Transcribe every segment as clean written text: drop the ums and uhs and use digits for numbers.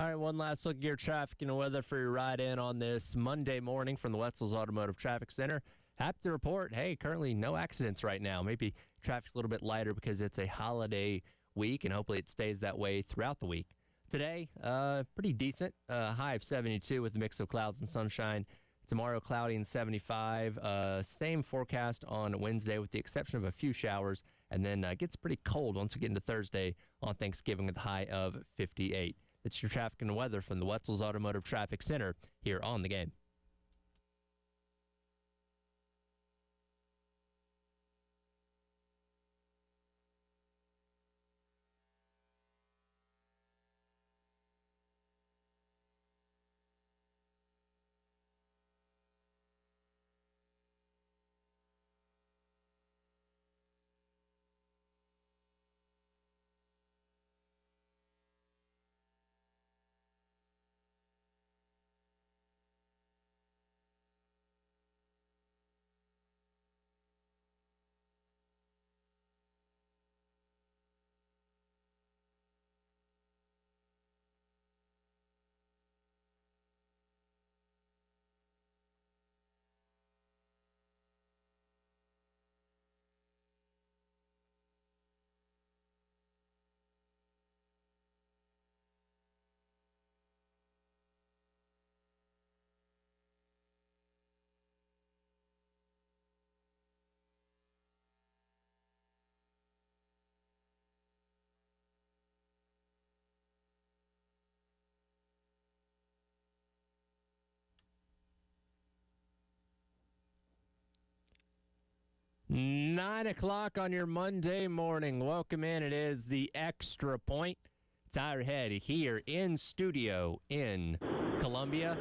All right, one last look at your traffic and weather for your ride in on this Monday morning from the Wetzel's Automotive Traffic Center. Happy to report, hey, currently no accidents right now. Maybe traffic's a little bit lighter because it's a holiday week, and hopefully it stays that way throughout the week. Today, pretty decent, high of 72 with a mix of clouds and sunshine. Tomorrow, cloudy and 75. Same forecast on Wednesday with the exception of a few showers, and then gets pretty cold once we get into Thursday on Thanksgiving with a high of 58. It's your traffic and weather from the Wetzel's Automotive Traffic Center here on The Game. Nine o'clock on your Monday morning. Welcome in. It is the Extra Point. Tyler Head here in studio in Columbia.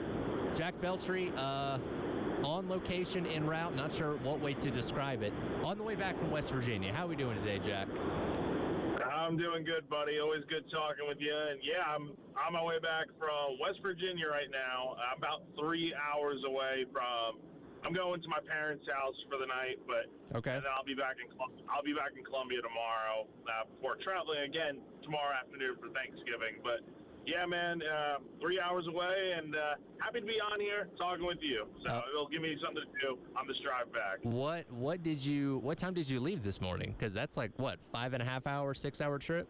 Jack Veltri on location en route. Not sure what way to describe it. On the way back from West Virginia. How are we doing today, Jack? I'm doing good, buddy. Always good talking with you. And yeah, I'm on my way back from West Virginia right now. I'm about 3 hours away from. I'm going to my parents' house for the night, but okay. And then I'll be back in Columbia tomorrow before traveling again tomorrow afternoon for Thanksgiving. But yeah, man, 3 hours away, and happy to be on here talking with you. So it'll give me something to do on this drive back. What time did you leave this morning? Because that's like what, 5.5 hour, 6 hour trip?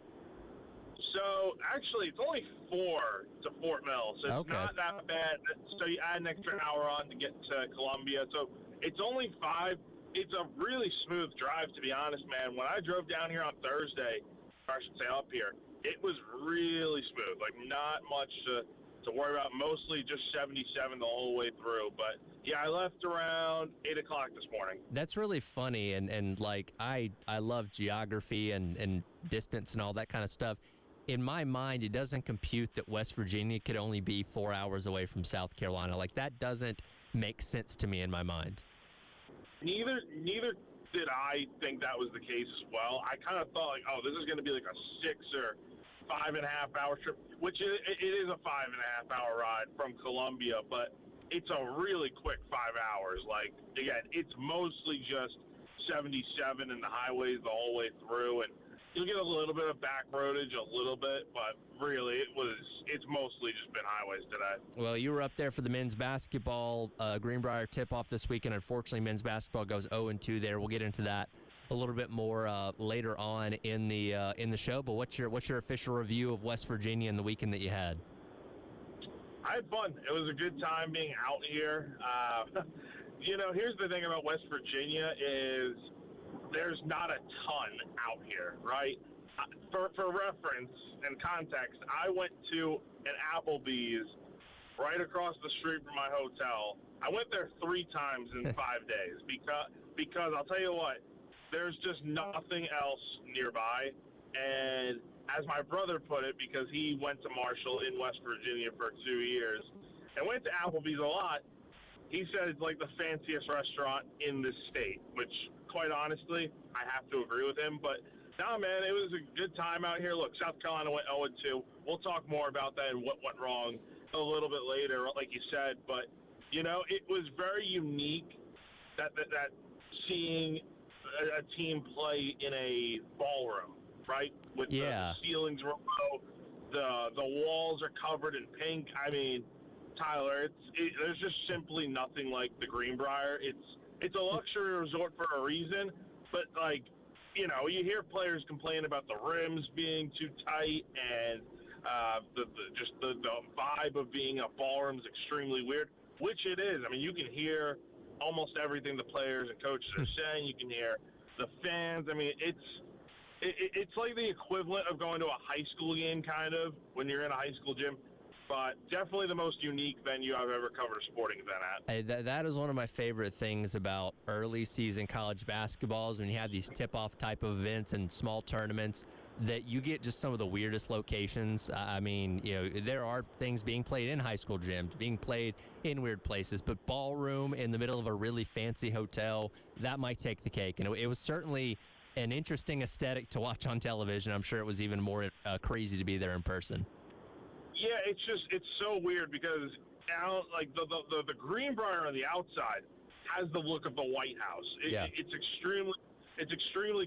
So actually, it's only 4 to Fort Mill, so it's not that bad. So you add an extra hour on to get to Columbia, so it's only 5. It's a really smooth drive, to be honest, man. When I drove down here on Thursday, or I should say up here, it was really smooth. Like not much to worry about. Mostly just 77 the whole way through. But yeah, I left around 8 o'clock this morning. That's really funny, and like I love geography and distance and all that kind of stuff. In my mind, it doesn't compute that West Virginia could only be 4 hours away from South Carolina. Like, that doesn't make sense to me in my mind. Neither did I think that was the case as well. I kind of thought, like, oh, this is going to be like a 6 or 5.5 hour trip, which it is a 5.5 hour ride from Columbia, but it's a really quick 5 hours. Like, again, it's mostly just 77 in the highways the whole way through, and you'll get a little bit of back roadage, a little bit, but really it's mostly just been highways today. Well, you were up there for the men's basketball Greenbrier tip-off this weekend. Unfortunately, men's basketball goes 0-2 there. We'll get into that a little bit more later on in the show. But what's your official review of West Virginia and the weekend that you had? I had fun. It was a good time being out here. Here's the thing about West Virginia is there's not a ton out here, right? For reference and context, I went to an Applebee's right across the street from my hotel. I went there 3 times in 5 days because I'll tell you what, there's just nothing else nearby. And as my brother put it, because he went to Marshall in West Virginia for 2 years and went to Applebee's a lot, he said it's like the fanciest restaurant in this state, which, quite honestly, I have to agree with him. But, no, man, it was a good time out here. Look, South Carolina went 0-2. We'll talk more about that and what went wrong a little bit later, like you said. But, it was very unique that seeing a team play in a ballroom, right? With the ceilings were low. The walls are covered in pink. I mean, Tyler, there's just simply nothing like the Greenbrier. It's a luxury resort for a reason, but like, you know, you hear players complain about the rims being too tight and the vibe of being a ballroom is extremely weird, which it is. I mean, you can hear almost everything the players and coaches are saying. You can hear the fans. I mean, it's like the equivalent of going to a high school game, kind of, when you're in a high school gym. But definitely the most unique venue I've ever covered a sporting event at. Hey, that is one of my favorite things about early season college basketball is when you have these tip-off type of events and small tournaments that you get just some of the weirdest locations. I mean, you know, there are things being played in high school gyms, being played in weird places, but ballroom in the middle of a really fancy hotel, that might take the cake. And it was certainly an interesting aesthetic to watch on television. I'm sure it was even more crazy to be there in person. Yeah, it's so weird because now, like the Greenbrier on the outside has the look of the White House. It's extremely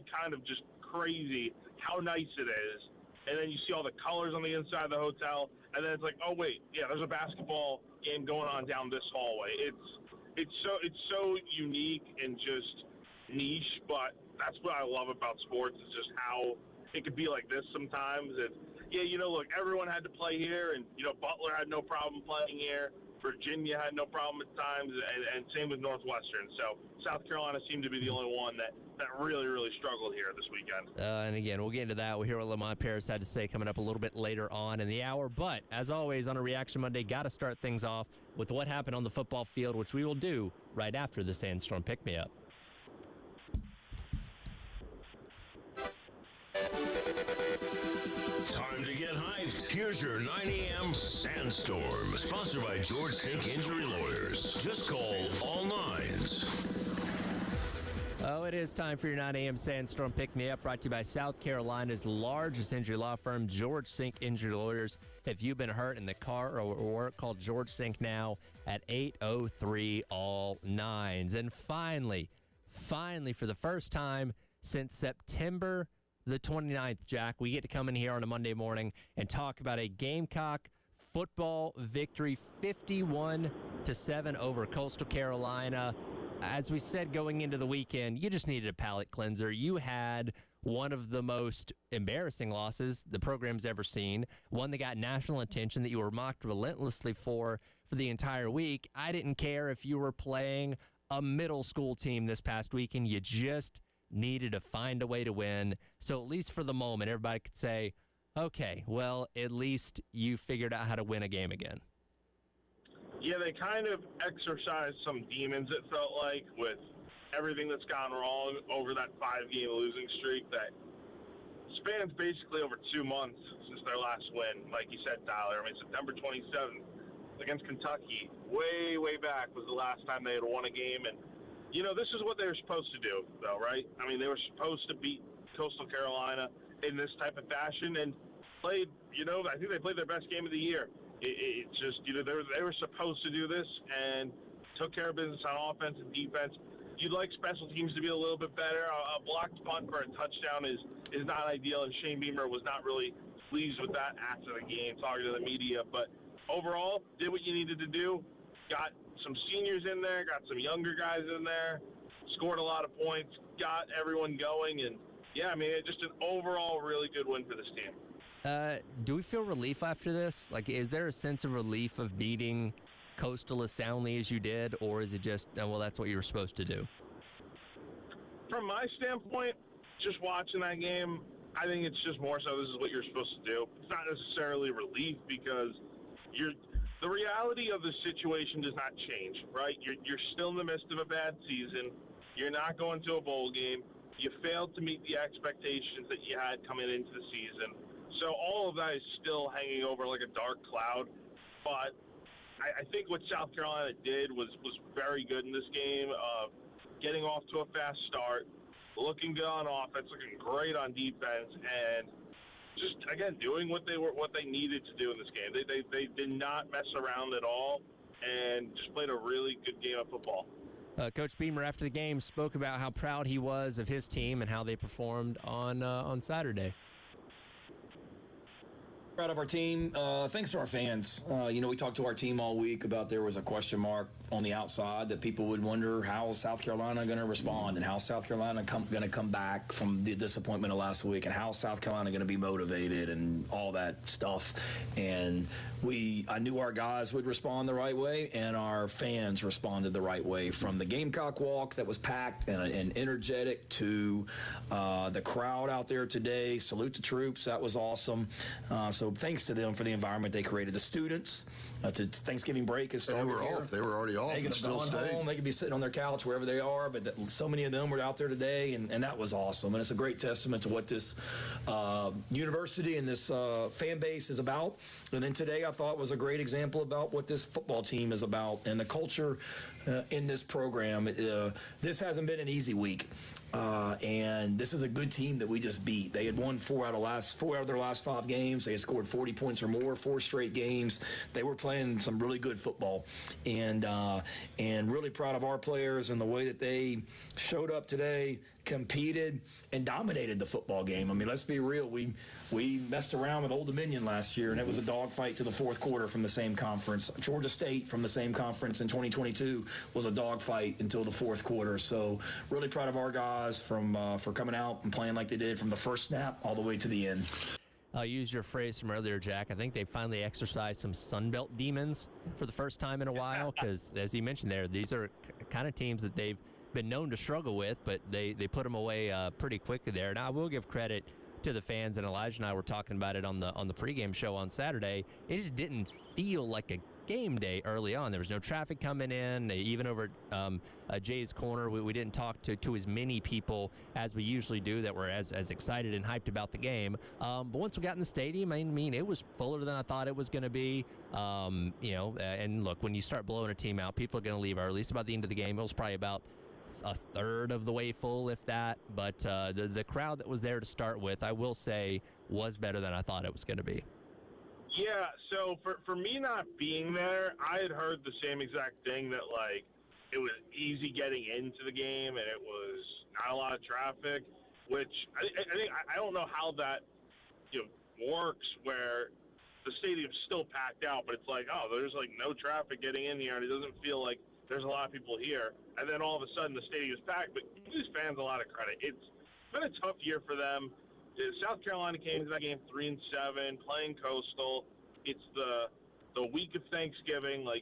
kind of just crazy how nice it is, and then you see all the colors on the inside of the hotel, and then it's like, oh wait, yeah, there's a basketball game going on down this hallway. It's so unique and just niche, but that's what I love about sports is just how it could be like this sometimes. And yeah, you know, look, everyone had to play here, and, you know, Butler had no problem playing here. Virginia had no problem at times, and same with Northwestern. So South Carolina seemed to be the only one that really, really struggled here this weekend. And again, we'll get into that. We'll hear what Lamont Paris had to say coming up a little bit later on in the hour. But as always, on a Reaction Monday, got to start things off with what happened on the football field, which we will do right after the Sandstorm Pick-Me-Up. Time to get hyped. Here's your 9 a.m. Sandstorm, sponsored by George Sink Injury Lawyers. Just call all nines. Oh, it is time for your 9 a.m. Sandstorm Pick-Me-Up, brought to you by South Carolina's largest injury law firm, George Sink Injury Lawyers. If you've been hurt in the car or work, call George Sink now at 803-ALL-9s. And finally, for the first time since September the 29th, Jack, we get to come in here on a Monday morning and talk about a Gamecock football victory, 51-7 over Coastal Carolina. As we said going into the weekend, you just needed a palate cleanser. You had one of the most embarrassing losses the program's ever seen, one that got national attention that you were mocked relentlessly for the entire week. I didn't care if you were playing a middle school team this past weekend. You just needed to find a way to win. So at least for the moment, everybody could say, okay, well, at least you figured out how to win a game again. Yeah, they kind of exercised some demons, it felt like, with everything that's gone wrong over that 5-game losing streak that spans basically over 2 months since their last win. Like you said, Tyler, I mean, September 27th against Kentucky, way, way back was the last time they had won a game. And, you know, this is what they were supposed to do, though, right? I mean, they were supposed to beat Coastal Carolina in this type of fashion and played, you know, I think they played their best game of the year. It's just, you know, they were supposed to do this and took care of business on offense and defense. You'd like special teams to be a little bit better. A blocked punt for a touchdown is not ideal, and Shane Beamer was not really pleased with that after the game, talking to the media. But overall, did what you needed to do. Got some seniors in there, got some younger guys in there, scored a lot of points, got everyone going, and yeah, I mean, just an overall really good win for this team. Do we feel relief after this? Like, is there a sense of relief of beating Coastal as soundly as you did, or is it just, oh, well, that's what you were supposed to do? From my standpoint, just watching that game, I think it's just more so this is what you're supposed to do. It's not necessarily relief because the reality of the situation does not change, right? You're still in the midst of a bad season. You're not going to a bowl game. You failed to meet the expectations that you had coming into the season. So all of that is still hanging over like a dark cloud. But I think what South Carolina did was very good in this game, getting off to a fast start, looking good on offense, looking great on defense, and just, again, doing what they needed to do in this game. They did not mess around at all and just played a really good game of football. Coach Beamer, after the game, spoke about how proud he was of his team and how they performed on Saturday. Proud of our team. Thanks to our fans. We talked to our team all week about there was a question mark on the outside that people would wonder how is South Carolina going to respond and how South Carolina going to come back from the disappointment of last week and how South Carolina going to be motivated and all that stuff. And I knew our guys would respond the right way, and our fans responded the right way, from the Gamecock walk that was packed and energetic to the crowd out there today. Salute the troops. That was awesome. So thanks to them for the environment they created. The students, it's Thanksgiving break is starting. They were off. They were already off. They could And have still gone stayed. home. They could be sitting on their couch wherever they are. But so many of them were out there today, and that was awesome. And it's a great testament to what this university and this fan base is about. And then today I thought was a great example about what this football team is about and the culture in this program. This hasn't been an easy week. And this is a good team that we just beat. They had won four out of their last 5 games. They had scored 40 points or more, 4 straight games. They were playing some really good football, and really proud of our players and the way that they showed up today, competed, and dominated the football game. I mean, let's be real. We messed around with Old Dominion last year, and it was a dogfight to the fourth quarter from the same conference. Georgia State from the same conference in 2022 was a dogfight until the fourth quarter. So really proud of our guys for coming out and playing like they did from the first snap all the way to the end. I'll use your phrase from earlier, Jack. I think they finally exercised some Sunbelt demons for the first time in a while because, as you mentioned there, these are kind of teams that they've been known to struggle with, but they put them away pretty quickly there. Now, I will give credit to the fans, and Elijah and I were talking about it on the pregame show on Saturday. It just didn't feel like a game day early on. There was no traffic coming in. Even over Jay's Corner, we didn't talk to as many people as we usually do that were as excited and hyped about the game. But once we got in the stadium, I mean, it was fuller than I thought it was going to be. And look, when you start blowing a team out, people are going to leave early. So by the end of the game, it was probably about a third of the way full, if that. But the crowd that was there to start with, I will say, was better than I thought it was going to be. Yeah, so for me not being there, I had heard the same exact thing, that, like, it was easy getting into the game and it was not a lot of traffic, which I don't know how that, works, where the stadium's still packed out, but it's like, oh, there's, like, no traffic getting in here, and it doesn't feel like there's a lot of people here. And then all of a sudden the stadium's packed, but give these fans a lot of credit. It's been a tough year for them. South Carolina came into that game 3-7, playing Coastal. It's the week of Thanksgiving. Like,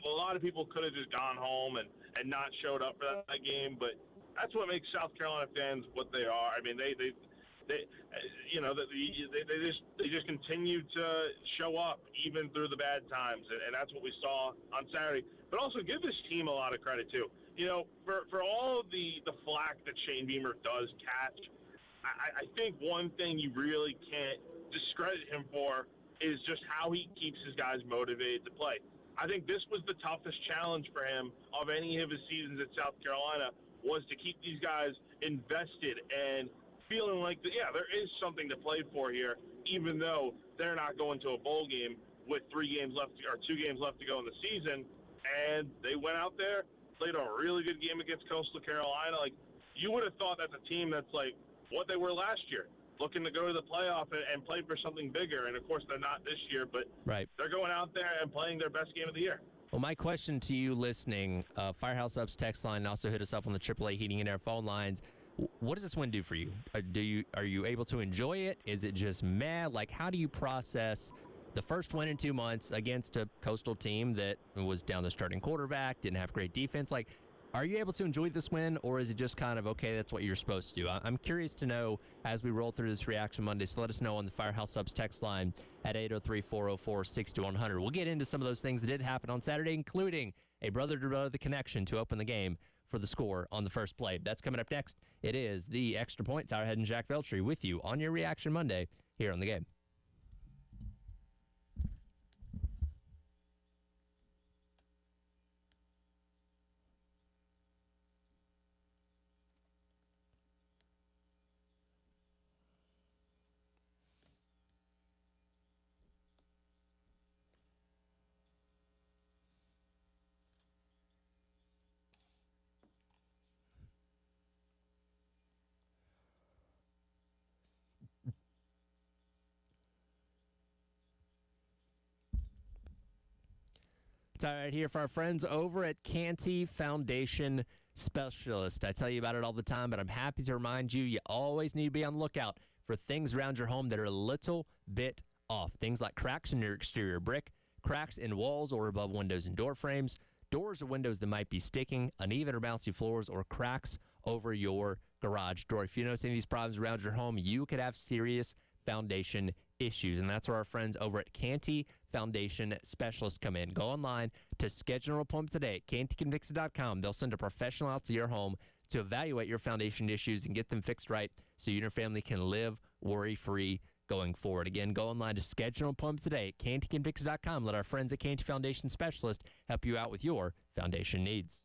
a lot of people could have just gone home and not showed up for that game, but that's what makes South Carolina fans what they are. I mean, they just continue to show up even through the bad times, and that's what we saw on Saturday. But also give this team a lot of credit too. For all of the flack that Shane Beamer does catch, I think one thing you really can't discredit him for is just how he keeps his guys motivated to play. I think this was the toughest challenge for him of any of his seasons at South Carolina, was to keep these guys invested and feeling like, there is something to play for here, even though they're not going to a bowl game with 2 games left to go in the season. And they went out there, played a really good game against Coastal Carolina. Like, you would have thought that's a team that's like what they were last year, looking to go to the playoff and play for something bigger. And, of course, they're not this year, but right, they're going out there and playing their best game of the year. Well, my question to you listening, Firehouse Ups text line, also hit us up on the AAA Heating and Air phone lines. What does this win do for you? Are you able to enjoy it? Is it just meh? Like, how do you process the first win in 2 months against a Coastal team that was down the starting quarterback, didn't have great defense? Like, are you able to enjoy this win, or is it just kind of, okay, that's what you're supposed to do? I'm curious to know as we roll through this Reaction Monday, so let us know on the Firehouse Subs text line at 803-404-6100. We'll get into some of those things that did happen on Saturday, including a brother-to-brother connection to open the game for the Score on the first play. That's coming up next. It is the Extra Point. Tyler Head and Jack Veltri with you on your Reaction Monday here on the game. It's all right here for our friends over at Canty Foundation Specialist. I tell you about it all the time, but I'm happy to remind you, you always need to be on the lookout for things around your home that are a little bit off. Things like cracks in your exterior brick, cracks in walls or above windows and door frames, doors or windows that might be sticking, uneven or bouncy floors, or cracks over your garage door. If you notice any of these problems around your home, you could have serious foundation issues, and that's where our friends over at Canty Foundation Specialist come in. Go online to schedule an appointment today at cantycanfix.com. They'll send a professional out to your home to evaluate your foundation issues and get them fixed right so you and your family can live worry-free going forward. Again, go online to schedule an appointment today at cantycanfix.com. Let our friends at Canty Foundation Specialist help you out with your foundation needs.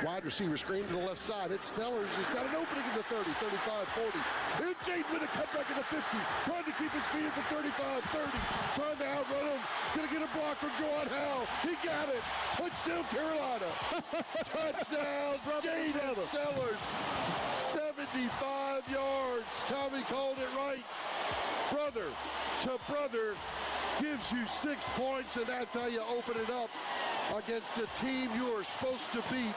Wide receiver screen to the left side. It's Sellers. He's got an opening in the 30, 35, 40. And James with a cutback in the 50. Trying to keep his his feet at the 35, 30, trying to outrun him. Gonna get a block from Juwan Howell. He got it. Touchdown, Carolina. Touchdown, Jaden Sellers. 75 yards. Tommy called it right. Brother to brother gives you 6 points, and that's how you open it up against a team you are supposed to beat.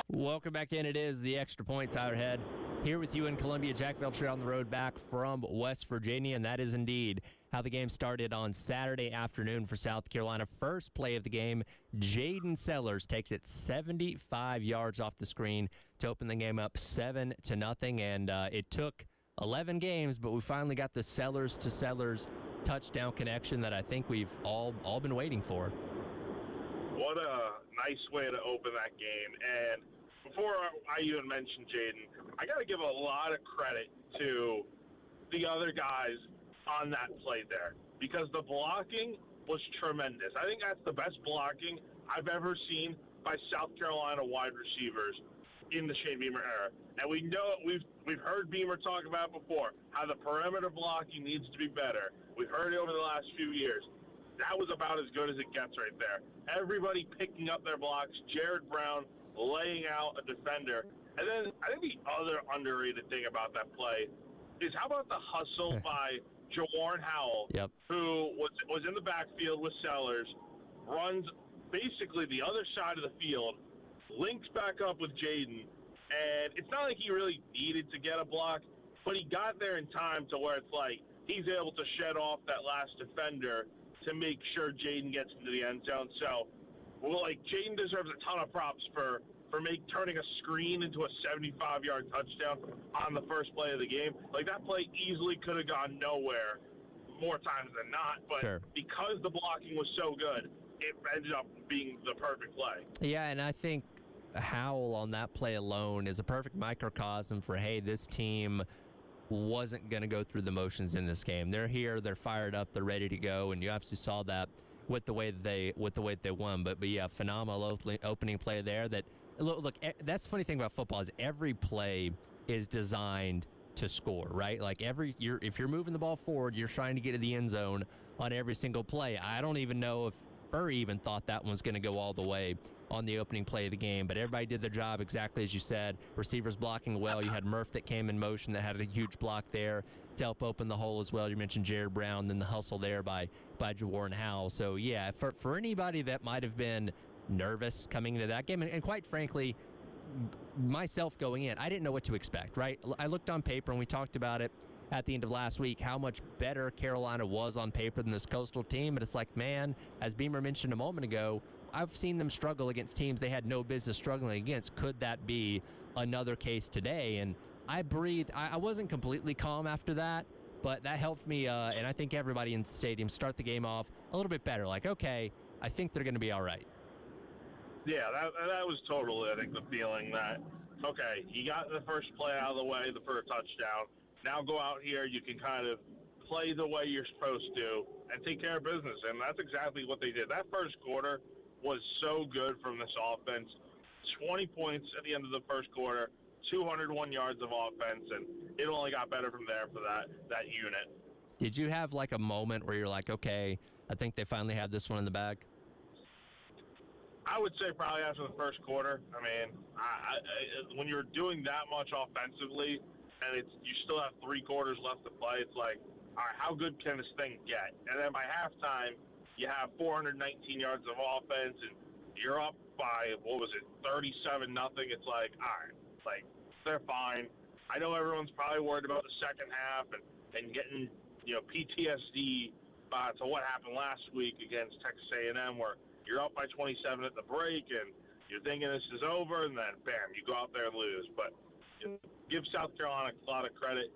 Welcome back in. It is the Extra Point. Tyler Head here with you in Columbia. Jack Velcher on the road back from West Virginia, and that is indeed how the game started on Saturday afternoon for South Carolina. First play of the game, Jaden Sellers takes it 75 yards off the screen to open the game up 7-0, and it took 11 games, but we finally got the Sellers to Sellers touchdown connection that I think we've all been waiting for. What a nice way to open that game. And before I even mention Jaden, I got to give a lot of credit to the other guys on that play there, because the blocking was tremendous. I think that's the best blocking I've ever seen by South Carolina wide receivers in the Shane Beamer era. And we know we've heard Beamer talk about before how the perimeter blocking needs to be better. We've heard it over the last few years. That was about as good as it gets right there. Everybody picking up their blocks, Jared Brown laying out a defender. And then I think the other underrated thing about that play is how about the hustle by Jawarn Howell, who was in the backfield with Sellers, runs basically the other side of the field, links back up with Jaden, and it's not like he really needed to get a block, but he got there in time to where it's like he's able to shed off that last defender to make sure Jaden gets into the end zone. So, Jaden deserves a ton of props for turning a screen into a 75-yard touchdown on the first play of the game. That play easily could have gone nowhere more times than not, but because the blocking was so good, it ended up being the perfect play. Yeah, and I think Howell on that play alone is a perfect microcosm for, hey, this team wasn't going to go through the motions in this game. They're here, they're fired up, they're ready to go, and you absolutely saw that with the way that they won. But yeah, phenomenal opening play there. That look, that's the funny thing about football is every play is designed to score, right? If you're moving the ball forward, you're trying to get to the end zone on every single play. I don't even know if Furry even thought that one was going to go all the way on the opening play of the game, but everybody did their job exactly as you said. Receivers blocking well. You had Murph that came in motion that had a huge block there to help open the hole as well. You mentioned Jared Brown, then the hustle there by Jawarn Howell. So yeah, for anybody that might have been nervous coming into that game, and quite frankly, myself going in, I didn't know what to expect, right? I looked on paper, and we talked about it at the end of last week, how much better Carolina was on paper than this Coastal team. But it's like, man, as Beamer mentioned a moment ago, I've seen them struggle against teams they had no business struggling against. Could that be another case today? And I breathed. I wasn't completely calm after that, but that helped me, and I think everybody in the stadium, start the game off a little bit better. Like, okay, I think they're going to be all right. Yeah, that was totally, I think, the feeling that, okay, you got the first play out of the way for a touchdown. Now go out here, you can kind of play the way you're supposed to and take care of business. And that's exactly what they did. That first quarter was so good from this offense. 20 points at the end of the first quarter, 201 yards of offense, and it only got better from there for that unit. Did you have a moment where you're like, okay, I think they finally had this one in the bag? I would say probably after the first quarter. I mean, when you're doing that much offensively and you still have 3 quarters left to play, it's like, all right, how good can this thing get? And then by halftime, you have 419 yards of offense, and you're up by, 37-0. It's like, all right, they're fine. I know everyone's probably worried about the second half and getting, PTSD to what happened last week against Texas A&M, where you're up by 27 at the break, and you're thinking this is over, and then, bam, you go out there and lose. But give South Carolina a lot of credit.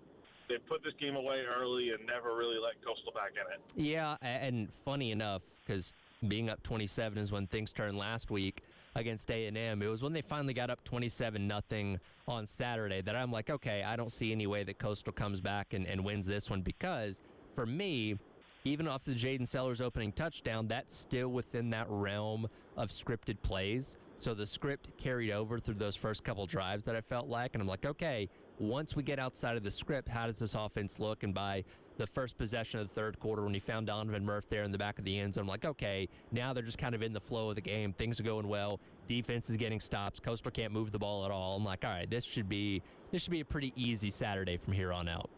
They put this game away early and never really let Coastal back in it. Yeah, and funny enough, because being up 27 is when things turned last week against A&M. It was when they finally got up 27-0 on Saturday that I'm like, okay, I don't see any way that Coastal comes back and wins this one, because for me, even off the Jaden Sellers opening touchdown, that's still within that realm of scripted plays. So the script carried over through those first couple drives that I felt like. And I'm like, okay, once we get outside of the script, how does this offense look? And by the first possession of the third quarter, when he found Donovan Murphy there in the back of the end zone, I'm like, okay, now they're just kind of in the flow of the game. Things are going well. Defense is getting stops. Coastal can't move the ball at all. I'm like, all right, this should be a pretty easy Saturday from here on out.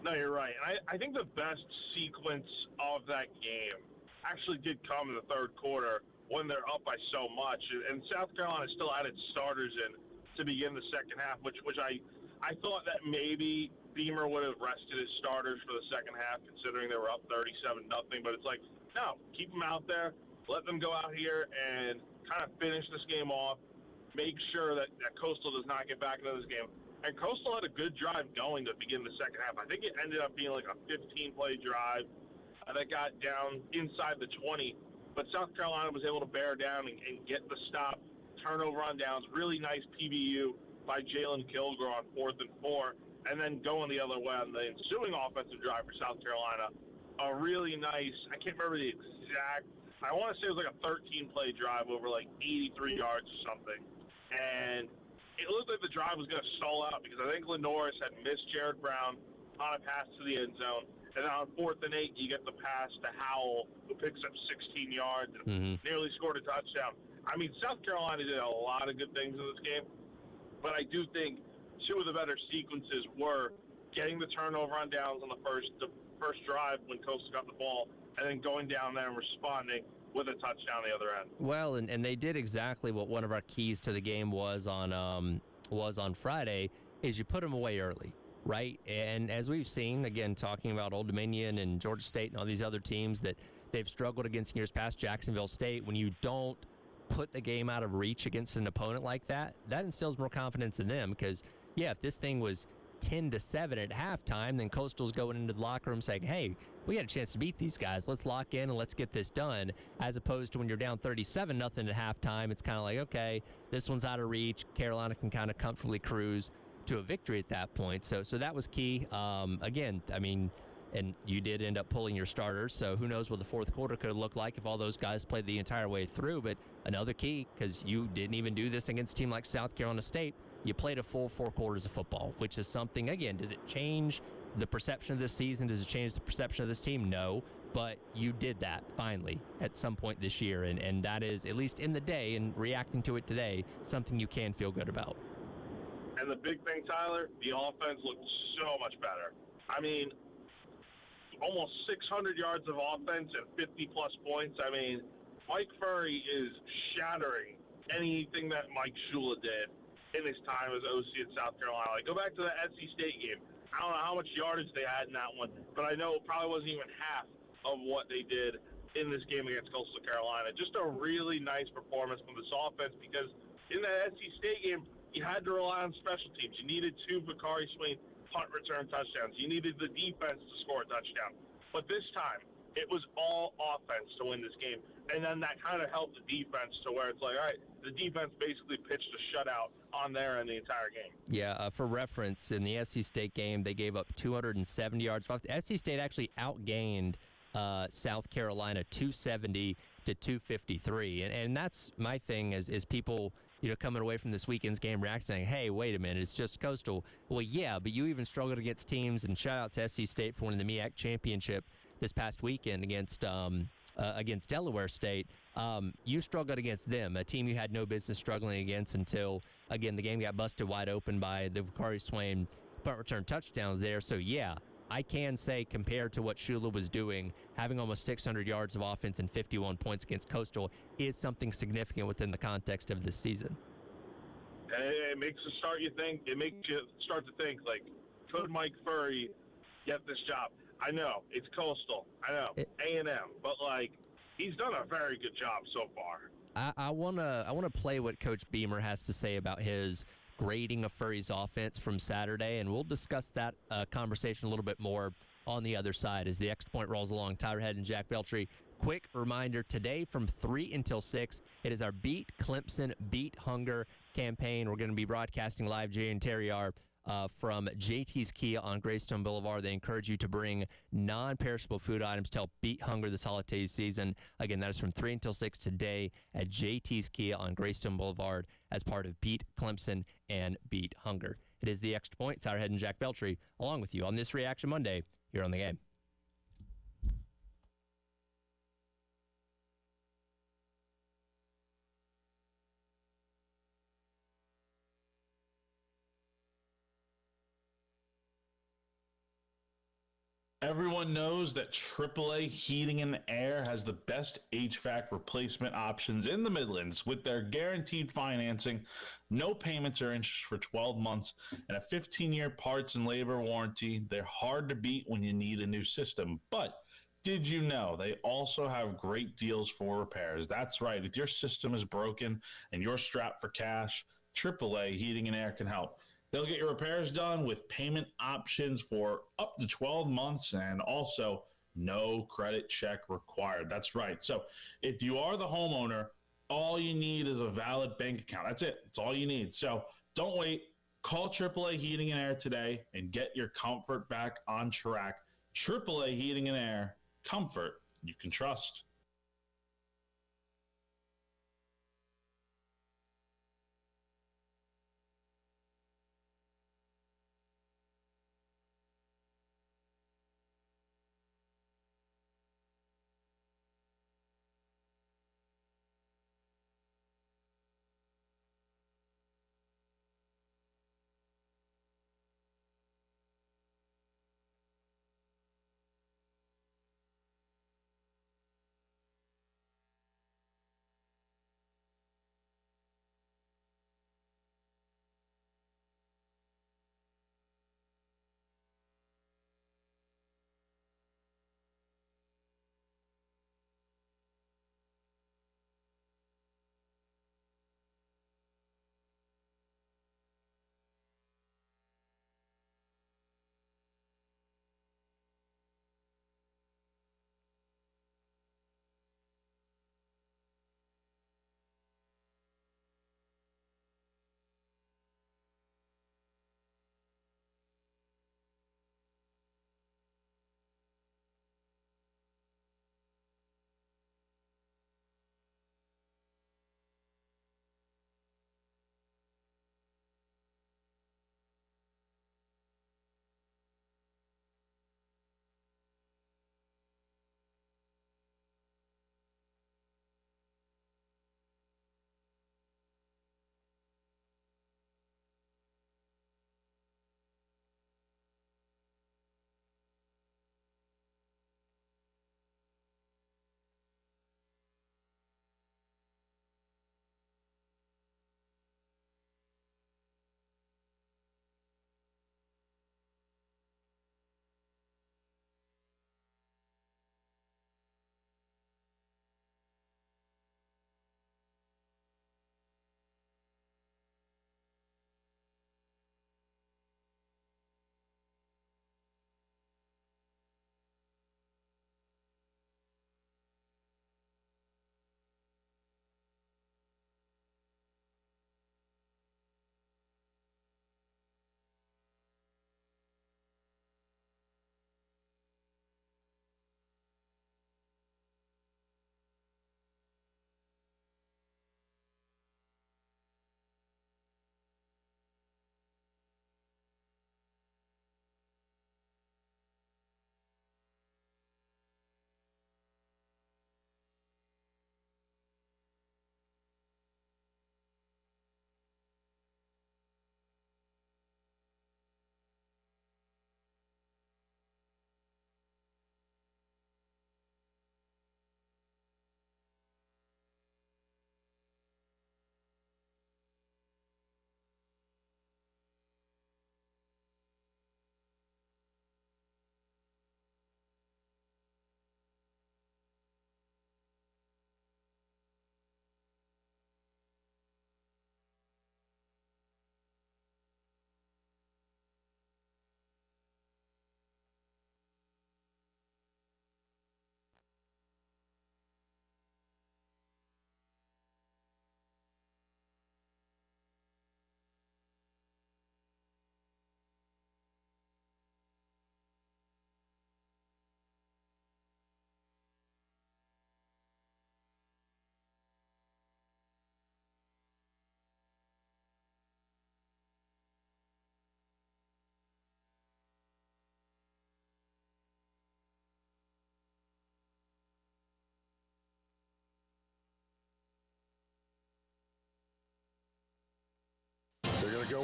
No, you're right. And I think the best sequence of that game actually did come in the third quarter when they're up by so much. And South Carolina still had its starters in to begin the second half, which I thought that maybe Beamer would have rested his starters for the second half, considering they were up 37-0. But it's like, no, keep them out there. Let them go out here and kind of finish this game off. Make sure that Coastal does not get back into this game. And Coastal had a good drive going to begin the second half. I think it ended up being like a 15-play drive that got down inside the 20. But South Carolina was able to bear down and get the stop, turnover on downs. Really nice PBU by Jalen Kilgore on 4th and 4. And then going the other way on the ensuing offensive drive for South Carolina. A really nice, I can't remember the exact, I want to say it was like a 13-play drive over like 83 yards or something. And it looked like the drive was going to stall out because I think Lenoris had missed Jared Brown on a pass to the end zone. And then on 4th and 8, you get the pass to Howell, who picks up 16 yards and nearly scored a touchdown. I mean, South Carolina did a lot of good things in this game, but I do think two of the better sequences were getting the turnover on downs on the first drive when Coastal got the ball, and then going down there and responding with a touchdown the other end. Well, and they did exactly what one of our keys to the game was on Friday, is you put them away early, right? And as we've seen, again, talking about Old Dominion and Georgia State and all these other teams that they've struggled against in years past, Jacksonville State, when you don't put the game out of reach against an opponent like that, that instills more confidence in them because, yeah, if this thing was 10-7 at halftime, then Coastal's going into the locker room saying, hey, we got a chance to beat these guys. Let's lock in and let's get this done. As opposed to when you're down 37-0 at halftime, it's kind of like, okay, this one's out of reach. Carolina can kind of comfortably cruise to a victory at that point. So that was key. Again, I mean, and you did end up pulling your starters, so who knows what the fourth quarter could have looked like if all those guys played the entire way through. But another key, because you didn't even do this against a team like South Carolina State, you played a full 4 quarters of football, which is something, again, does it change the perception of this season? Does it change the perception of this team? No, but you did that finally at some point this year, and that is, at least in the day and reacting to it today, something you can feel good about. And the big thing, Tyler, the offense looked so much better. I mean, almost 600 yards of offense and 50-plus points. I mean, Mike Furry is shattering anything that Mike Shula did in his time as OC at South Carolina. Like, go back to the SC State game. I don't know how much yardage they had in that one, but I know it probably wasn't even half of what they did in this game against Coastal Carolina. Just a really nice performance from this offense because in that SC State game, you had to rely on special teams. You needed 2 Bakari Swain punt return touchdowns. You needed the defense to score a touchdown. But this time, it was all offense to win this game. And then that kind of helped the defense to where it's like, all right, the defense basically pitched a shutout on there in the entire game. Yeah, for reference, in the SC State game, they gave up 270 yards. SC State actually outgained South Carolina 270 to 253. And that's my thing is people, coming away from this weekend's game reacting saying, hey, wait a minute, it's just Coastal. Well, yeah, but you even struggled against teams, and shout out to SC State for winning the MEAC championship this past weekend against Delaware State. You struggled against them, a team you had no business struggling against until, again, the game got busted wide open by the Bakari Swain punt return touchdowns there. So, yeah, I can say compared to what Shula was doing, having almost 600 yards of offense and 51 points against Coastal is something significant within the context of this season. It makes you start to think, like, could Mike Furry get this job? I know, it's Coastal. I know, A&M. But, like, he's done a very good job so far. I wanna play what Coach Beamer has to say about his grading of Furry's offense from Saturday, and we'll discuss that conversation a little bit more on the other side as the Extra Point rolls along. Tyler Head and Jack Beltry. Quick reminder, today from 3 until 6, it is our Beat Clemson, Beat Hunger campaign. We're going to be broadcasting live. Jay and Terry are from JT's Kia on Greystone Boulevard. They encourage you to bring non-perishable food items to help beat hunger this holiday season. Again, that is from 3 until 6 today at JT's Kia on Greystone Boulevard as part of Beat Clemson and Beat Hunger. It is the Extra Point. Tyler Head and Jack Beltry along with you on this Reaction Monday here on The Game. Everyone knows that AAA Heating and Air has the best HVAC replacement options in the Midlands with their guaranteed financing, no payments or interest for 12 months, and a 15-year parts and labor warranty. They're hard to beat when you need a new system. But did you know they also have great deals for repairs? That's right. If your system is broken and you're strapped for cash, AAA Heating and Air can help. They'll get your repairs done with payment options for up to 12 months and also no credit check required. That's right. So if you are the homeowner, all you need is a valid bank account. That's it. That's all you need. So don't wait. Call AAA Heating and Air today and get your comfort back on track. AAA Heating and Air, comfort you can trust.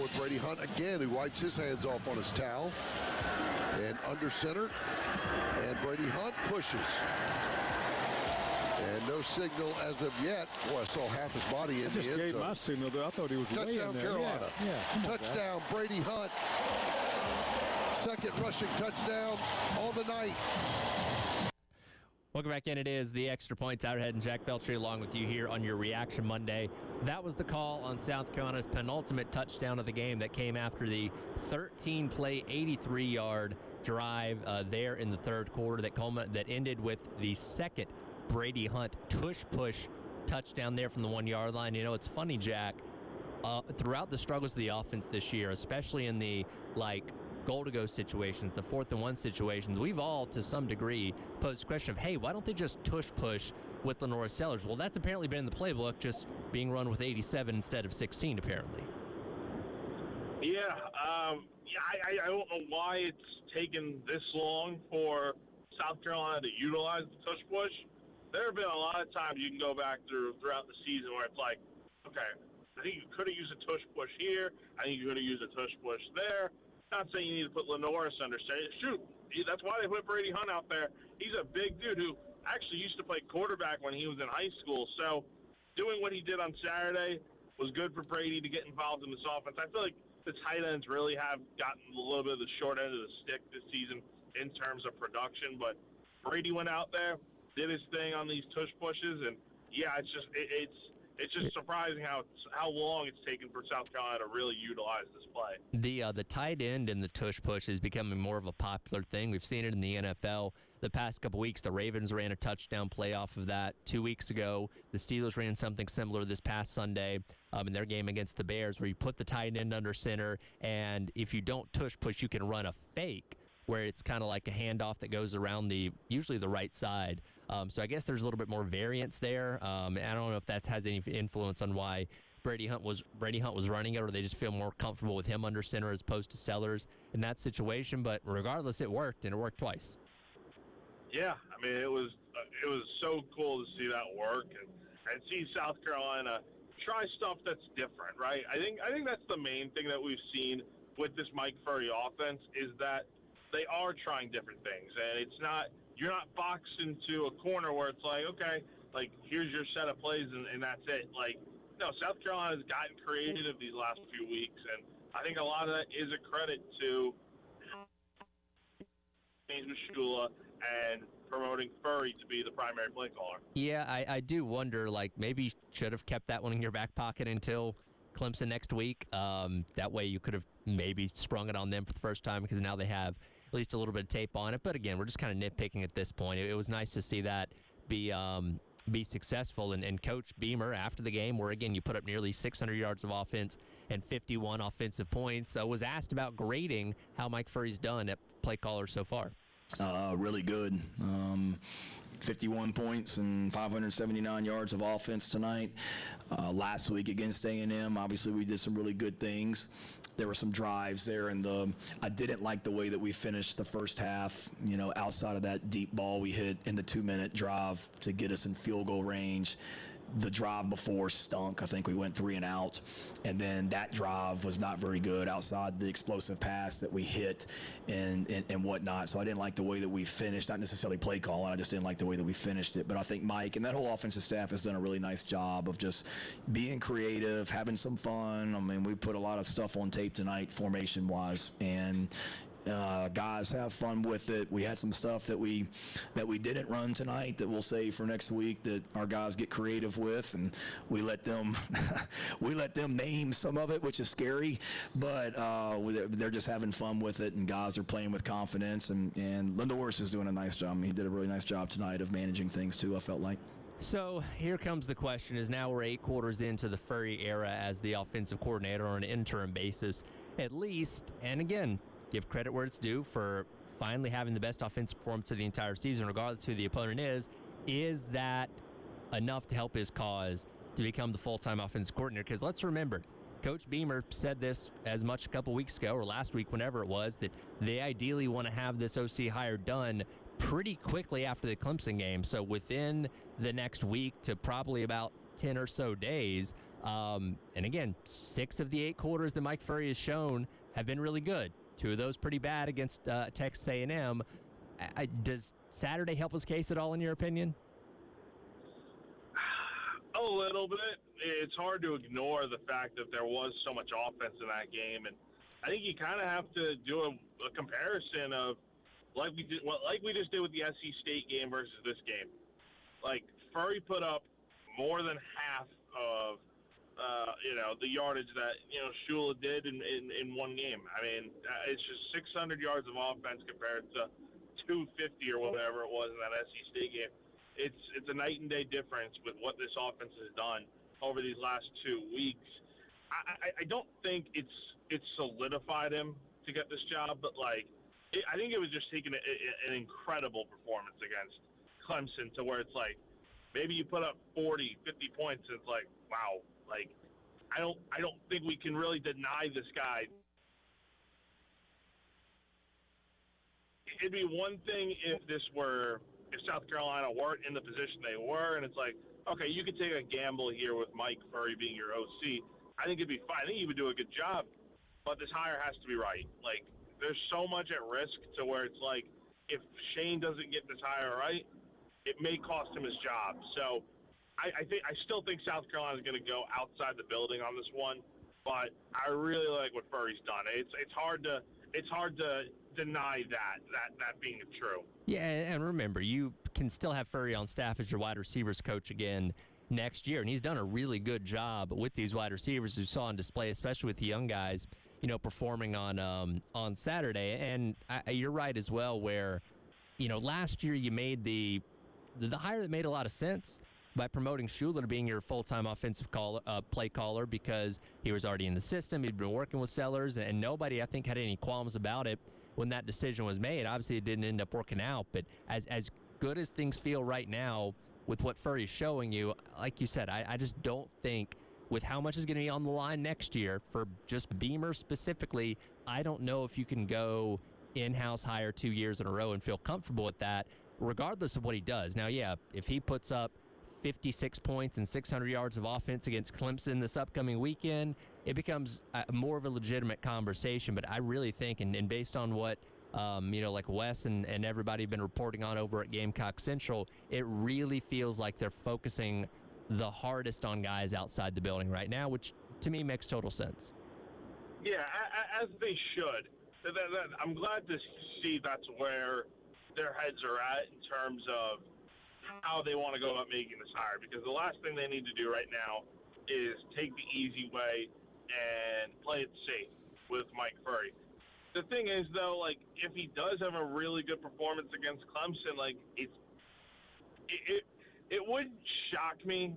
with Brady Hunt again, who wipes his hands off on his towel. And under center, and Brady Hunt pushes. And no signal as of yet. Boy, I saw half his body in the end zone. Just gave my signal there. I thought he was way in Touchdown, there. Carolina. Yeah. Touchdown, Brady Hunt. Second rushing touchdown on the night. Welcome back in. It is the Extra Points. Outerhead and Jack Beltry along with you here on your Reaction Monday. That was the call on South Carolina's penultimate touchdown of the game that came after the 13-play, 83-yard drive there in the third quarter that ended with the second Brady Hunt tush-push touchdown there from the 1-yard line. You know, it's funny, Jack. Throughout the struggles of the offense this year, especially in the, goal-to-go situations, the 4th-and-1 situations, we've all, to some degree, posed the question of, hey, why don't they just tush-push with Lenora Sellers? Well, that's apparently been in the playbook, just being run with 87 instead of 16, apparently. Yeah, I don't know why it's taken this long for South Carolina to utilize the tush-push. There have been a lot of times you can go back throughout the season where it's like, okay, I think you could have used a tush-push here. I think you could have used a tush-push there. Not saying you need to put Lenoris under. Shoot, that's why they put Brady Hunt out there. He's a big dude who actually used to play quarterback when he was in high school. So doing what he did on Saturday was good for Brady to get involved in this offense. I feel like the tight ends really have gotten a little bit of the short end of the stick this season in terms of production. But Brady went out there, did his thing on these tush pushes, and yeah, it's just surprising how long it's taken for South Carolina to really utilize this play. The tight end and the tush push is becoming more of a popular thing. We've seen it in the NFL the past couple weeks. The Ravens ran a touchdown play off of that 2 weeks ago. The Steelers ran something similar this past Sunday in their game against the Bears, where you put the tight end under center, and if you don't tush push, you can run a fake where it's kind of like a handoff that goes around usually the right side. So I guess there's a little bit more variance there. I don't know if that has any influence on why Brady Hunt was running it, or they just feel more comfortable with him under center as opposed to Sellers in that situation. But regardless, it worked, and it worked twice. Yeah, I mean, it was so cool to see that work and see South Carolina try stuff that's different, right? I think that's the main thing that we've seen with this Mike Furry offense is that they are trying different things, and you're not boxed into a corner where it's like, okay, like here's your set of plays and that's it. Like, no, South Carolina's gotten creative these last few weeks, and I think a lot of that is a credit to James Mashula and promoting Furry to be the primary play caller. Yeah, I do wonder, maybe you should have kept that one in your back pocket until Clemson next week. That way you could have maybe sprung it on them for the first time, because now they have at least a little bit of tape on it. But again, we're just kind of nitpicking at this point. It was nice to see that be successful. And Coach Beamer, after the game, where again you put up nearly 600 yards of offense and 51 offensive points, was asked about grading how Mike Furry's done at play caller so far. Really good. 51 points and 579 yards of offense tonight. Last week against A&M, obviously we did some really good things. There were some drives there, and I didn't like the way that we finished the first half, outside of that deep ball we hit in the 2-minute drive to get us in field goal range. The drive before stunk. I think we went 3 and out. And then that drive was not very good outside the explosive pass that we hit and whatnot. So I didn't like the way that we finished, not necessarily play calling. I just didn't like the way that we finished it. But I think Mike and that whole offensive staff has done a really nice job of just being creative, having some fun. I mean, we put a lot of stuff on tape tonight, formation-wise. And guys have fun with it. We had some stuff that we didn't run tonight that we'll save for next week that our guys get creative with, and we let them name some of it, which is scary, but they're just having fun with it, and guys are playing with confidence, and Lindorus is doing a nice job. He did a really nice job tonight of managing things too, I felt like. So here comes the question, is now we're 8 quarters into the Furry era as the offensive coordinator on an interim basis, at least, and again, give credit where it's due for finally having the best offensive performance of the entire season, regardless who the opponent is. Is that enough to help his cause to become the full-time offensive coordinator? Because let's remember, Coach Beamer said this as much a couple weeks ago, or last week, whenever it was, that they ideally want to have this OC hire done pretty quickly after the Clemson game. So within the next week to probably about 10 or so days, And again, 6 of the 8 quarters that Mike Furrey has shown have been really good. 2 of those pretty bad against Texas A&M. Does Saturday help his case at all, in your opinion? A little bit. It's hard to ignore the fact that there was so much offense in that game, and I think you kind of have to do a comparison of like we just did with the SC State game versus this game. Like, Furrey put up more than half of the yardage that Shula did in one game. I mean, it's just 600 yards of offense compared to 250 or whatever it was in that SC State game. It's a night and day difference with what this offense has done over these last 2 weeks. I don't think it's solidified him to get this job, but I think it was just taking an incredible performance against Clemson to where it's like maybe you put up 40, 50 points. And it's like, wow, I don't think we can really deny this guy. It'd be one thing if South Carolina weren't in the position they were, and it's like, okay, you could take a gamble here with Mike Furrey being your OC. I think it'd be fine. I think he would do a good job, but this hire has to be right. There's so much at risk to where it's like, if Shane doesn't get this hire right, it may cost him his job. So I still think South Carolina is going to go outside the building on this one, but I really like what Furrey's done. It's hard to deny that being true. Yeah, and remember, you can still have Furrey on staff as your wide receivers coach again next year, and he's done a really good job with these wide receivers who saw on display, especially with the young guys, performing on Saturday. And you're right as well, where last year you made the hire that made a lot of sense by promoting Shula to being your full-time offensive play caller, because he was already in the system. He'd been working with Sellers, and nobody, I think, had any qualms about it when that decision was made. Obviously, it didn't end up working out, but as good as things feel right now with what Furrey's showing you, like you said, I just don't think, with how much is going to be on the line next year for just Beamer specifically, I don't know if you can go in-house hire 2 years in a row and feel comfortable with that, regardless of what he does. Now, yeah, if he puts up 56 points and 600 yards of offense against Clemson this upcoming weekend, it becomes more of a legitimate conversation. But I really think, and based on what like Wes and everybody have been reporting on over at Gamecock Central, it really feels like they're focusing the hardest on guys outside the building right now, which to me makes total sense. Yeah, as they should. I'm glad to see that's where their heads are at in terms of how they want to go about making this hire, because the last thing they need to do right now is take the easy way and play it safe with Mike Furrey. The thing is, though, if he does have a really good performance against Clemson, it wouldn't shock me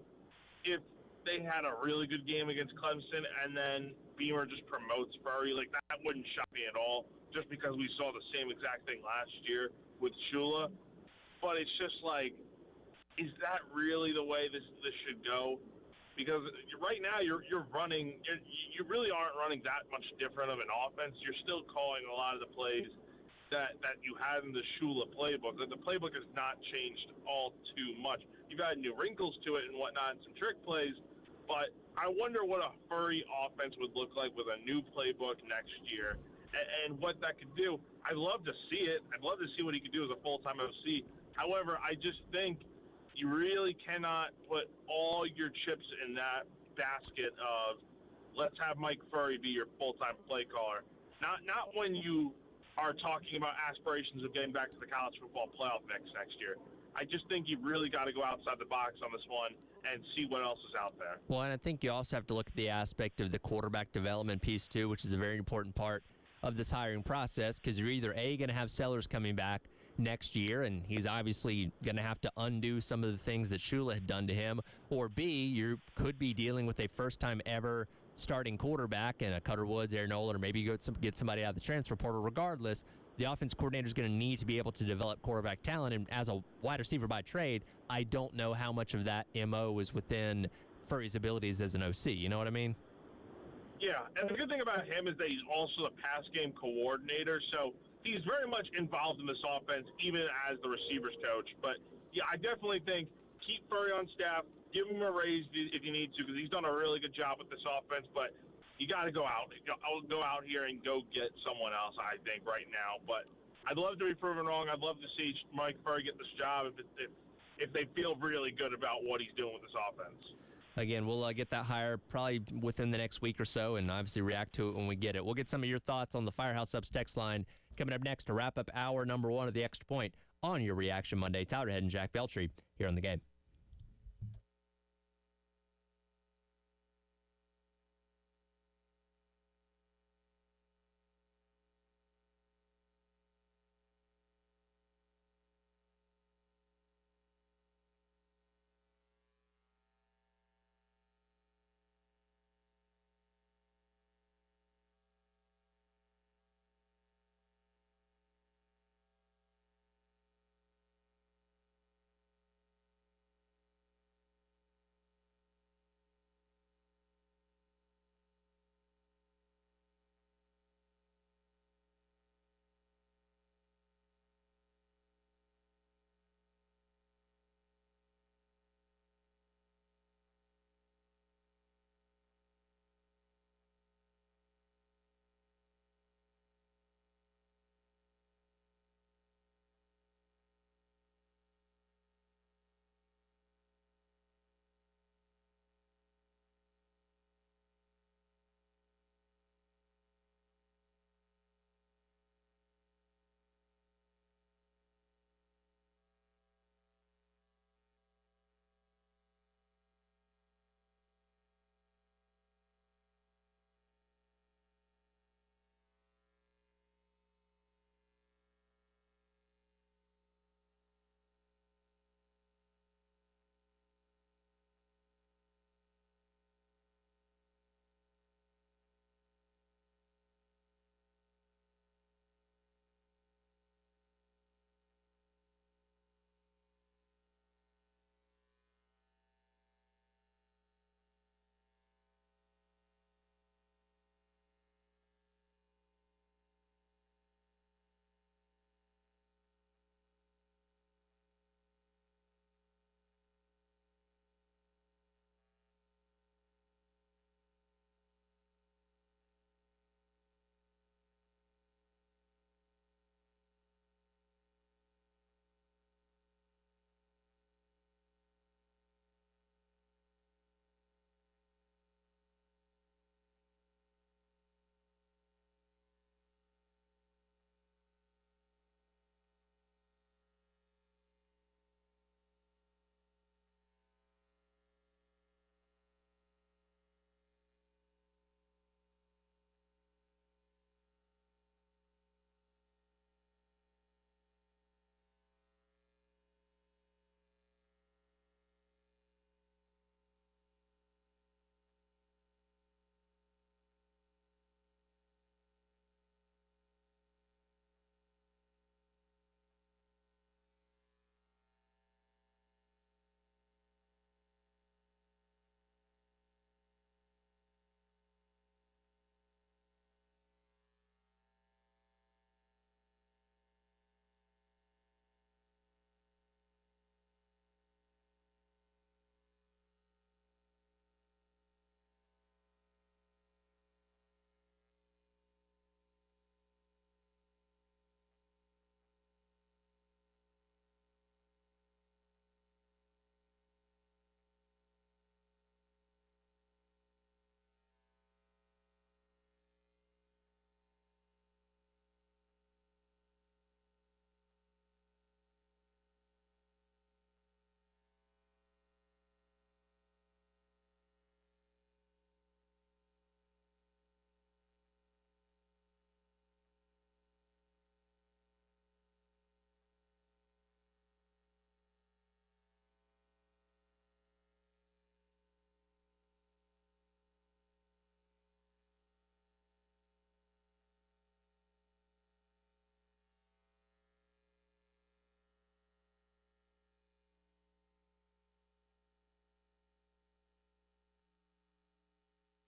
if they had a really good game against Clemson and then Beamer just promotes Furrey. That wouldn't shock me at all, just because we saw the same exact thing last year with Shula. But it's just is that really the way this should go? Because right now you really aren't running that much different of an offense. You're still calling a lot of the plays that you had in the Shula playbook. The playbook has not changed all too much. You've added new wrinkles to it and whatnot, and some trick plays, but I wonder what a Furrey offense would look like with a new playbook next year and what that could do. I'd love to see it. I'd love to see what he could do as a full-time OC. However, I just think you really cannot put all your chips in that basket of let's have Mike Furrey be your full-time play caller. Not when you are talking about aspirations of getting back to the college football playoff next year. I just think you've really got to go outside the box on this one and see what else is out there. Well, and I think you also have to look at the aspect of the quarterback development piece too, which is a very important part of this hiring process, because you're either A, going to have Sellers coming back next year, and he's obviously going to have to undo some of the things that Shula had done to him, or B, you could be dealing with a first-time ever starting quarterback in a Cutter Woods, Aaron Nolan, or maybe you go get somebody out of the transfer portal. Regardless, the offense coordinator is going to need to be able to develop quarterback talent, and as a wide receiver by trade, I don't know how much of that MO is within Furrey's abilities as an OC. You know what I mean? Yeah, and the good thing about him is that he's also the pass game coordinator, so he's very much involved in this offense, even as the receivers coach. But, yeah, I definitely think keep Furrey on staff, Give him a raise if you need to, because he's done a really good job with this offense. But you got to go out here and go get someone else, I think, right now. But I'd love to be proven wrong. I'd love to see Mike Furry get this job if they feel really good about what he's doing with this offense. Again, we'll get that hire probably within the next week or so, and obviously react to it when we get it. We'll get some of your thoughts on the Firehouse Subs text line coming up next to wrap up hour number 1 of the Extra Point on your Reaction Monday. Tyler Head and Jack Beltry here on The Game.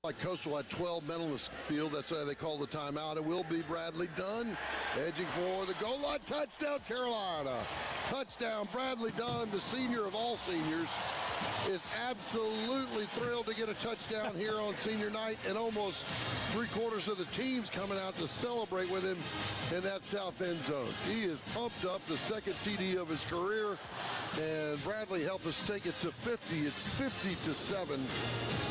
Like Coastal had 12 men on the field. That's why they call the timeout. It will be Bradley Dunn edging for the goal line. Touchdown, Carolina. Touchdown, Bradley Dunn, the senior of all seniors, is absolutely thrilled to get a touchdown here on senior night, and almost three-quarters of the team's coming out to celebrate with him in that south end zone. He is pumped up, the second TD of his career, and Bradley helped us take it to 50. It's 50-7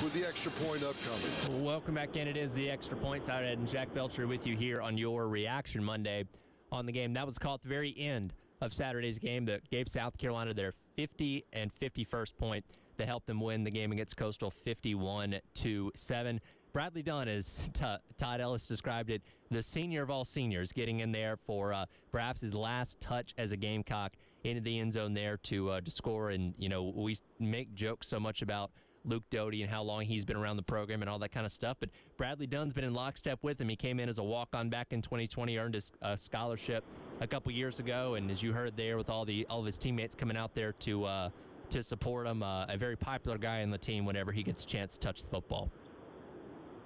with the extra point upcoming. Welcome back in. It is the Extra Point. Tyler Ed and Jack Belcher with you here on your Reaction Monday on the game. That was called at the very end of Saturday's game that gave South Carolina their 50 and 51st point that helped them win the game against Coastal 51-7. Bradley Dunn, as Todd Ellis described it, the senior of all seniors, getting in there for perhaps his last touch as a Gamecock into the end zone there to score. And, you know, we make jokes so much about Luke Doty and how long he's been around the program and all that kind of stuff. But Bradley Dunn's been in lockstep with him. He came in as a walk-on back in 2020, earned his scholarship a couple years ago. And as you heard there, with all of his teammates coming out there to support him, a very popular guy on the team whenever he gets a chance to touch the football.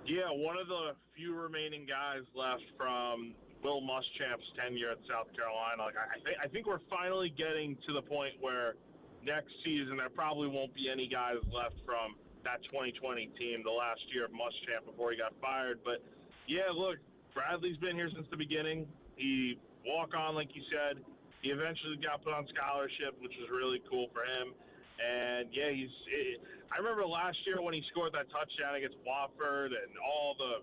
Yeah, one of the few remaining guys left from Will Muschamp's tenure at South Carolina. Like, I think we're finally getting to the point where next season there probably won't be any guys left from that 2020 team, the last year of Muschamp before he got fired. But, yeah, look, Bradley's been here since the beginning. He walk on, like you said. He eventually got put on scholarship, which was really cool for him. And, yeah, I remember last year when he scored that touchdown against Wofford and all the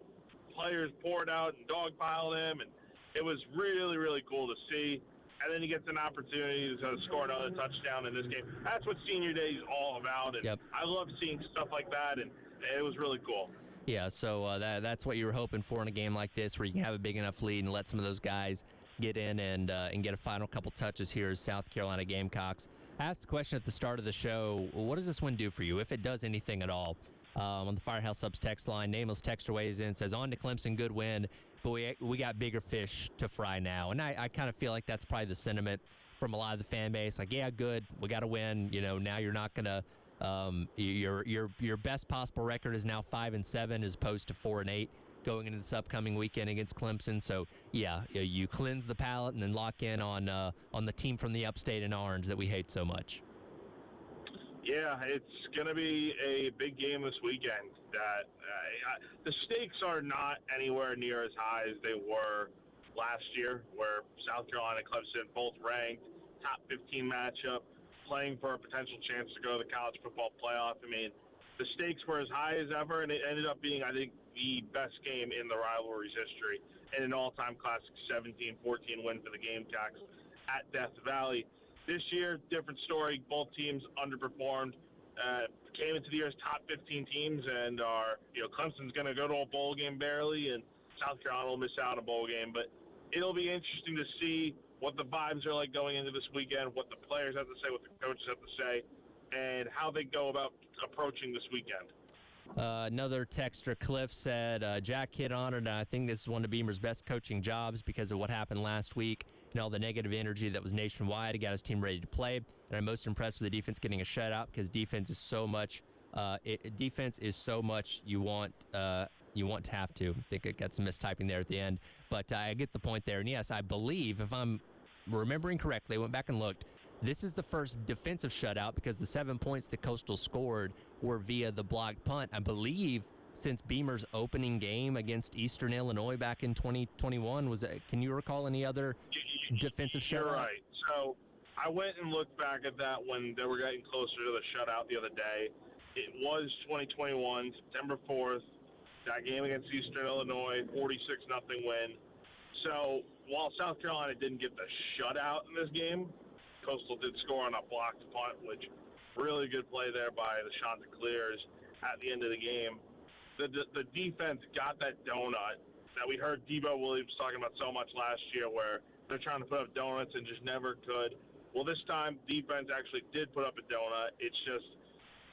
players poured out and dogpiled him, and it was really, really cool to see. And then he gets an opportunity to score another touchdown in this game. That's what Senior Day is all about, and I love seeing stuff like that, and it was really cool. Yeah, so that's what you were hoping for in a game like this, where you can have a big enough lead and let some of those guys get in and get a final couple touches here as South Carolina Gamecocks. I asked the question at the start of the show, what does this win do for you, if it does anything at all? On the Firehouse Subs text line, Nameless Texter weighs in, says, on to Clemson, good win, but we got bigger fish to fry now. And I kind of feel like that's probably the sentiment from a lot of the fan base. Like, yeah, good, we got to win. You know, now you're not going to your best possible record is now 5-7 as opposed to 4-8 going into this upcoming weekend against Clemson. So, yeah, you cleanse the palate and then lock in on the team from the upstate in orange that we hate so much. Yeah, it's going to be a big game this weekend. That the stakes are not anywhere near as high as they were last year, where South Carolina and Clemson both ranked, top 15 matchup, playing for a potential chance to go to the college football playoff. I mean, the stakes were as high as ever, and it ended up being, I think, the best game in the rivalry's history, and an all-time classic 17-14 win for the Gamecocks at Death Valley. This year, different story. Both teams underperformed, came into the year's top 15 teams, and Clemson's going to go to a bowl game barely, and South Carolina will miss out on a bowl game. But it'll be interesting to see what the vibes are like going into this weekend, what the players have to say, what the coaches have to say, and how they go about approaching this weekend. Another texter, Cliff, said, Jack hit on it, and I think this is one of Beamer's best coaching jobs because of what happened last week and all the negative energy that was nationwide. He got his team ready to play, and I'm most impressed with the defense getting a shutout because defense is so much you want to have to. I think it got some mistyping there at the end, but I get the point there. And yes, I believe, if I'm remembering correctly, I went back and looked, this is the first defensive shutout because the 7 points that Coastal scored were via the blocked punt. I believe since Beamer's opening game against Eastern Illinois back in 2021. Can you recall any other defensive shutout? You're right. So I went and looked back at that when they were getting closer to the shutout the other day. It was 2021, September 4th, that game against Eastern Illinois, 46-0 win. So while South Carolina didn't get the shutout in this game, Coastal did score on a blocked punt, which really good play there by the Chanticleers at the end of the game. The defense got that donut that we heard Debo Williams talking about so much last year, where they're trying to put up donuts and just never could. Well, this time defense actually did put up a donut. It's just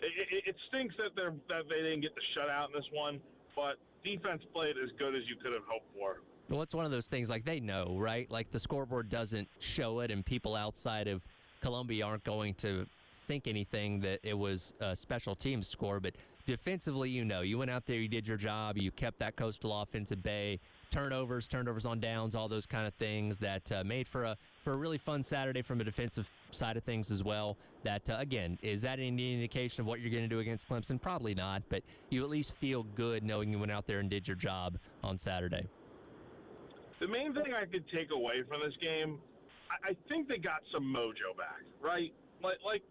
it stinks that they didn't get the shutout in this one, but defense played as good as you could have hoped for. Well, it's one of those things, like, they know, right? Like, the scoreboard doesn't show it, and people outside of Columbia aren't going to think anything that it was a special teams score, but defensively, you went out there, you did your job, you kept that Coastal offense at bay. Turnovers on downs, all those kind of things that made for a really fun Saturday from a defensive side of things as well. That, again, is that any indication of what you're going to do against Clemson? Probably not, but you at least feel good knowing you went out there and did your job on Saturday. The main thing I could take away from this game, I think they got some mojo back, right? Like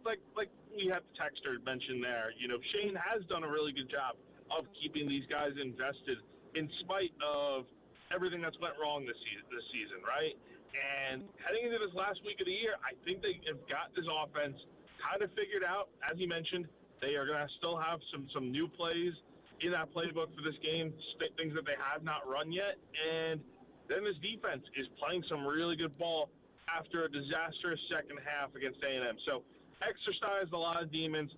we had the texter mentioned there. Shane has done a really good job of keeping these guys invested in spite of everything that's went wrong this season, right? And heading into this last week of the year, I think they have got this offense kind of figured out. As you mentioned, they are going to still have some new plays in that playbook for this game, things that they have not run yet. And then this defense is playing some really good ball after a disastrous second half against A&M. So exercised a lot of demons,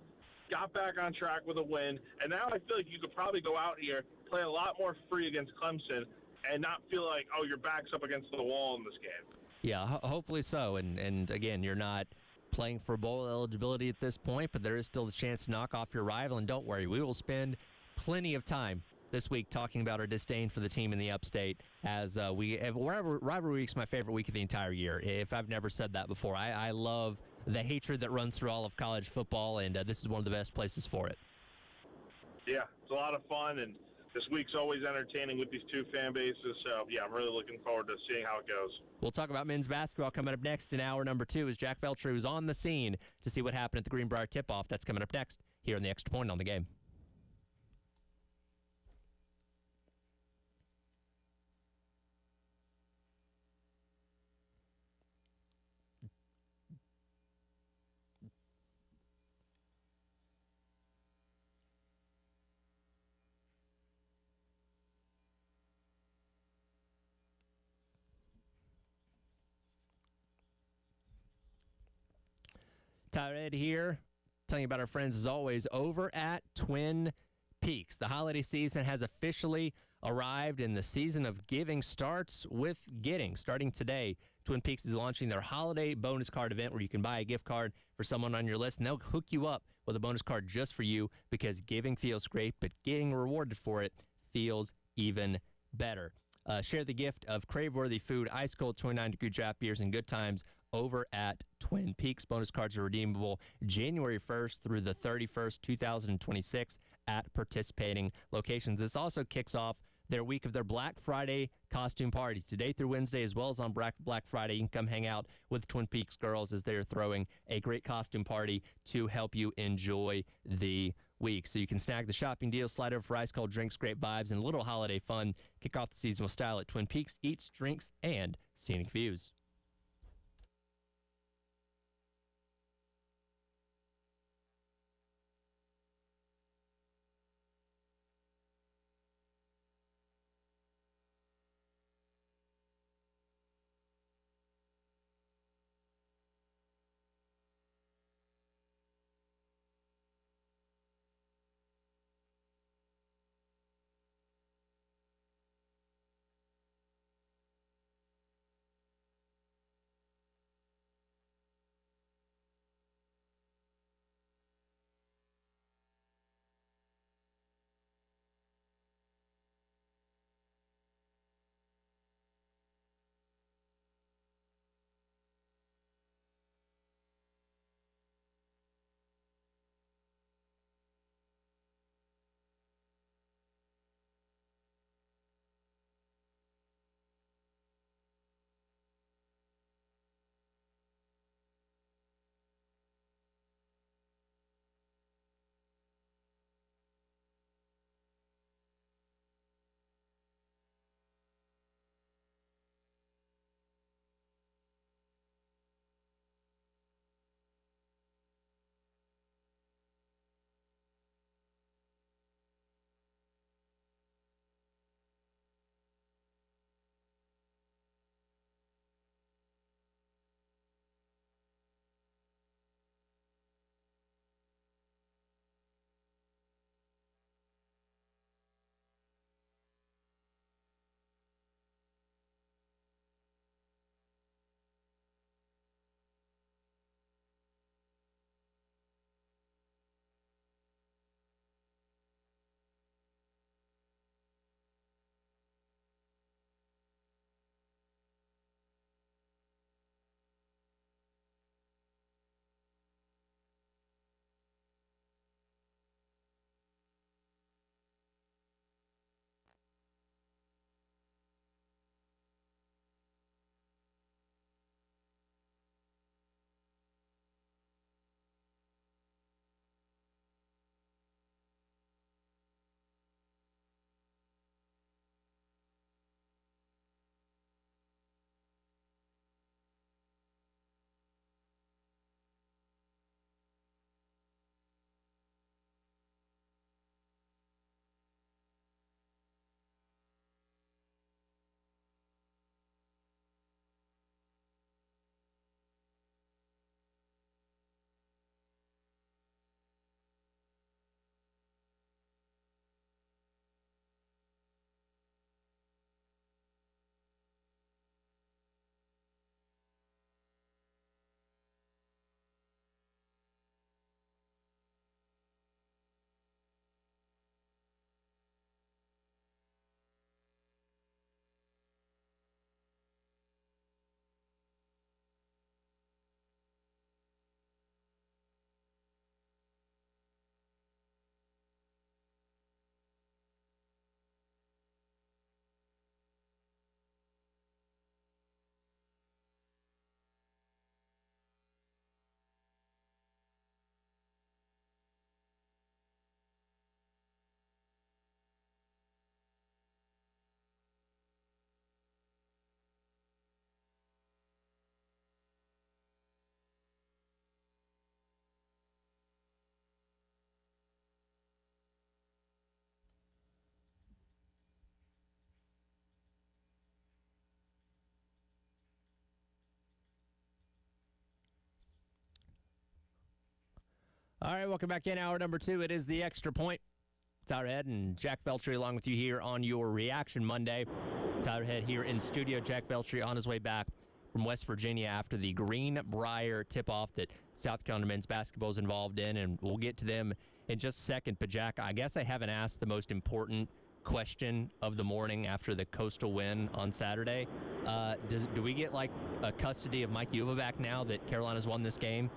got back on track with a win, and now I feel like you could probably go out here, play a lot more free against Clemson, and not feel like, oh, your back's up against the wall in this game. Yeah, hopefully so. And again, you're not playing for bowl eligibility at this point, but there is still the chance to knock off your rival. And don't worry, we will spend plenty of time this week talking about our disdain for the team in the upstate, as rivalry week's my favorite week of the entire year, if I've never said that before. I love the hatred that runs through all of college football, and this is one of the best places for it. Yeah, it's a lot of fun, and this week's always entertaining with these two fan bases. So, yeah, I'm really looking forward to seeing how it goes. We'll talk about men's basketball coming up next in hour number 2 as Jack Veltri was on the scene to see what happened at the Greenbrier tip-off. That's coming up next here in the Extra Point on the Game. Tyred here, telling you about our friends, as always, over at Twin Peaks. The holiday season has officially arrived, and the season of giving starts with getting. Starting today, Twin Peaks is launching their holiday bonus card event where you can buy a gift card for someone on your list, and they'll hook you up with a bonus card just for you, because giving feels great, but getting rewarded for it feels even better. Share the gift of crave-worthy food, ice-cold 29-degree draft beers, and good times over at Twin Peaks. Bonus cards are redeemable January 1st through the 31st, 2026 at participating locations. This also kicks off their week of their Black Friday costume parties today through Wednesday, as well as on Black Friday. You can come hang out with Twin Peaks girls as they're throwing a great costume party to help you enjoy the week. So you can snag the shopping deals, slide over for ice-cold drinks, great vibes, and a little holiday fun. Kick off the season with style at Twin Peaks Eats, Drinks, and Scenic Views. All right, welcome back in. Hour number 2. It is the Extra Point. Tyler Head and Jack Veltri along with you here on your Reaction Monday. Tyler Head here in studio. Jack Veltri on his way back from West Virginia after the Greenbrier tip-off that South Carolina men's basketball is involved in, and we'll get to them in just a second. But, Jack, I guess I haven't asked the most important question of the morning after the Coastal win on Saturday. Do we get, like, a custody of Mike Uva back now that Carolina's won this game?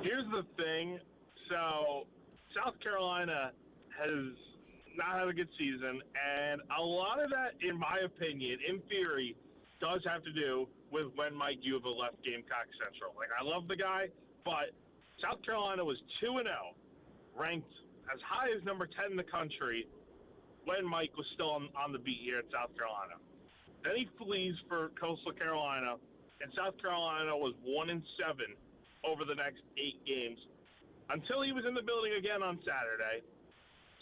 Here's the thing. So, South Carolina has not had a good season, and a lot of that, in my opinion, in theory, does have to do with when Mike Uva left Gamecock Central. Like, I love the guy, but South Carolina was 2-0, ranked as high as number 10 in the country when Mike was still on the beat here at South Carolina. Then he flees for Coastal Carolina, and South Carolina was 1-7 over the next 8 games until he was in the building again on Saturday.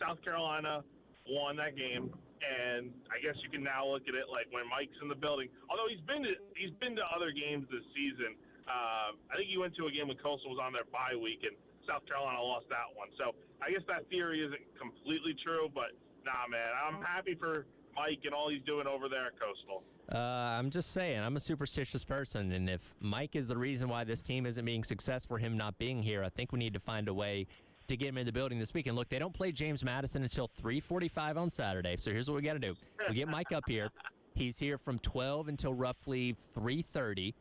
South Carolina won that game, and I guess you can now look at it like when Mike's in the building. Although he's been to other games this season. I think he went to a game when Coastal was on their bye week, and South Carolina lost that one. So I guess that theory isn't completely true, but nah, man, I'm happy for Mike and all he's doing over there at Coastal. I'm just saying, I'm a superstitious person, and if Mike is the reason why this team isn't being successful for him not being here, I think we need to find a way to get him in the building this week. And look, they don't play James Madison until 3:45 on Saturday, so here's what we got to do. We get Mike up here. He's here from 12 until roughly 3:30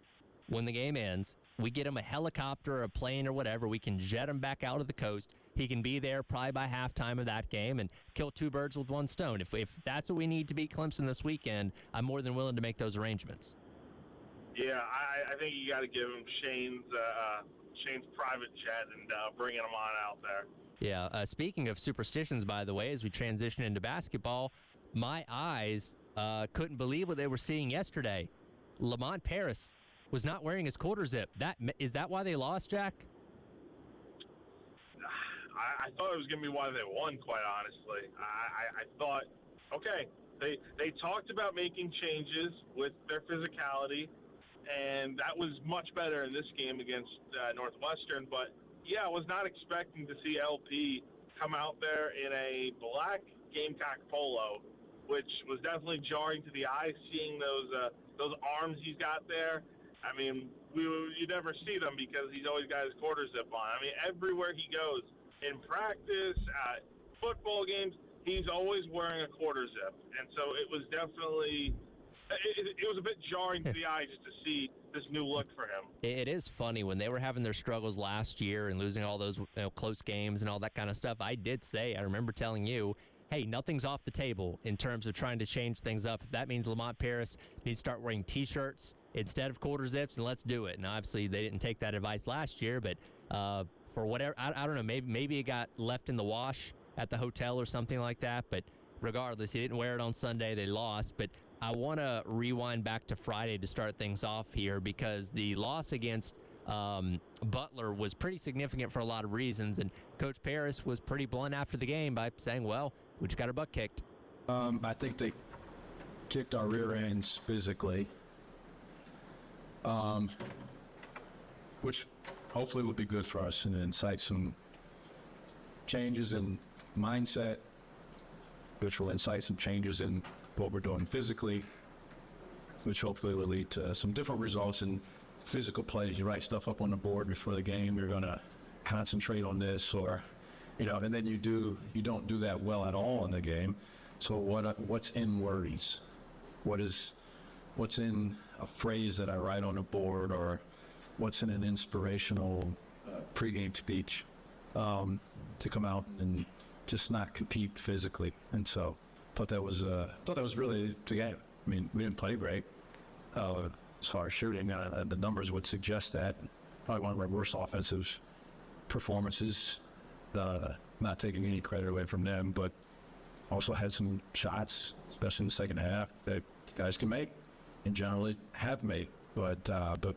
when the game ends. We get him a helicopter or a plane or whatever. We can jet him back out of the coast. He can be there probably by halftime of that game and kill 2 birds with 1 stone. If that's what we need to beat Clemson this weekend, I'm more than willing to make those arrangements. Yeah, I think you got to give him Shane's private jet and bringing him on out there. Yeah, speaking of superstitions, by the way, as we transition into basketball, my eyes couldn't believe what they were seeing yesterday. Lamont Paris was not wearing his quarter zip. Is that why they lost, Jack? I thought it was going to be why they won, quite honestly. I thought, okay, they talked about making changes with their physicality, and that was much better in this game against Northwestern. But, yeah, I was not expecting to see LP come out there in a black Gamecock polo, which was definitely jarring to the eye, seeing those arms he's got there. I mean, you never see them because he's always got his quarter zip on. I mean, everywhere he goes, in practice, at football games, he's always wearing a quarter zip. And so it was definitely it was a bit jarring to the eye just to see this new look for him. It is funny when they were having their struggles last year and losing all those close games and all that kind of stuff. I remember telling you, hey, nothing's off the table in terms of trying to change things up. If that means Lamont Paris needs to start wearing T-shirts instead of quarter zips, and let's do it. And obviously they didn't take that advice last year, but for whatever, I don't know, maybe it got left in the wash at the hotel or something like that. But regardless, he didn't wear it on Sunday. They lost. But I want to rewind back to Friday to start things off here because the loss against Butler was pretty significant for a lot of reasons. And Coach Paris was pretty blunt after the game by saying, well, we just got our butt kicked. I think they kicked our rear ends physically, which hopefully will be good for us and incite some changes in mindset, which will incite some changes in what we're doing physically, which hopefully will lead to some different results in physical plays. You write stuff up on the board before the game, you're going to concentrate on this, or and then you don't do that well at all in the game. So what's in worries? What's in a phrase that I write on a board, or what's in an inspirational pregame speech to come out and just not compete physically? And so thought that was really the game. I mean, we didn't play great as far as shooting. The numbers would suggest that. Probably one of our worst offensive performances. Not taking any credit away from them, but also had some shots, especially in the second half, that guys can make and generally have made. But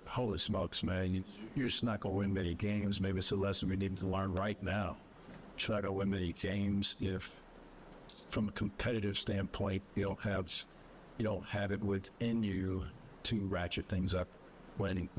holy smokes, man, you're just not going to win many games. Maybe it's a lesson we need to learn right now. You're not going to win many games if, from a competitive standpoint, you don't have it within you to ratchet things up when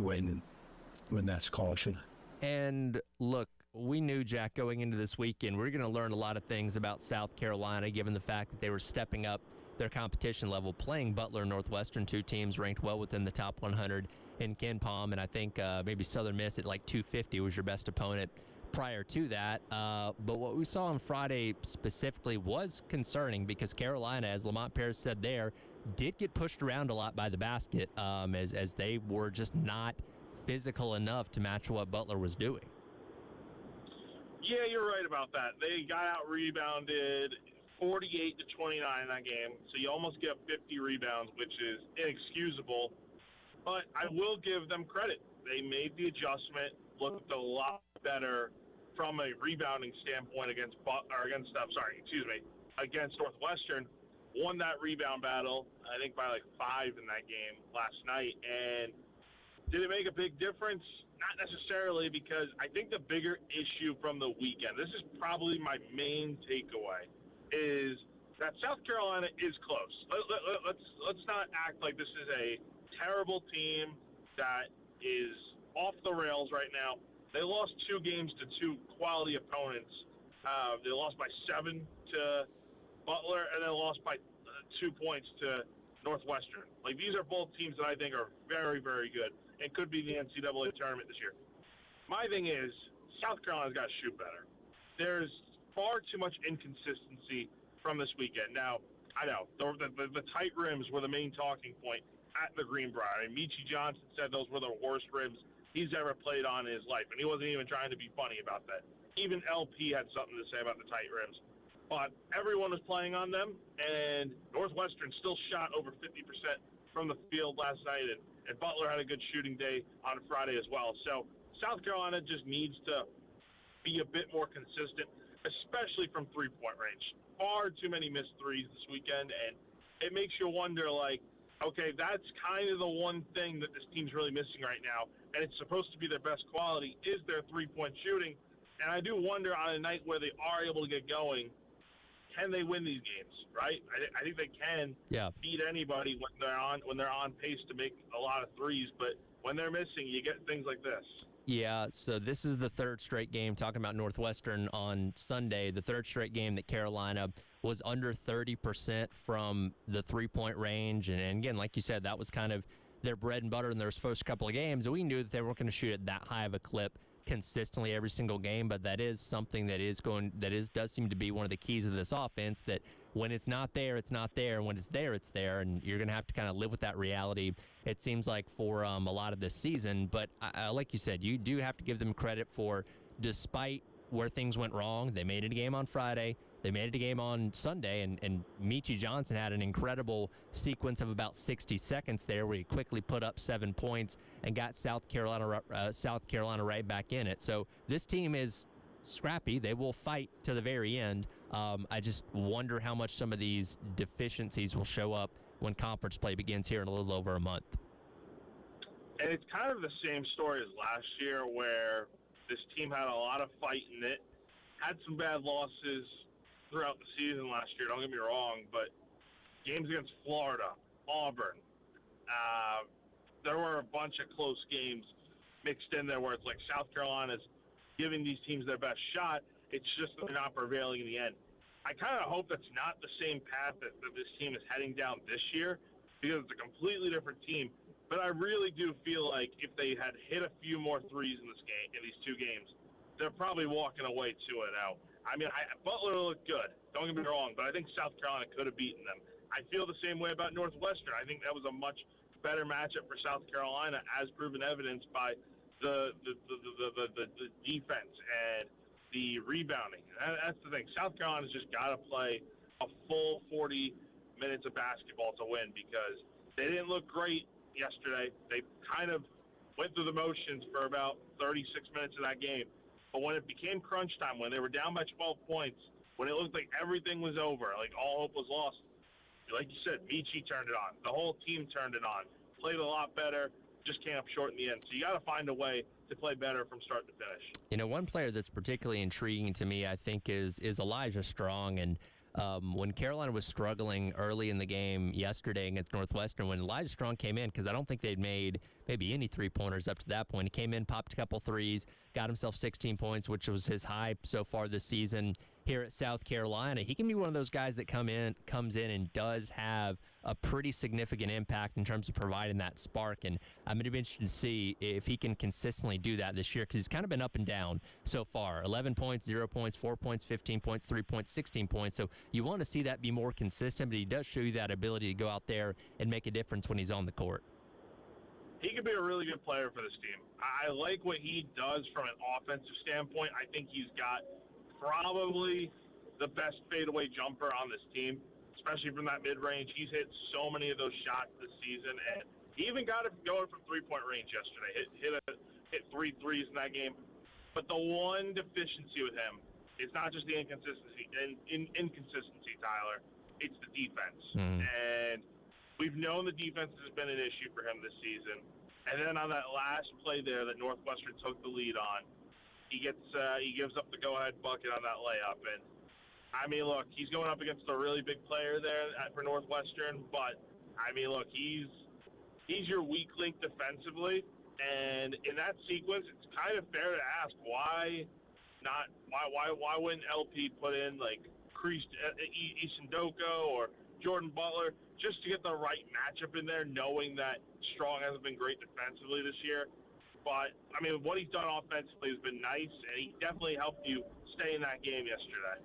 that's caution. And look, we knew, Jack, going into this weekend, we're going to learn a lot of things about South Carolina, given the fact that they were stepping up their competition level, playing Butler and Northwestern, two teams ranked well within the top 100 in KenPom, and I think maybe Southern Miss at like 250 was your best opponent prior to that. But what we saw on Friday specifically was concerning because Carolina, as Lamont Paris said there, did get pushed around a lot by the basket as they were just not physical enough to match what Butler was doing. Yeah, you're right about that. They got out-rebounded 48 to 29 in that game, so you almost get 50 rebounds, which is inexcusable. But I will give them credit. They made the adjustment, looked a lot better from a rebounding standpoint against Northwestern. Won that rebound battle, I think by like 5 in that game last night. And did it make a big difference? Not necessarily, because I think the bigger issue from the weekend, this is probably my main takeaway, is that South Carolina is close. Let's not act like this is a terrible team that is off the rails right now. They lost 2 games to 2 quality opponents. They lost by 7 to Butler, and then lost by 2 points to Northwestern. Like, these are both teams that I think are very, very good and could be in the NCAA tournament this year. My thing is, South Carolina's got to shoot better. There's far too much inconsistency from this weekend. Now, I know, the tight rims were the main talking point at the Greenbrier. And Meechie Johnson said those were the worst rims he's ever played on in his life, and he wasn't even trying to be funny about that. Even LP had something to say about the tight rims. But everyone was playing on them, and Northwestern still shot over 50% from the field last night, and Butler had a good shooting day on Friday as well. So South Carolina just needs to be a bit more consistent, especially from three-point range. Far too many missed threes this weekend, and it makes you wonder, like, okay, that's kind of the one thing that this team's really missing right now, and it's supposed to be their best quality, is their three-point shooting. And I do wonder, on a night where they are able to get going, can they win these games, right? I think they can beat anybody when they're on pace to make a lot of threes, but when they're missing, you get things like this. Yeah, so this is the third straight game, talking about Northwestern on Sunday, the third straight game that Carolina was under 30% from the three-point range. And again, like you said, that was kind of their bread and butter in their first couple of games. And we knew that they weren't going to shoot at that high of a clip consistently every single game, but that is something does seem to be one of the keys of this offense, that when it's not there, it's not there, and when it's there, it's there, and you're going to have to kind of live with that reality, it seems like, for a lot of this season. But like you said, you do have to give them credit for, despite where things went wrong, they made it a game on Friday, they made it a game on Sunday, and Meechie Johnson had an incredible sequence of about 60 seconds there where he quickly put up 7 points and got South Carolina right back in it. So this team is scrappy. They will fight to the very end. I just wonder how much some of these deficiencies will show up when conference play begins here in a little over a month. And it's kind of the same story as last year, where this team had a lot of fight in it, had some bad losses throughout the season last year, don't get me wrong, but games against Florida, Auburn, there were a bunch of close games mixed in there where it's like South Carolina's giving these teams their best shot. It's just they're not prevailing in the end. I kind of hope that's not the same path that this team is heading down this year, because it's a completely different team. But I really do feel like if they had hit a few more threes in this game, in these 2 games, they're probably walking away 2-0. I mean, Butler looked good, don't get me wrong, but I think South Carolina could have beaten them. I feel the same way about Northwestern. I think that was a much better matchup for South Carolina, as proven evidence by the defense and the rebounding. That's the thing. South Carolina's just got to play a full 40 minutes of basketball to win, because they didn't look great yesterday. They kind of went through the motions for about 36 minutes of that game. But when it became crunch time, when they were down by 12 points, when it looked like everything was over, like all hope was lost, like you said, Meechie turned it on. The whole team turned it on. Played a lot better, just came up short in the end. So you got to find a way to play better from start to finish. You know, one player that's particularly intriguing to me, I think, is Elijah Strong. And when Carolina was struggling early in the game yesterday against Northwestern, when Elijah Strong came in, because I don't think they'd made maybe any three-pointers up to that point. He came in, popped a couple threes, got himself 16 points, which was his high so far this season here at South Carolina. He can be one of those guys that comes in and does have a pretty significant impact in terms of providing that spark. And I'm going to be interested to see if he can consistently do that this year, because he's kind of been up and down so far. 11 points, 0 points, 4 points, 15 points, 3 points, 16 points. So you want to see that be more consistent, but he does show you that ability to go out there and make a difference when he's on the court. He could be a really good player for this team. I like what he does from an offensive standpoint. I think he's got probably the best fadeaway jumper on this team, especially from that mid-range. He's hit so many of those shots this season, and he even got it going from three-point range yesterday. Hit 3 threes in that game. But the one deficiency with him is not just the inconsistency, Tyler. It's the defense. And we've known the defense has been an issue for him this season. And then on that last play there that Northwestern took the lead on, he gives up the go-ahead bucket on that layup. And, I mean, look, he's going up against a really big player there for Northwestern. But, I mean, look, he's your weak link defensively. And in that sequence, it's kind of fair to ask why wouldn't LP put in, like, Isindoko or Jordan Butler just to get the right matchup in there, knowing that Strong hasn't been great defensively this year. But, I mean, what he's done offensively has been nice, and he definitely helped you stay in that game yesterday.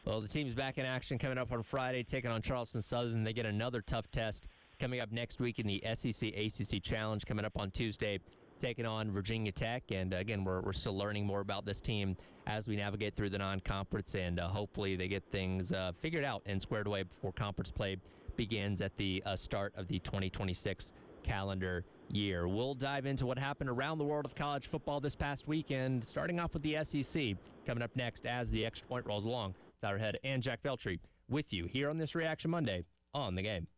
Well, the team's back in action coming up on Friday, taking on Charleston Southern. They get another tough test coming up next week in the SEC-ACC Challenge coming up on Tuesday, taking on Virginia Tech. And, again, we're still learning more about this team as we navigate through the non-conference, and hopefully they get things figured out and squared away before conference play begins at the start of the 2026 calendar year. We'll dive into what happened around the world of college football this past weekend, starting off with the SEC, coming up next as the Extra Point rolls along. Tyler Head and Jack Veltri with you here on this Reaction Monday on The Game.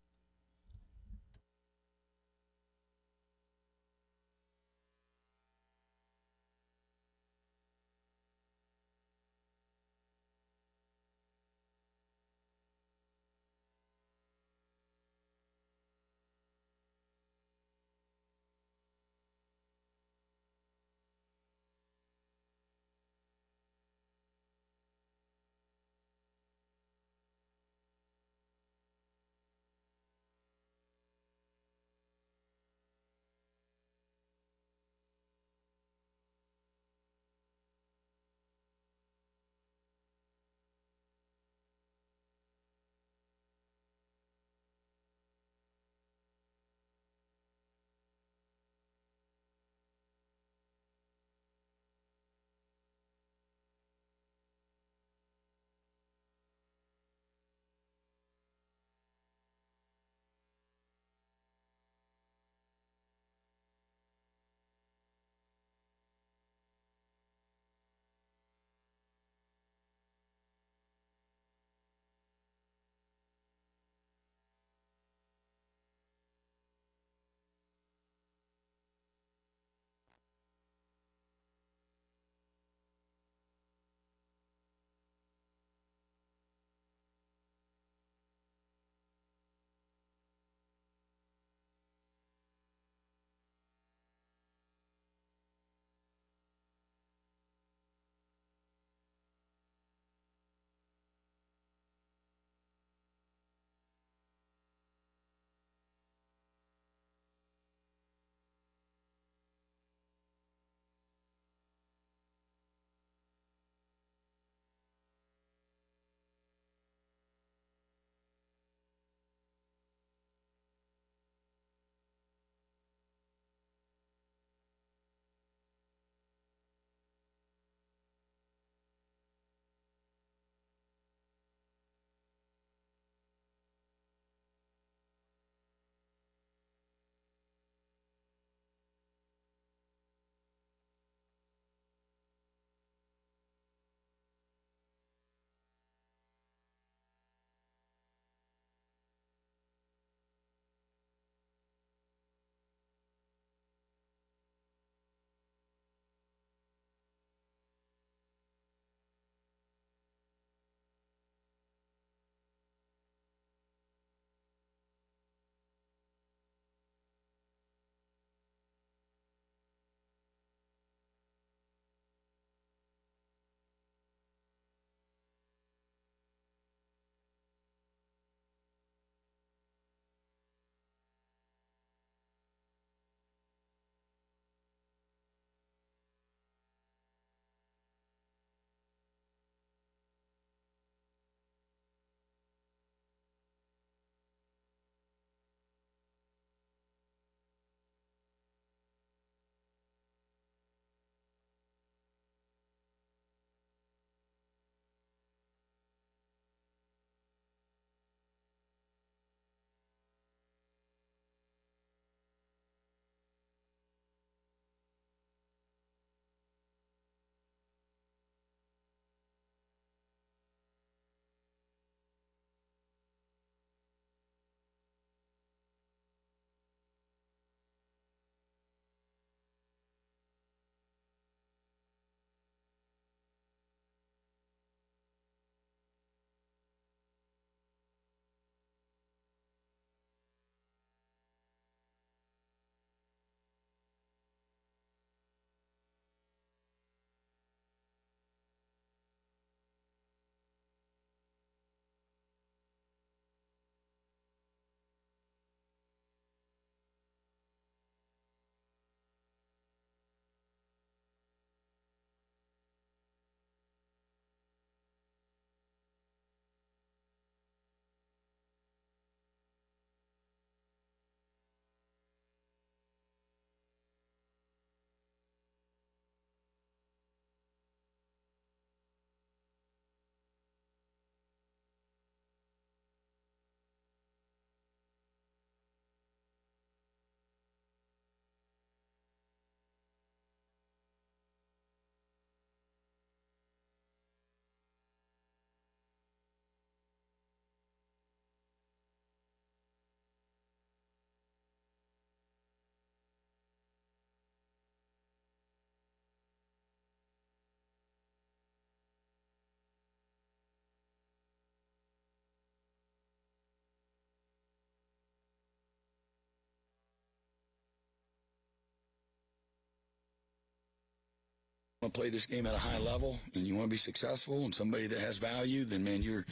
to play this game at a high level and you want to be successful and somebody that has value, then, man, you're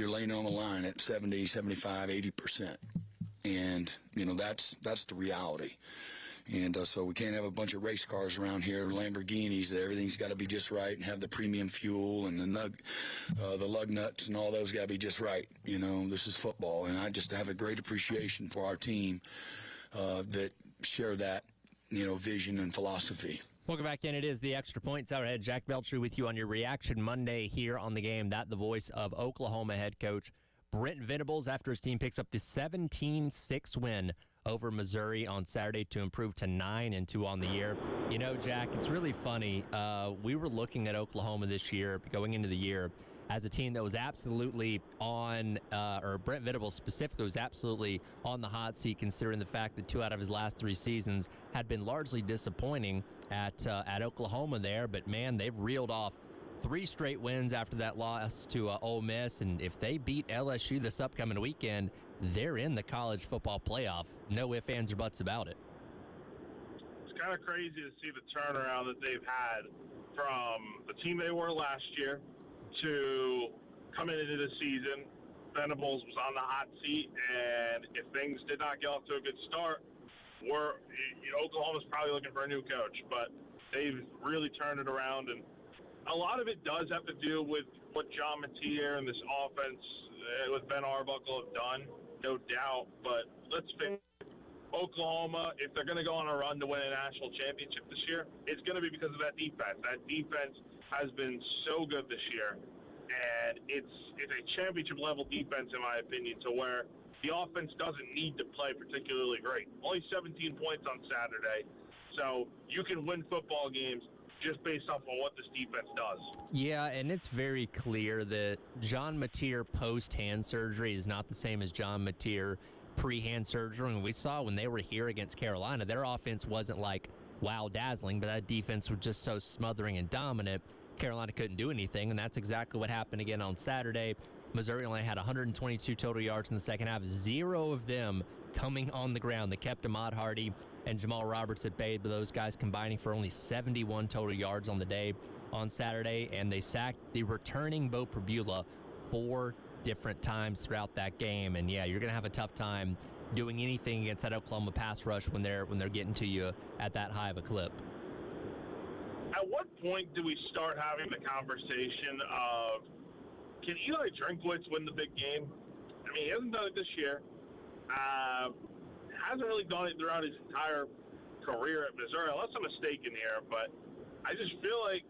laying on the line at 70, 75, 80%. And, that's the reality. And so we can't have a bunch of race cars around here, Lamborghinis, that everything's got to be just right and have the premium fuel and the lug nuts and all those got to be just right. This is football. And I just have a great appreciation for our team that share that, vision and philosophy. Welcome back in. It is the Extra Points Hour. Head Jack Belcher with you on your reaction Monday here on the game. That the voice of Oklahoma head coach Brent Venables after his team picks up the 17-6 win over Missouri on Saturday to improve to 9-2 on the year. Jack, it's really funny. We were looking at Oklahoma this year, going into the year, as a team that was absolutely on, or Brent Venables specifically was absolutely on the hot seat, considering the fact that 2 out of his last 3 seasons had been largely disappointing at Oklahoma there. But, man, they've reeled off 3 straight wins after that loss to Ole Miss. And if they beat LSU this upcoming weekend, they're in the college football playoff. No ifs, ands, or buts about it. It's kind of crazy to see the turnaround that they've had from the team they were last year to coming into the season. Venables was on the hot seat, and if things did not get off to a good start, Oklahoma's probably looking for a new coach. But they've really turned it around, and a lot of it does have to do with what John Mateer and this offense with Ben Arbuckle have done, no doubt. But let's face it, Oklahoma, if they're going to go on a run to win a national championship this year, it's going to be because of that defense. That defense has been so good this year, and it's a championship-level defense, in my opinion, to where the offense doesn't need to play particularly great. Only 17 points on Saturday, so you can win football games just based off of what this defense does. Yeah, and it's very clear that John Mateer post-hand surgery is not the same as John Mateer pre-hand surgery. And we saw when they were here against Carolina, their offense wasn't like wow dazzling, but that defense was just so smothering and dominant. Carolina couldn't do anything, and that's exactly what happened again on Saturday. Missouri only had 122 total yards in the second half, 0 of them coming on the ground. They kept Ahmad Hardy and Jamal Roberts at bay, but those guys combining for only 71 total yards on the day on Saturday, and they sacked the returning Bo Pribula 4 different times throughout that game. And yeah, you're going to have a tough time doing anything against that Oklahoma pass rush when they're getting to you at that high of a clip. At what point do we start having the conversation of, can Eli Drinkwitz win the big game? I mean, he hasn't done it this year. Hasn't really done it throughout his entire career at Missouri, unless I'm mistaken here. But I just feel like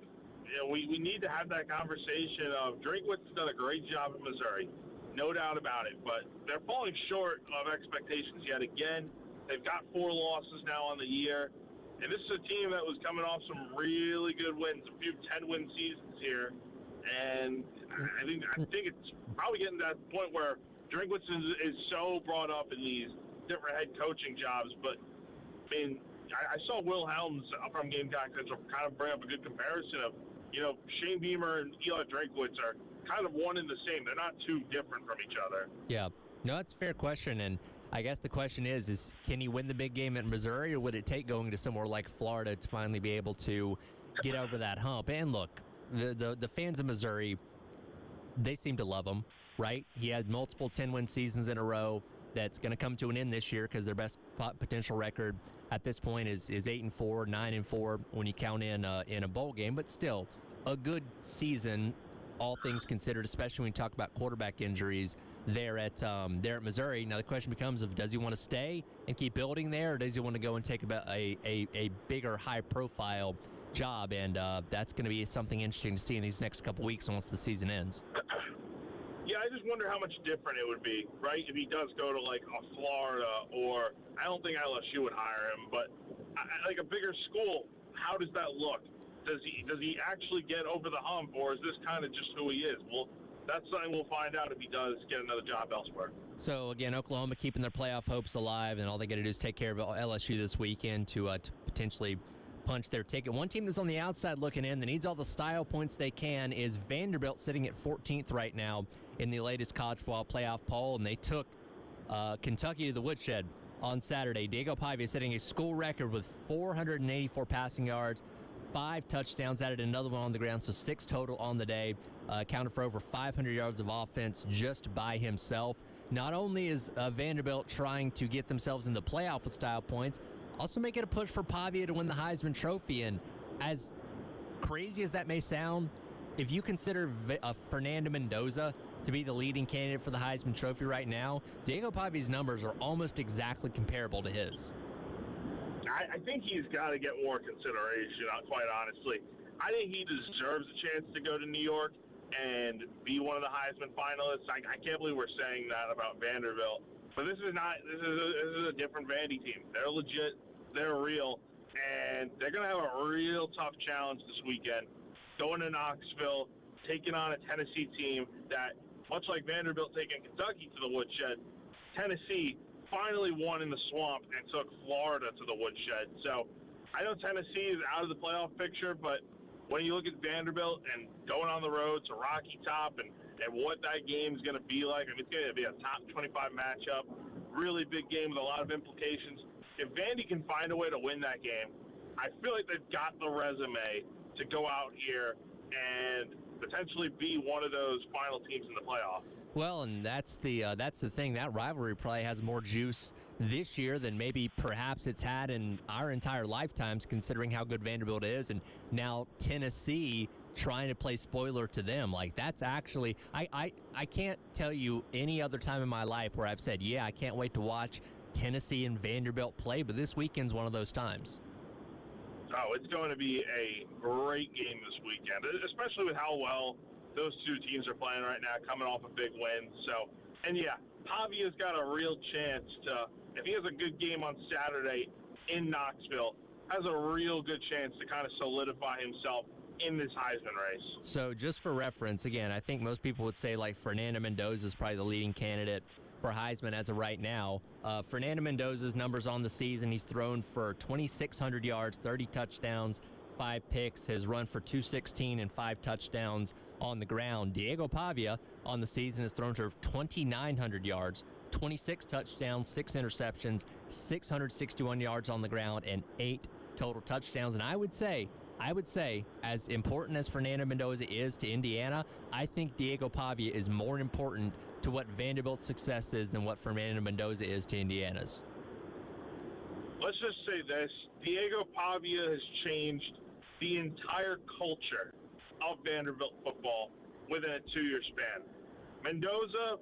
we need to have that conversation of Drinkwitz has done a great job at Missouri, no doubt about it. But they're falling short of expectations yet again. They've got 4 losses now on the year. And this is a team that was coming off some really good wins, a few 10-win seasons here. And I think it's probably getting to that point where Drinkwitz is so brought up in these different head coaching jobs. But, I mean, I saw Will Helms from Gamecock Central kind of bring up a good comparison of, Shane Beamer and Eli Drinkwitz are kind of one and the same. They're not too different from each other. Yeah. No, that's a fair question. And I guess the question is can he win the big game at Missouri, or would it take going to somewhere like Florida to finally be able to get over that hump? And look, the fans of Missouri, they seem to love him, right? He had multiple 10-win seasons in a row. That's going to come to an end this year because their best potential record at this point is 8-4, 9-4 when you count in a bowl game. But still, a good season, all things considered, especially when you talk about quarterback injuries there at Missouri. Now the question becomes of, does he want to stay and keep building there, or does he want to go and take a bigger, high-profile job? And that's going to be something interesting to see in these next couple weeks once the season ends. Yeah, I just wonder how much different it would be, right, if he does go to, like, a Florida, or I don't think LSU would hire him, but, like, a bigger school, how does that look? Does he actually get over the hump, or is this kind of just who he is? Well, that's something we'll find out if he does get another job elsewhere. So, again, Oklahoma keeping their playoff hopes alive, and all they got to do is take care of LSU this weekend to potentially punch their ticket. One team that's on the outside looking in that needs all the style points they can is Vanderbilt, sitting at 14th right now in the latest college football playoff poll, and they took Kentucky to the woodshed on Saturday. Diego Pavia setting a school record with 484 passing yards, 5 touchdowns, added another one on the ground, so 6 total on the day. Accounted for over 500 yards of offense just by himself. Not only is Vanderbilt trying to get themselves in the playoff with style points, also making a push for Pavia to win the Heisman Trophy. And as crazy as that may sound, if you consider Fernando Mendoza to be the leading candidate for the Heisman Trophy right now, Diego Pavia's numbers are almost exactly comparable to his. I think he's got to get more consideration, quite honestly. I think he deserves a chance to go to New York and be one of the Heisman finalists. I can't believe we're saying that about Vanderbilt. But this is a different Vandy team. They're legit. They're real. And they're going to have a real tough challenge this weekend. Going to Knoxville, taking on a Tennessee team that, much like Vanderbilt taking Kentucky to the woodshed, Tennessee finally won in the swamp and took Florida to the woodshed. So I know Tennessee is out of the playoff picture, but when you look at Vanderbilt and going on the road to Rocky Top and what that game is going to be like, I mean, it's going to be a top 25 matchup, really big game with a lot of implications. If Vandy can find a way to win that game, I feel like they've got the resume to go out here and potentially be one of those final teams in the playoff. Well, and that's the thing. That rivalry probably has more juice this year than maybe perhaps it's had in our entire lifetimes, considering how good Vanderbilt is, and now Tennessee trying to play spoiler to them. Like, that's actually, I can't tell you any other time in my life where I've said, yeah, I can't wait to watch Tennessee and Vanderbilt play, but this weekend's one of those times. Oh, it's going to be a great game this weekend, especially with how well those two teams are playing right now, coming off a big win. So, and yeah, Pavia's got a real chance to, if he has a good game on Saturday in Knoxville, has a real good chance to kind of solidify himself in this Heisman race. So just for reference, again, I think most people would say like Fernando Mendoza is probably the leading candidate for Heisman as of right now. Fernando Mendoza's numbers on the season, he's thrown for 2,600 yards, 30 touchdowns, 5 picks, has run for 216 and 5 touchdowns on the ground. Diego Pavia on the season has thrown for 2,900 yards, 26 touchdowns, 6 interceptions, 661 yards on the ground, and 8 total touchdowns. And I would say, as important as Fernando Mendoza is to Indiana, I think Diego Pavia is more important to what Vanderbilt's success is than what Fernando Mendoza is to Indiana's. Let's just say this. Diego Pavia has changed the entire culture of Vanderbilt football within a 2-year span. Mendoza,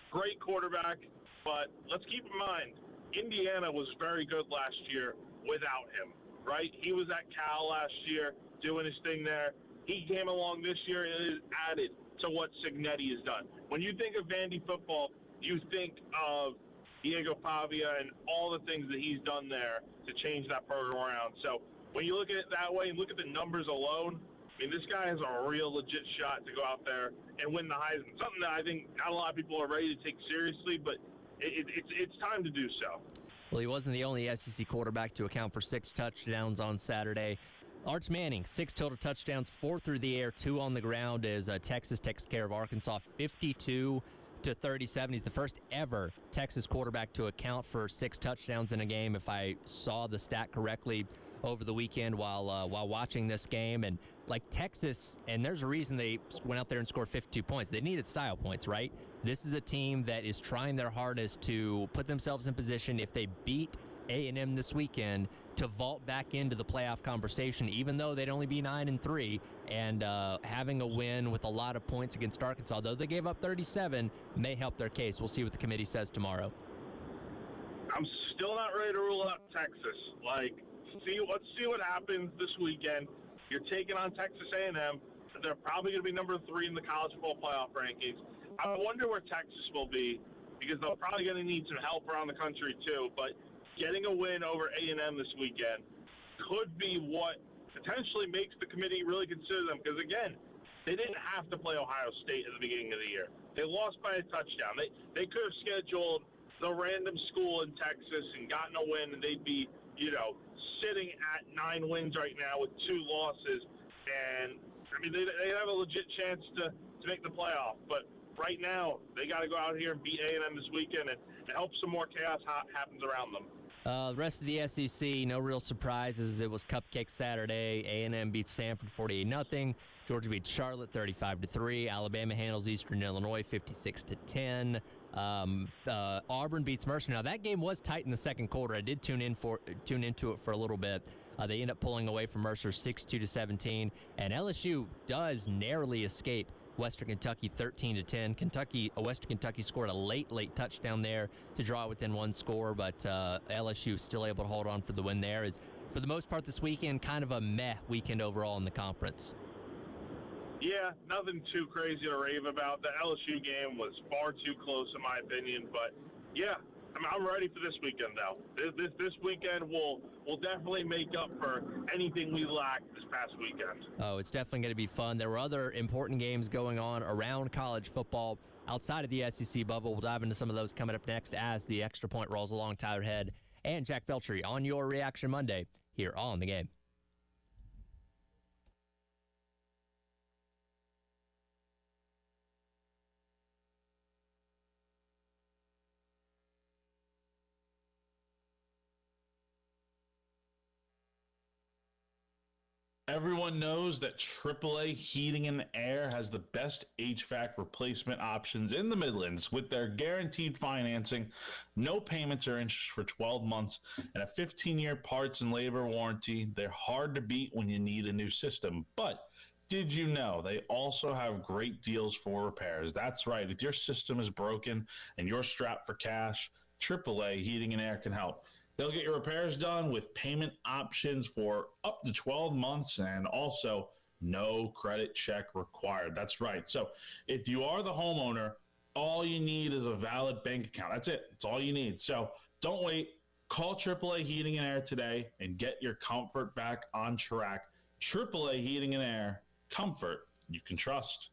great quarterback, but let's keep in mind, Indiana was very good last year without him, right? He was at Cal last year doing his thing there. He came along this year and is added to what Cignetti has done. When you think of Vandy football, you think of Diego Pavia and all the things that he's done there to change that program around. So when you look at it that way and look at the numbers alone, I mean, this guy has a real legit shot to go out there and win the Heisman. Something that I think not a lot of people are ready to take seriously, but it's time to do so. Well, he wasn't the only SEC quarterback to account for 6 touchdowns on Saturday. Arch Manning, 6 total touchdowns, 4 through the air, 2 on the ground as Texas takes care of Arkansas 52-37. He's the first ever Texas quarterback to account for 6 touchdowns in a game, if I saw the stat correctly over the weekend while watching this game. And like Texas, and there's a reason they went out there and scored 52 points. They needed style points, right? This is a team that is trying their hardest to put themselves in position, if they beat A&M this weekend, to vault back into the playoff conversation, even though they'd only be 9-3, and having a win with a lot of points against Arkansas, though they gave up 37, may help their case. We'll see what the committee says tomorrow. I'm still not ready to rule out Texas. Let's see what happens this weekend. You're taking on Texas A&M. They're probably going to be number 3 in the college football playoff rankings. I wonder where Texas will be, because they're probably going to need some help around the country too. But getting a win over A&M this weekend could be what potentially makes the committee really consider them, because, again, they didn't have to play Ohio State at the beginning of the year. They lost by a touchdown. They could have scheduled the random school in Texas and gotten a win, and they'd be, sitting at 9 wins right now with 2 losses. And, I mean, they have a legit chance to make the playoff. But right now, they got to go out here and beat A&M this weekend and help some more chaos happens around them. The rest of the SEC, no real surprises. It was Cupcake Saturday. A&M beats Stanford 48-0. Georgia beats Charlotte 35-3. Alabama handles Eastern Illinois 56-10. Auburn beats Mercer. Now that game was tight in the second quarter. I did tune into it for a little bit. They end up pulling away from Mercer 62-17, and LSU does narrowly escape Western Kentucky 13-10. Western Kentucky scored a late touchdown there to draw it within one score, but LSU still able to hold on for the win there. Is for the most part this weekend kind of a meh weekend overall in the conference. Yeah, nothing too crazy to rave about. The LSU game was far too close in my opinion, but yeah, I'm ready for this weekend though. This weekend will definitely make up for anything we lacked this past weekend. Oh, it's definitely going to be fun. There were other important games going on around college football outside of the SEC bubble. We'll dive into some of those coming up next as the Extra Point rolls along. Tyler Head and Jack Beltry on your Reaction Monday here on The Game. Everyone knows that AAA Heating and Air has the best HVAC replacement options in the Midlands with their guaranteed financing, no payments or interest for 12 months, and a 15-year parts and labor warranty. They're hard to beat when you need a new system. But did you know they also have great deals for repairs? That's right. If your system is broken and you're strapped for cash, AAA Heating and Air can help. They'll get your repairs done with payment options for up to 12 months and also no credit check required. That's right. So if you are the homeowner, all you need is a valid bank account. That's it. That's all you need. So don't wait. Call AAA Heating and Air today and get your comfort back on track. AAA Heating and Air, comfort you can trust.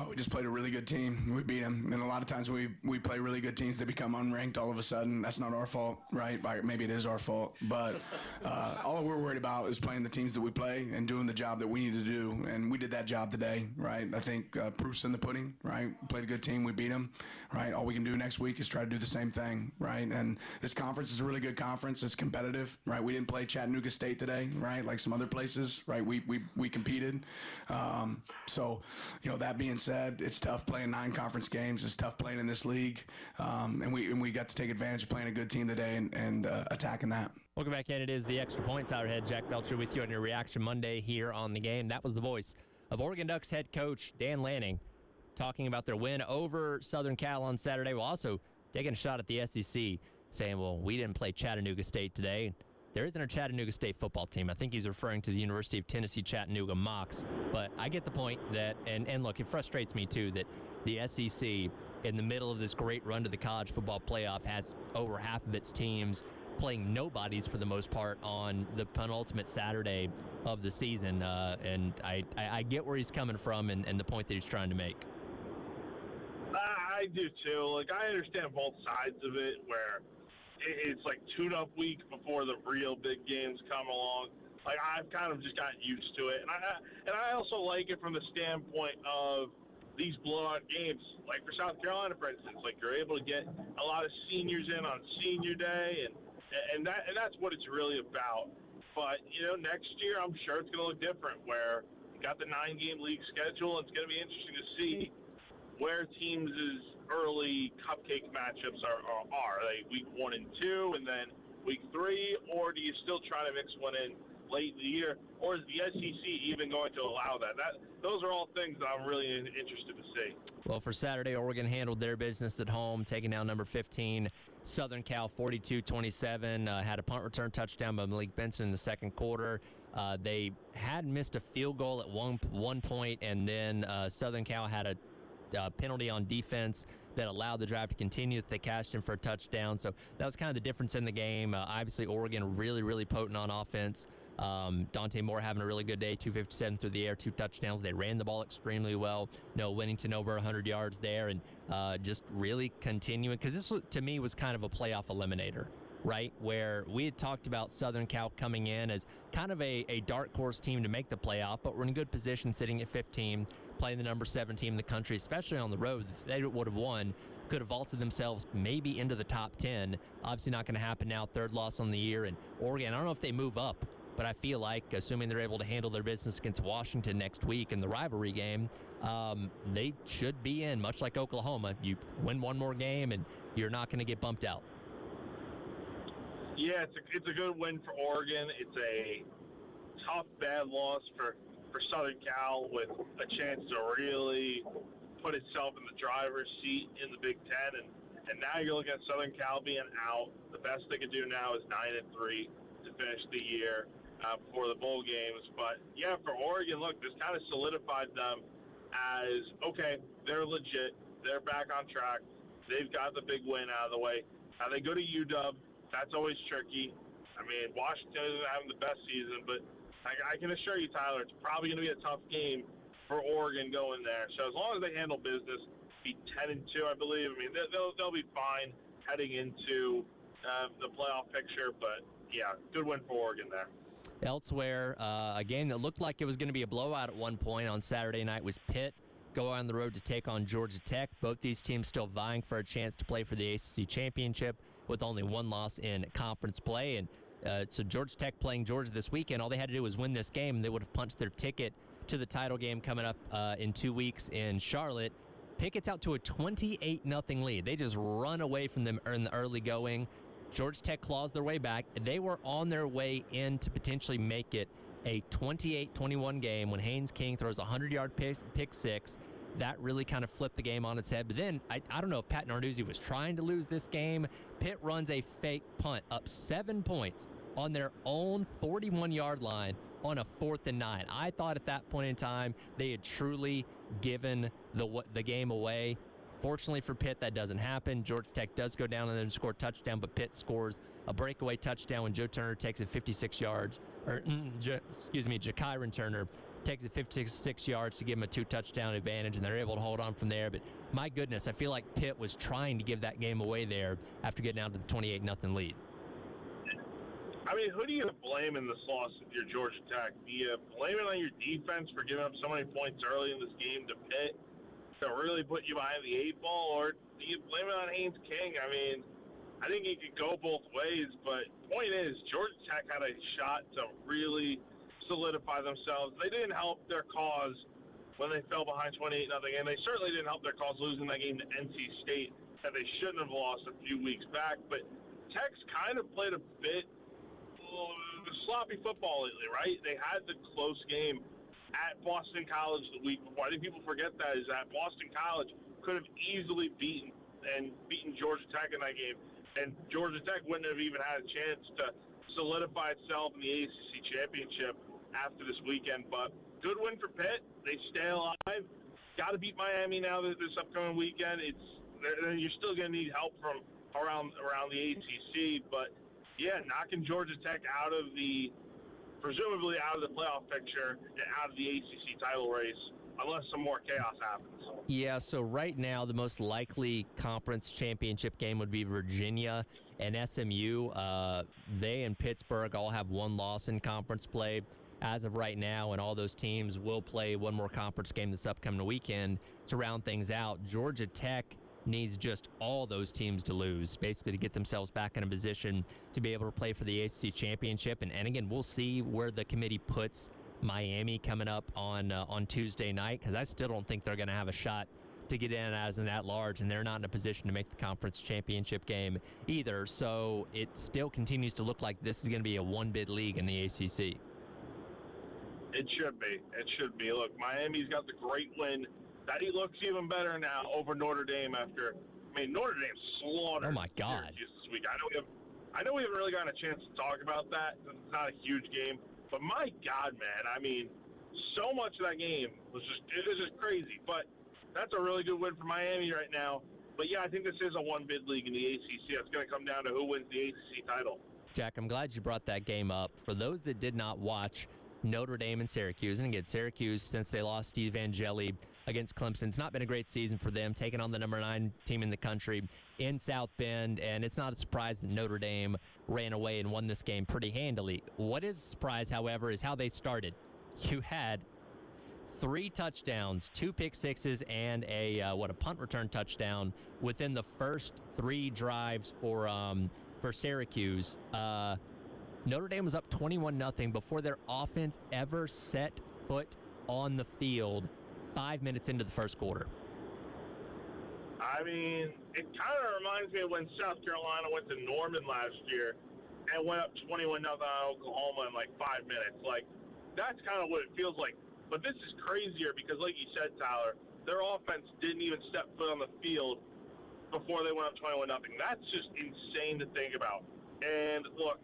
Well, we just played a really good team. We beat them. And a lot of times we play really good teams. They become unranked all of a sudden. That's not our fault, right? Maybe it is our fault. But all we're worried about is playing the teams that we play and doing the job that we need to do. And we did that job today, right? I think proof's in the pudding, right? We played a good team. We beat them, right? All we can do next week is try to do the same thing, right? And this conference is a really good conference. It's competitive, right? We didn't play Chattanooga State today, right? Like some other places, right? We competed. So, that being said, it's tough playing 9 conference games. It's tough playing in this league, and we got to take advantage of playing a good team today and attacking that. Welcome back in. It is the Extra Points Hour. Head Jack Belcher with you on your Reaction Monday here on the game. That was the voice of Oregon Ducks head coach Dan Lanning talking about their win over Southern Cal on Saturday, while also taking a shot at the SEC, saying, well, we didn't play Chattanooga State today. There isn't a Chattanooga State football team. I think he's referring to the University of Tennessee Chattanooga Mocs. But I get the point that, and look, it frustrates me too that the SEC, in the middle of this great run to the college football playoff, has over half of its teams playing nobodies for the most part on the penultimate Saturday of the season. And I get where he's coming from and the point that he's trying to make. I do too. Like, I understand both sides of it, where it's like tune-up week before the real big games come along. Like, I've kind of just gotten used to it. And I also like it from the standpoint of these blowout games. Like for South Carolina, for instance, like you're able to get a lot of seniors in on senior day, and that's what it's really about. But, next year I'm sure it's going to look different, where you got the 9-game league schedule. It's going to be interesting to see where teams' early cupcake matchups are. Are they week 1 and 2 and then week 3, or do you still try to mix one in late in the year, or is the SEC even going to allow that? Those are all things that I'm really interested to see. Well, for Saturday, Oregon handled their business at home, taking down number 15 Southern Cal 42-27. Had a punt return touchdown by Malik Benson in the second quarter. They had missed a field goal at one point, and then Southern Cal had a penalty on defense that allowed the drive to continue. They cashed in for a touchdown. So that was kind of the difference in the game. Obviously, Oregon really, really potent on offense. Dante Moore having a really good day, 257 through the air, 2 touchdowns. They ran the ball extremely well. Winnington over 100 yards there, and just really continuing. Because this, to me, was kind of a playoff eliminator, right? Where we had talked about Southern Cal coming in as kind of a dark horse team to make the playoff, but we're in good position sitting at 15, playing the number 7 team in the country, especially on the road. If they would have won, could have vaulted themselves maybe into the top 10. Obviously not going to happen now. 3rd loss on the year. And Oregon, I don't know if they move up, but I feel like, assuming they're able to handle their business against Washington next week in the rivalry game, they should be in, much like Oklahoma. You win one more game and you're not going to get bumped out. Yeah, it's a good win for Oregon. It's a tough, bad loss for Southern Cal, with a chance to really put itself in the driver's seat in the Big Ten. And now you're looking at Southern Cal being out. The best they could do now is 9-3 to finish the year before the bowl games. But, yeah, for Oregon, look, this kind of solidified them as, okay, they're legit. They're back on track. They've got the big win out of the way. Now they go to UW. That's always tricky. I mean, Washington isn't having the best season, but I can assure you, Tyler, it's probably going to be a tough game for Oregon going there. So as long as they handle business, be 10-2, I believe. I mean, they'll be fine heading into the playoff picture. But yeah, good win for Oregon there. Elsewhere, a game that looked like it was going to be a blowout at one point on Saturday night was Pitt going on the road to take on Georgia Tech. Both these teams still vying for a chance to play for the ACC championship with only one loss in conference play. And so Georgia Tech playing Georgia this weekend. All they had to do was win this game, and they would have punched their ticket to the title game coming up in 2 weeks in Charlotte. Pitt gets out to a 28-0 lead. They just run away from them in the early going. Georgia Tech claws their way back. They were on their way in to potentially make it a 28-21 game when Haynes King throws a 100-yard pick six. That really kind of flipped the game on its head. But then, I don't know if Pat Narduzzi was trying to lose this game. Pitt runs a fake punt up 7 points on their own 41-yard line on a 4th and 9. I thought at that point in time they had truly given the game away. Fortunately for Pitt, that doesn't happen. Georgia Tech does go down and then score a touchdown, but Pitt scores a breakaway touchdown when Joe Turner takes it 56 yards. Ja'Kyron Turner takes it 56 yards to give them a 2-touchdown advantage, and they're able to hold on from there. But my goodness, I feel like Pitt was trying to give that game away there after getting out to the 28-0 lead. I mean, who do you blame in this loss if you're Georgia Tech? Do you blame it on your defense for giving up so many points early in this game to Pitt to really put you behind the 8 ball, or do you blame it on Haynes King? I mean, I think it could go both ways, but point is, Georgia Tech had a shot to really solidify themselves. They didn't help their cause when they fell behind 28-0, and they certainly didn't help their cause losing that game to NC State that they shouldn't have lost a few weeks back. But Tech's kind of played a bit sloppy football lately, right? They had the close game at Boston College the week before. I think people forget that is that Boston College could have easily beaten Georgia Tech in that game, and Georgia Tech wouldn't have even had a chance to solidify itself in the ACC championship after this weekend. But good win for Pitt. They stay alive. Got to beat Miami now this upcoming weekend. You're still going to need help from around the ACC, but yeah, knocking Georgia Tech presumably out of the playoff picture and out of the ACC title race, unless some more chaos happens. Yeah, so right now the most likely conference championship game would be Virginia and SMU. They and Pittsburgh all have one loss in conference play as of right now, and all those teams will play one more conference game this upcoming weekend to round things out. Georgia Tech needs just all those teams to lose, basically, to get themselves back in a position to be able to play for the ACC championship. And again, we'll see where the committee puts Miami coming up on Tuesday night, because I still don't think they're going to have a shot to get in as in that large, and they're not in a position to make the conference championship game either. So it still continues to look like this is going to be a one-bid league in the ACC. It should be. It should be. Look, Miami's got the great win. That he looks even better now over Notre Dame after. I mean, Notre Dame slaughtered. Oh my God! Syracuse this week. I know we haven't really gotten a chance to talk about that. It's not a huge game, but my God, man! I mean, so much of that game was just crazy. But that's a really good win for Miami right now. But yeah, I think this is a one-bid league in the ACC. It's going to come down to who wins the ACC title. Jack, I'm glad you brought that game up. For those that did not watch Notre Dame and Syracuse, and again, Syracuse, since they lost Steve Angeli against Clemson, it's not been a great season for them, taking on the number 9 team in the country in South Bend, and it's not a surprise that Notre Dame ran away and won this game pretty handily. What is a surprise, however, is how they started. You had 3 touchdowns, 2 pick sixes, and a punt return touchdown within the first 3 drives for Syracuse. Notre Dame was up 21-0 before their offense ever set foot on the field 5 minutes into the first quarter. I mean, it kind of reminds me of when South Carolina went to Norman last year and went up 21-0 on Oklahoma in like 5 minutes. Like, that's kind of what it feels like. But this is crazier because, like you said, Tyler, their offense didn't even step foot on the field before they went up 21-0. That's just insane to think about. And look,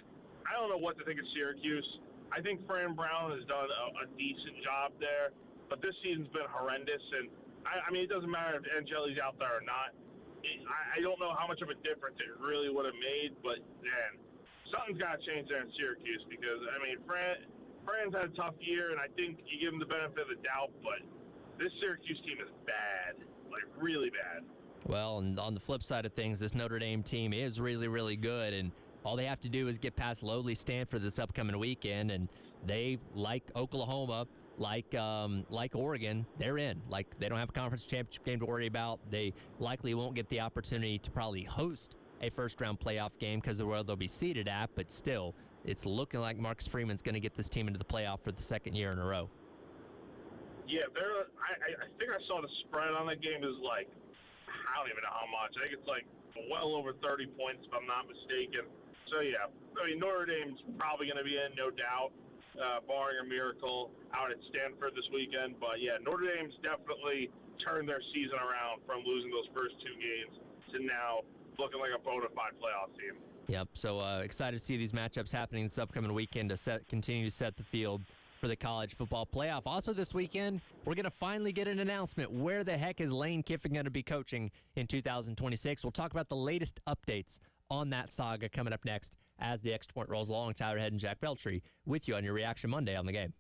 I don't know what to think of Syracuse. I think Fran Brown has done a decent job there, but this season's been horrendous. And I mean, it doesn't matter if Angeli's out there or not. I don't know how much of a difference it really would have made, but man, something's got to change there in Syracuse because, I mean, Fran's had a tough year, and I think you give him the benefit of the doubt, but this Syracuse team is bad, like really bad. Well, and on the flip side of things, this Notre Dame team is really, really good, and all they have to do is get past lowly Stanford this upcoming weekend, and they, like Oklahoma, like Oregon, they're in. Like, they don't have a conference championship game to worry about. They likely won't get the opportunity to probably host a first-round playoff game because of where they'll be seated at, but still, it's looking like Marcus Freeman's going to get this team into the playoff for the second year in a row. Yeah, I think I saw the spread on that game is like, I don't even know how much. I think it's like well over 30 points, if I'm not mistaken. So, yeah, I mean, Notre Dame's probably going to be in, no doubt, barring a miracle out at Stanford this weekend. But, yeah, Notre Dame's definitely turned their season around from losing those first 2 games to now looking like a bona fide playoff team. Yep, so excited to see these matchups happening this upcoming weekend to continue to set the field for the college football playoff. Also this weekend, we're going to finally get an announcement. Where the heck is Lane Kiffin going to be coaching in 2026? We'll talk about the latest updates on that saga coming up next as the X Point rolls along. Tyler Head and Jack Beltry with you on your Reaction Monday on the Game.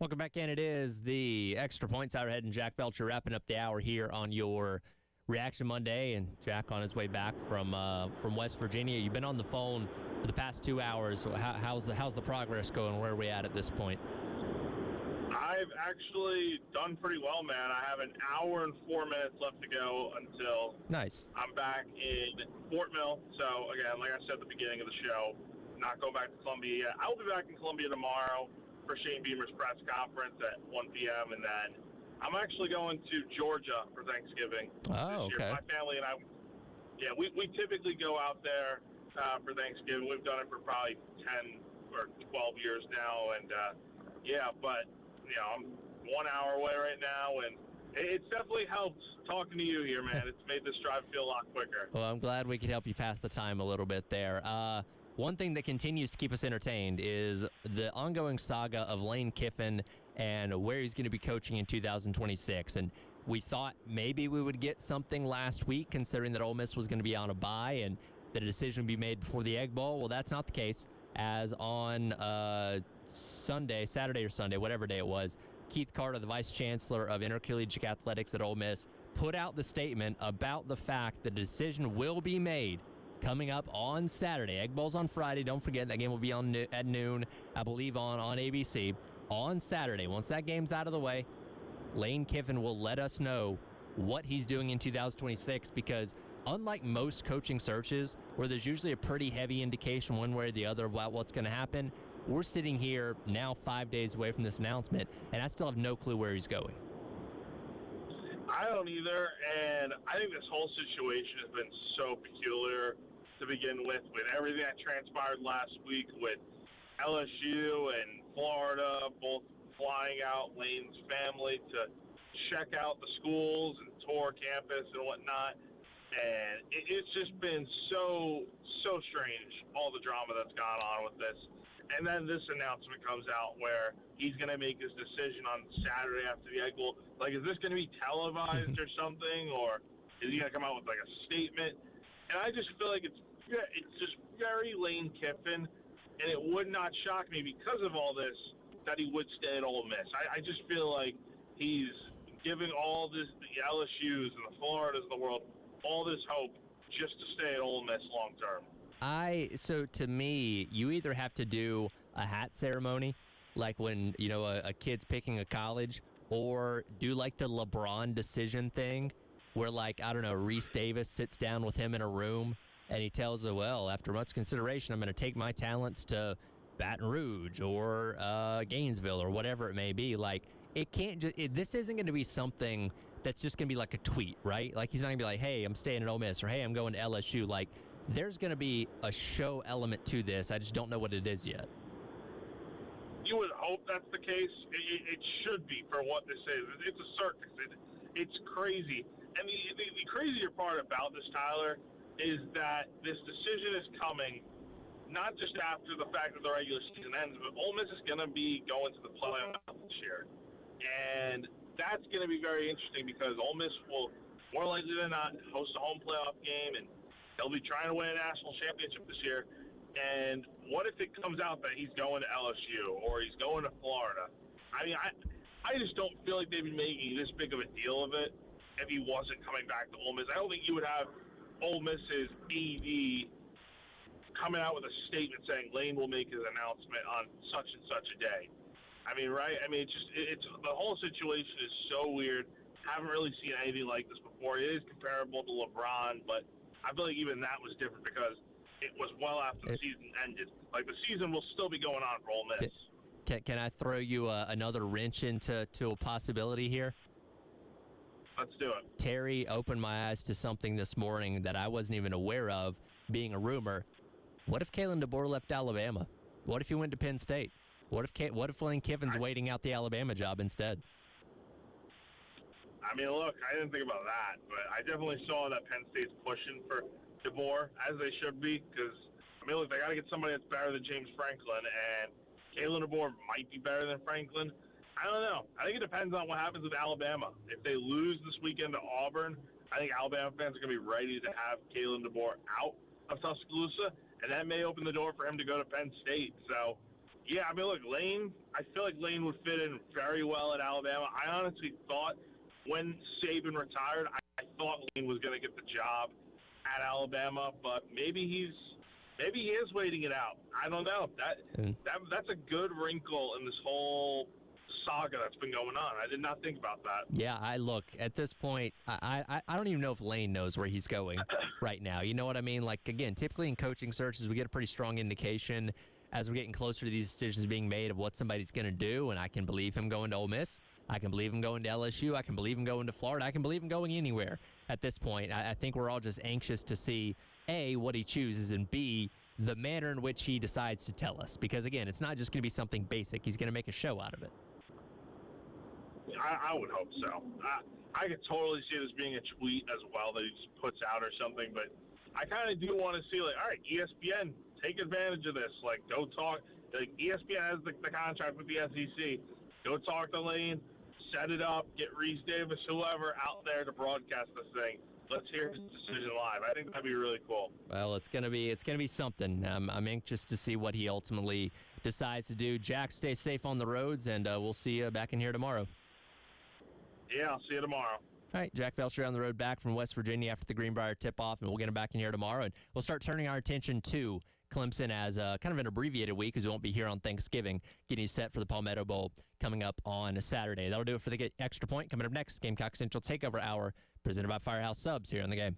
Welcome back in. It is the Extra Points Hour. Head and Jack Belcher wrapping up the hour here on your Reaction Monday, and Jack on his way back from West Virginia. You've been on the phone for the past 2 hours. So how's the progress going? Where are we at this point? I've actually done pretty well, man. I have an hour and 4 minutes left to go until I'm back in Fort Mill. So again, like I said at the beginning of the show, not going back to Columbia yet. I'll be back in Columbia tomorrow for Shane Beamer's press conference at 1 p.m. And then I'm actually going to Georgia for Thanksgiving. Oh, okay. My family and I, we typically go out there for Thanksgiving. We've done it for probably 10 or 12 years now. And, but, I'm 1 hour away right now. And it's definitely helped talking to you here, man. It's made this drive feel a lot quicker. Well, I'm glad we could help you pass the time a little bit there. One thing that continues to keep us entertained is the ongoing saga of Lane Kiffin and where he's going to be coaching in 2026. And we thought maybe we would get something last week, considering that Ole Miss was going to be on a bye and that a decision would be made before the Egg Bowl. Well, that's not the case, as on Saturday or Sunday, whatever day it was, Keith Carter, the vice chancellor of intercollegiate athletics at Ole Miss, put out the statement about the fact that a decision will be made coming up on Saturday. Egg Bowl's on Friday. Don't forget, that game will be on at noon, I believe, on ABC. On Saturday, once that game's out of the way, Lane Kiffin will let us know what he's doing in 2026, because unlike most coaching searches where there's usually a pretty heavy indication one way or the other about what's going to happen, we're sitting here now 5 days away from this announcement, and I still have no clue where he's going. I don't either, and I think this whole situation has been so peculiar to begin with everything that transpired last week with LSU and Florida both flying out Lane's family to check out the schools and tour campus and whatnot. And it's just been so strange, all the drama that's gone on with this. And then this announcement comes out where he's going to make his decision on Saturday after the Egg Bowl. Like, is this going to be televised or something? Or is he going to come out with, like, a statement? And I just feel like it's just very Lane Kiffin. And it would not shock me, because of all this, that he would stay at Ole Miss. I just feel like he's giving all this, the LSUs and the Floridas of the world, all this hope just to stay at Ole Miss long term. So to me, you either have to do a hat ceremony, like when, a kid's picking a college, or do like the LeBron decision thing where, like, I don't know, Reese Davis sits down with him in a room and he tells her, well, after much consideration, I'm going to take my talents to Baton Rouge or Gainesville or whatever it may be. Like, it can't just, this isn't going to be something that's just going to be like a tweet, right? Like, he's not going to be like, hey, I'm staying at Ole Miss, or hey, I'm going to LSU. Like, there's going to be a show element to this. I just don't know what it is yet. You would hope that's the case. It should be, for what this is. It's a circus. It's crazy. And the crazier part about this, Tyler, is that this decision is coming not just after the fact that the regular season ends, but Ole Miss is going to be going to the playoff this year. And that's going to be very interesting, because Ole Miss will, more likely than not, host a home playoff game, and they'll be trying to win a national championship this year. And what if it comes out that he's going to LSU or he's going to Florida? I mean, I just don't feel like they'd be making this big of a deal of it if he wasn't coming back to Ole Miss. I don't think you would have Ole Miss's AD coming out with a statement saying Lane will make his announcement on such and such a day. I mean, right? I mean, it's the whole situation is so weird. Haven't really seen anything like this before. It is comparable to LeBron, but I feel like even that was different because it was well after the season ended. Like, the season will still be going on for Ole Miss. Can I throw you another wrench into a possibility here? Let's do it. Terry opened my eyes to something this morning that I wasn't even aware of, being a rumor. What if Kalen DeBoer left Alabama? What if he went to Penn State? What if Lane Kiffin's waiting out the Alabama job instead? I mean, look, I didn't think about that, but I definitely saw that Penn State's pushing for DeBoer, as they should be, because, I mean, look, they got to get somebody that's better than James Franklin, and Kalen DeBoer might be better than Franklin. I don't know. I think it depends on what happens with Alabama. If they lose this weekend to Auburn, I think Alabama fans are going to be ready to have Kalen DeBoer out of Tuscaloosa, and that may open the door for him to go to Penn State. So, Yeah, I mean, look, Lane, I feel like Lane would fit in very well at Alabama. I honestly thought when Saban retired, I thought Lane was going to get the job at Alabama, but maybe he is waiting it out. I don't know. That's a good wrinkle in this whole saga that's been going on. I did not think about that. Yeah, I look at this point. I don't even know if Lane knows where he's going right now. You know what I mean? Like, again, typically in coaching searches, we get a pretty strong indication as we're getting closer to these decisions being made of what somebody's going to do. And I can believe him going to Ole Miss. I can believe him going to LSU. I can believe him going to Florida. I can believe him going anywhere at this point. I think we're all just anxious to see A, what he chooses, and B, the manner in which he decides to tell us. Because again, it's not just going to be something basic. He's going to make a show out of it. I would hope so. I could totally see this being a tweet as well that he just puts out or something, but I kind of do want to see, like, all right, ESPN, take advantage of this. Like, go talk. Like, ESPN has the contract with the SEC. Go talk to Lane, set it up, get Reese Davis, whoever, out there to broadcast this thing. Let's hear his decision live. I think that'd be really cool. Well, it's gonna be something. I'm anxious to see what he ultimately decides to do. Jack, stay safe on the roads, and we'll see you back in here tomorrow. Yeah, I'll see you tomorrow. All right, Jack Belcher on the road back from West Virginia after the Greenbrier tip-off, and we'll get him back in here tomorrow, and we'll start turning our attention to Clemson as kind of an abbreviated week because we won't be here on Thanksgiving, getting you set for the Palmetto Bowl coming up on a Saturday. That'll do it for the Extra Point. Coming up next, Gamecock Central Takeover Hour, presented by Firehouse Subs here on the game.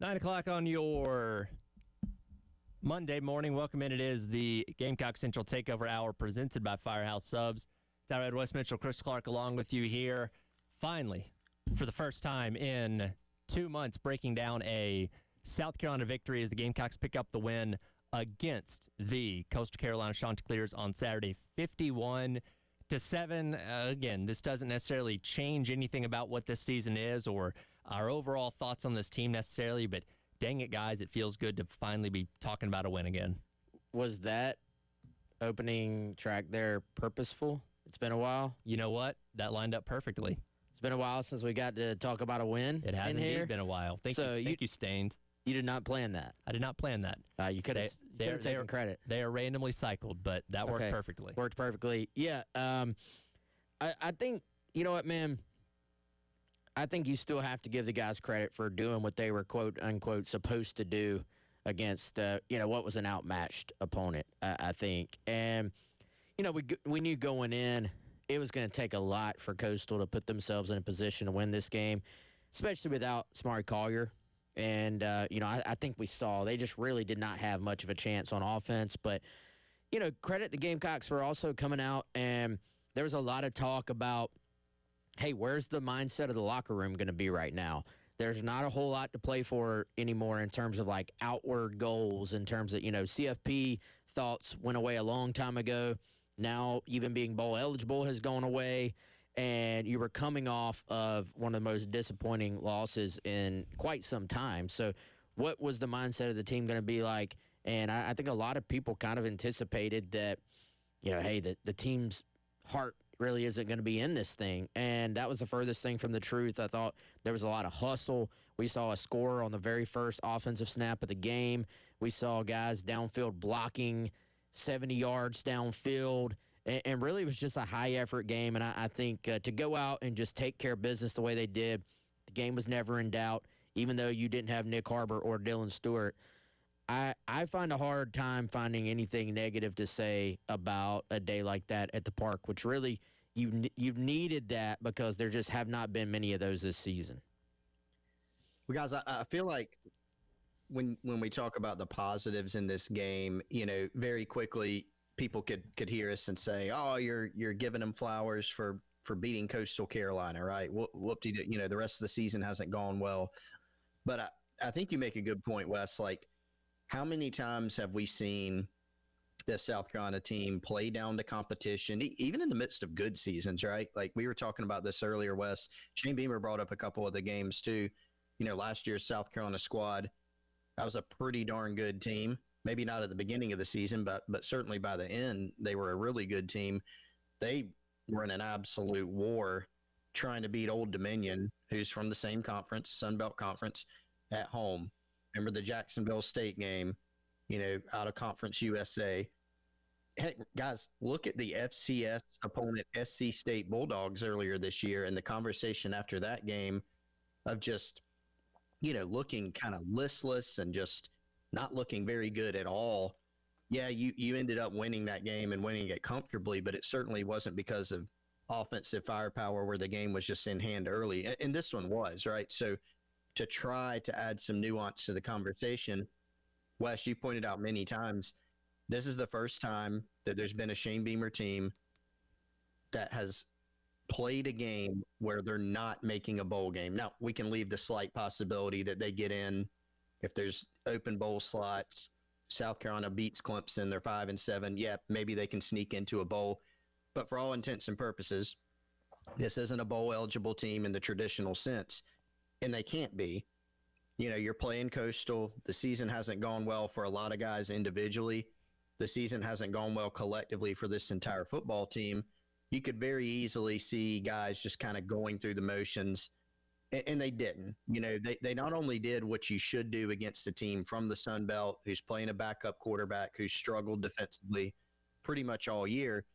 9 o'clock on your Monday morning. Welcome in. It is the Gamecock Central Takeover Hour presented by Firehouse Subs. Tyrod West Mitchell, Chris Clark along with you here. Finally, for the first time in 2 months, breaking down a South Carolina victory as the Gamecocks pick up the win against the Coastal Carolina Chanticleers on Saturday, 51-7. Again, this doesn't necessarily change anything about what this season is or our overall thoughts on this team necessarily, but dang it, guys, it feels good to finally be talking about a win again. Was that opening track there purposeful? It's been a while. You know what? That lined up perfectly. It's been a while since we got to talk about a win. It has in indeed here. been a while. Thank you, Stained. You did not plan that. I did not plan that. You could have taken credit. They are randomly cycled, but that worked perfectly. Worked perfectly. Yeah. I think, you know what, man? I think you still have to give the guys credit for doing what they were, quote, unquote, supposed to do against, what was an outmatched opponent, I think. And, we knew going in it was going to take a lot for Coastal to put themselves in a position to win this game, especially without Samari Collier. And, I think we saw they just really did not have much of a chance on offense. But, credit the Gamecocks for also coming out. And there was a lot of talk about, hey, where's the mindset of the locker room going to be right now? There's not a whole lot to play for anymore in terms of, like, outward goals, in terms of, CFP thoughts went away a long time ago. Now, even being bowl eligible has gone away. And you were coming off of one of the most disappointing losses in quite some time. So what was the mindset of the team going to be like? And I think a lot of people kind of anticipated that, hey, the team's heart really isn't going to be in this thing. And that was the furthest thing from the truth. I thought there was a lot of hustle. We saw a score on the very first offensive snap of the game. We saw guys downfield blocking 70 yards downfield. And really, it was just a high-effort game. And I think to go out and just take care of business the way they did, the game was never in doubt, even though you didn't have Nick Harbor or Dylan Stewart. I find a hard time finding anything negative to say about a day like that at the Park, which really you've needed that because there just have not been many of those this season. Well, guys, I feel like when we talk about the positives in this game, very quickly – people could hear us and say, "Oh, you're giving them flowers for beating Coastal Carolina, right? Whoop-de-doo, the rest of the season hasn't gone well." But I think you make a good point, Wes. Like, how many times have we seen this South Carolina team play down to competition, even in the midst of good seasons, right? Like we were talking about this earlier, Wes. Shane Beamer brought up a couple of the games too. Last year's South Carolina squad, that was a pretty darn good team. Maybe not at the beginning of the season, but certainly by the end, they were a really good team. They were in an absolute war trying to beat Old Dominion, who's from the same conference, Sun Belt Conference, at home. Remember the Jacksonville State game, out of Conference USA. Heck, guys, look at the FCS opponent, SC State Bulldogs, earlier this year, and the conversation after that game of just, looking kind of listless and just not looking very good at all. Yeah, you ended up winning that game and winning it comfortably, but it certainly wasn't because of offensive firepower where the game was just in hand early. And this one was, right? So to try to add some nuance to the conversation, Wes, you pointed out many times, this is the first time that there's been a Shane Beamer team that has played a game where they're not making a bowl game. Now, we can leave the slight possibility that they get in if there's open bowl slots. South Carolina beats Clemson, they're 5-7. Yeah, maybe they can sneak into a bowl. But for all intents and purposes, this isn't a bowl eligible team in the traditional sense. And they can't be. You're playing Coastal. The season hasn't gone well for a lot of guys individually. The season hasn't gone well collectively for this entire football team. You could very easily see guys just kind of going through the motions. And they didn't. They not only did what you should do against a team from the Sun Belt who's playing a backup quarterback who's struggled defensively pretty much all year.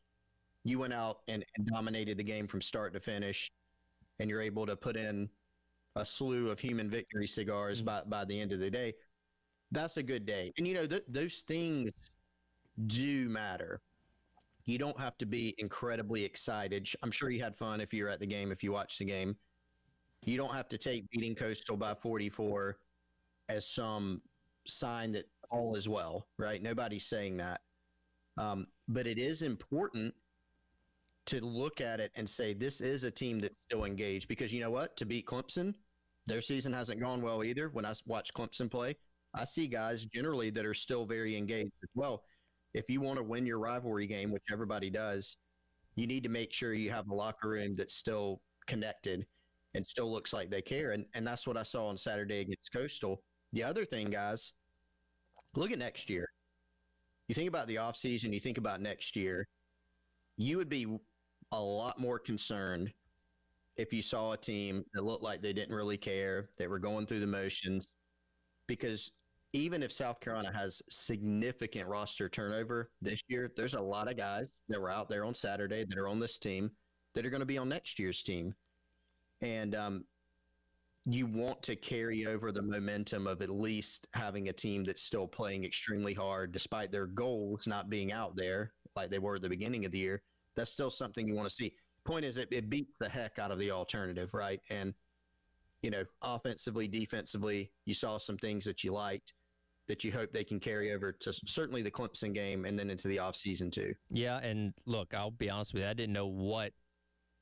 You went out and dominated the game from start to finish, and you're able to put in a slew of human victory cigars by the end of the day. That's a good day. And, those things do matter. You don't have to be incredibly excited. I'm sure you had fun if you were at the game, if you watched the game. You don't have to take beating Coastal by 44 as some sign that all is well, right? Nobody's saying that. But it is important to look at it and say this is a team that's still engaged, because you know what? To beat Clemson, their season hasn't gone well either. When I watch Clemson play, I see guys generally that are still very engaged as well. If you want to win your rivalry game, which everybody does, you need to make sure you have a locker room that's still connected and still looks like they care. And that's what I saw on Saturday against Coastal. The other thing, guys, look at next year. You think about the offseason, you think about next year, you would be a lot more concerned if you saw a team that looked like they didn't really care, they were going through the motions, because even if South Carolina has significant roster turnover this year, there's a lot of guys that were out there on Saturday that are on this team that are going to be on next year's team. And you want to carry over the momentum of at least having a team that's still playing extremely hard, despite their goals not being out there like they were at the beginning of the year. That's still something you want to see. Point is, it beats the heck out of the alternative, right? And, you know, offensively, defensively, you saw some things that you liked that you hope they can carry over to certainly the Clemson game and then into the offseason too. Yeah, and look, I'll be honest with you, I didn't know what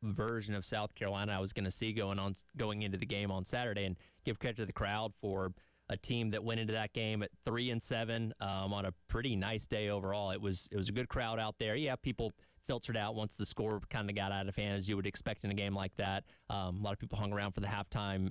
version of South Carolina I was going to see going into the game on Saturday, and give credit to the crowd for a team that went into that game at 3-7 on a pretty nice day overall. It was a good crowd out there. Yeah, people filtered out once the score kind of got out of hand, as you would expect in a game like that. A lot of people hung around for the halftime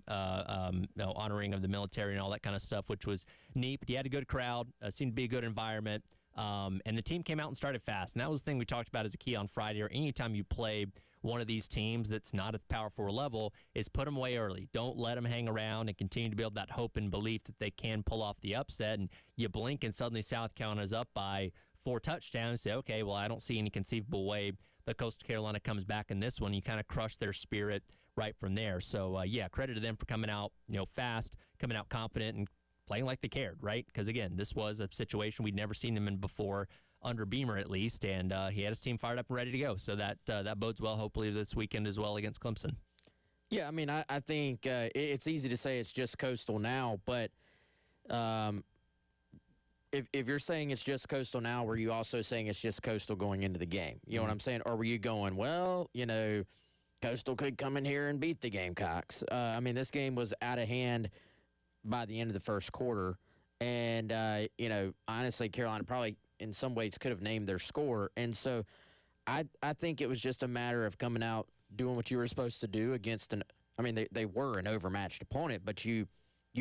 honoring of the military and all that kind of stuff, which was neat. But you had a good crowd, seemed to be a good environment, and the team came out and started fast. And that was the thing we talked about as a key on Friday, or anytime you play one of these teams that's not at the Power 4 level, is put them away early. Don't let them hang around, and continue to build that hope and belief that they can pull off the upset. And you blink and suddenly South Carolina's up by 4 touchdowns. Say, okay, well, I don't see any conceivable way that Coastal Carolina comes back in this one. You kind of crush their spirit right from there. So, yeah, credit to them for coming out, fast, coming out confident, and playing like they cared, right? Because, again, this was a situation we'd never seen them in before, under Beamer at least, and he had his team fired up and ready to go. So that bodes well, hopefully, this weekend as well against Clemson. Yeah, I mean, I think it's easy to say it's just Coastal now, but if you're saying it's just Coastal now, were you also saying it's just Coastal going into the game? You know what I'm saying? Or were you going, well, Coastal could come in here and beat the Gamecocks? I mean, this game was out of hand by the end of the first quarter. And, honestly, Carolina probably in some ways could have named their score. And so I think it was just a matter of coming out, doing what you were supposed to do against they were an overmatched opponent, but you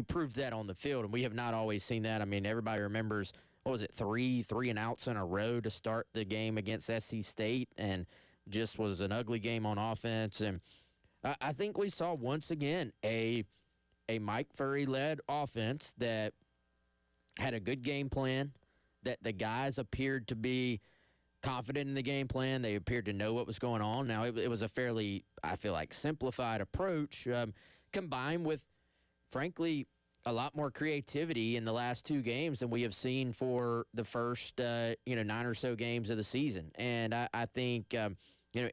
proved that on the field, and we have not always seen that. I mean, everybody remembers, what was it, three and outs in a row to start the game against SC State, and just was an ugly game on offense. And I think we saw once again a Mike Furry-led offense that had a good game plan, that the guys appeared to be confident in the game plan. They appeared to know what was going on. Now, it was a fairly, I feel like, simplified approach, combined with, frankly, a lot more creativity in the last 2 games than we have seen for the first, 9 or so games of the season. And I think,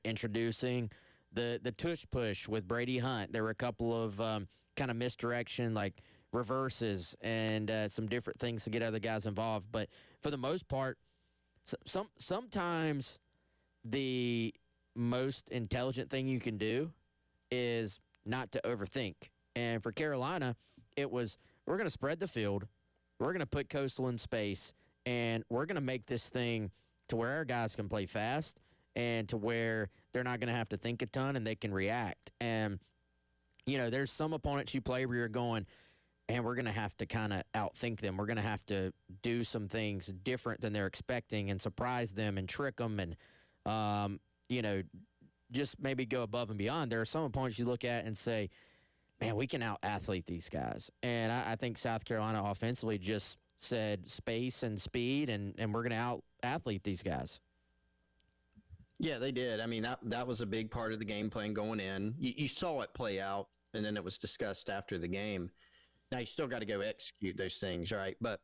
introducing the tush push with Brady Hunt, there were a couple of kind of misdirection, like reverses and some different things to get other guys involved. But for the most part, sometimes the most intelligent thing you can do is not to overthink. And for Carolina, it was, we're going to spread the field, we're going to put Coastal in space, and we're going to make this thing to where our guys can play fast and to where they're not going to have to think a ton and they can react. And, there's some opponents you play where you're going, and we're going to have to kind of outthink them. We're going to have to do some things different than they're expecting and surprise them and trick them and, just maybe go above and beyond. There are some opponents you look at and say, man, we can out-athlete these guys. And I think South Carolina offensively just said space and speed, and we're going to out-athlete these guys. Yeah, they did. I mean, that was a big part of the game plan going in. You saw it play out, and then it was discussed after the game. Now, you still got to go execute those things, right? But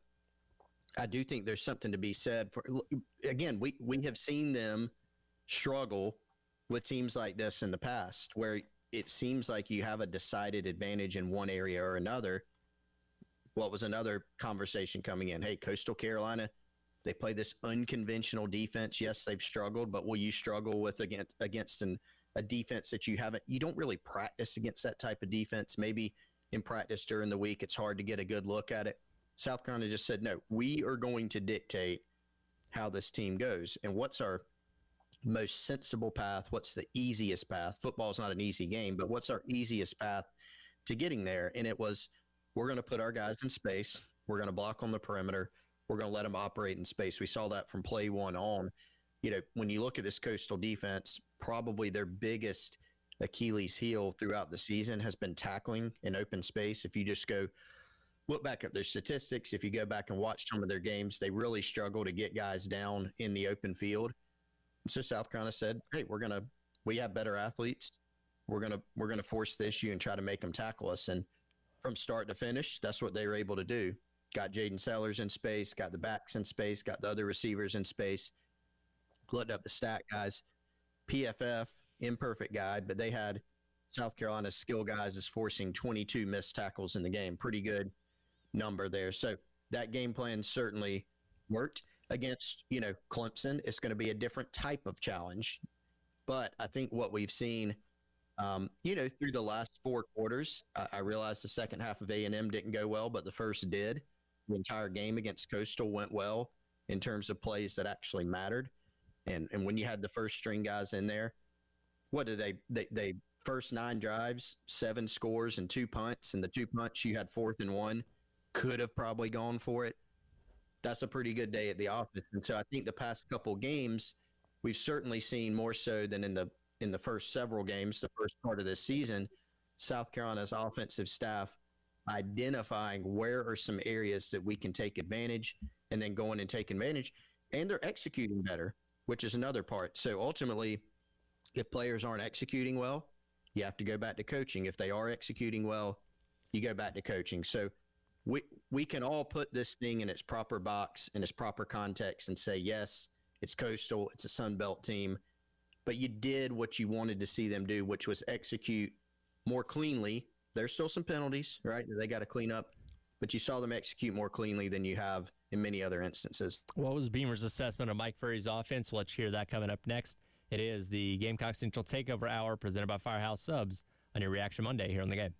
I do think there's something to be said for, again, we have seen them struggle with teams like this in the past, where it seems like you have a decided advantage in one area or another, what was another conversation coming in? Hey, Coastal Carolina, they play this unconventional defense. Yes, they've struggled, but will you struggle with against a defense that you don't really practice against that type of defense? Maybe in practice during the week, it's hard to get a good look at it. South Carolina just said, no, we are going to dictate how this team goes. And what's our most sensible path? What's the easiest path? Football is not an easy game, but what's our easiest path to getting there? And it was, we're going to put our guys in space. We're going to block on the perimeter. We're going to let them operate in space. We saw that from play one on. When you look at this Coastal defense, probably their biggest Achilles heel throughout the season has been tackling in open space. If you just go look back at their statistics, if you go back and watch some of their games, they really struggle to get guys down in the open field. So South Carolina said, hey, we have better athletes. We're going to force the issue and try to make them tackle us. And from start to finish, that's what they were able to do. Got Jaden Sellers in space, got the backs in space, got the other receivers in space, looked up the stat guys. PFF, imperfect guide, but they had South Carolina's skill guys is forcing 22 missed tackles in the game. Pretty good number there. So that game plan certainly worked. Against, Clemson, it's going to be a different type of challenge. But I think what we've seen, through the last 4 quarters, I realized the second half of A&M didn't go well, but the first did. The entire game against Coastal went well in terms of plays that actually mattered. And when you had the first string guys in there, what did they first 9 drives, 7 scores and 2 punts, and the 2 punts you had 4th and 1, could have probably gone for it. That's a pretty good day at the office. And so I think the past couple games, we've certainly seen more so than in the first several games, the first part of this season, South Carolina's offensive staff identifying where are some areas that we can take advantage and then going and take advantage. And they're executing better, which is another part. So ultimately, if players aren't executing well, you have to go back to coaching. If they are executing well, you go back to coaching. So we can all put this thing in its proper box, in its proper context, and say, yes, it's Coastal, it's a Sun Belt team, but you did what you wanted to see them do, which was execute more cleanly. There's still some penalties, right? They got to clean up, but you saw them execute more cleanly than you have in many other instances. What was Beamer's assessment of Mike Furry's offense? Let's hear that coming up next. It is the Gamecock Central Takeover Hour presented by Firehouse Subs on your Reaction Monday here on the game.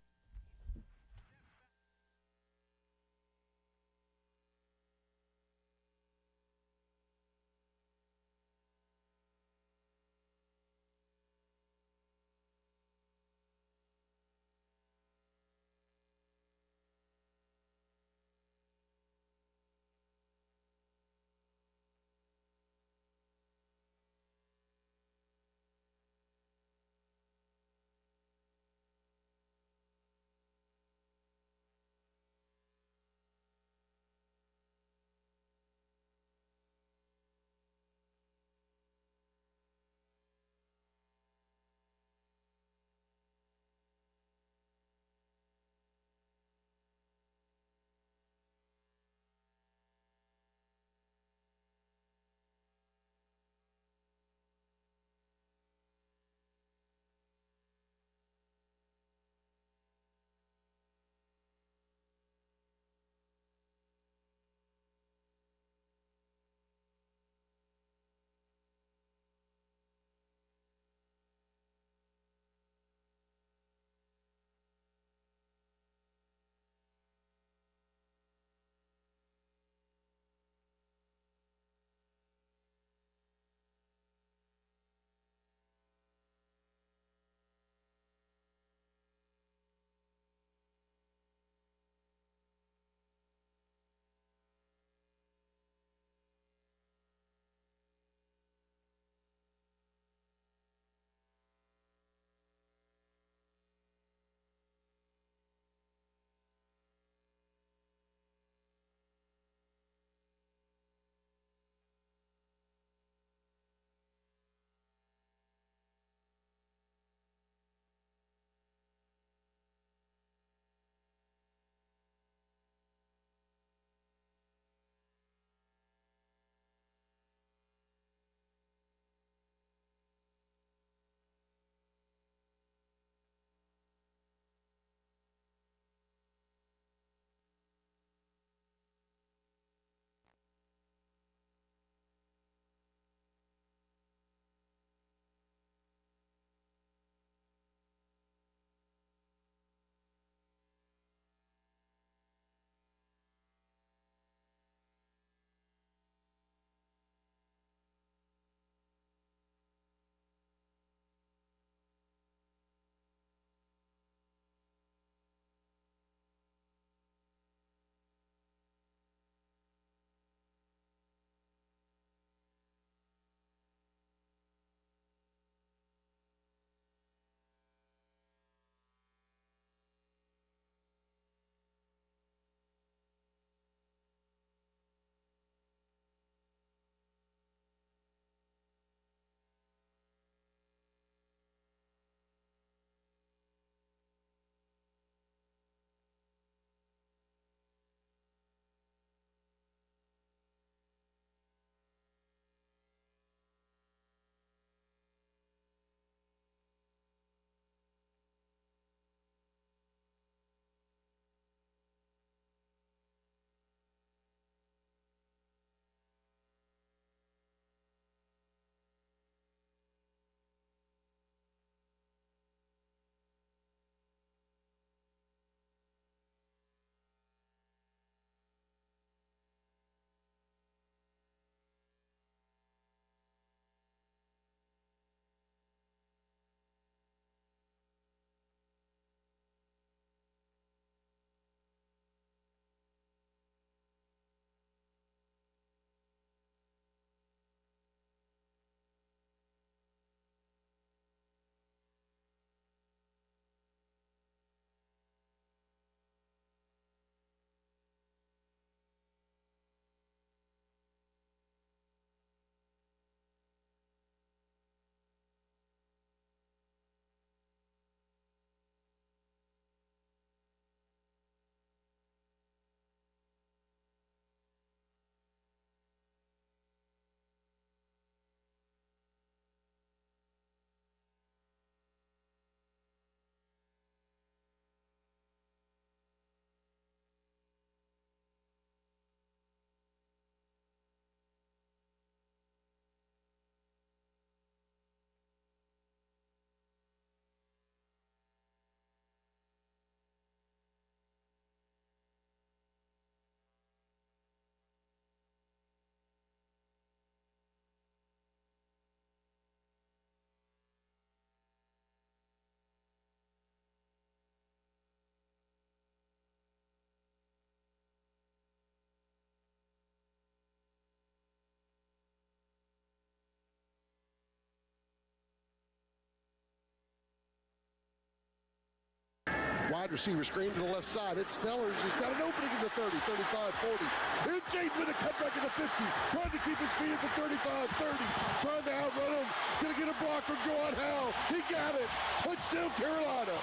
Wide receiver screen to the left side. It's Sellers. He's got an opening in the 30, 35, 40. Here's Jaden with a cutback in the 50. Trying to keep his feet at the 35, 30. Trying to outrun him. Going to get a block from Juwan Howell. He got it. Touchdown, Carolina.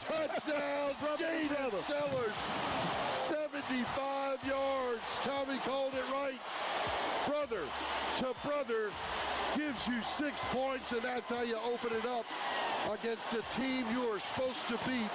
Touchdown, Jaden Sellers. 75 yards. Tommy called it right. Brother to brother gives you 6 points, and that's how you open it up against a team you are supposed to beat.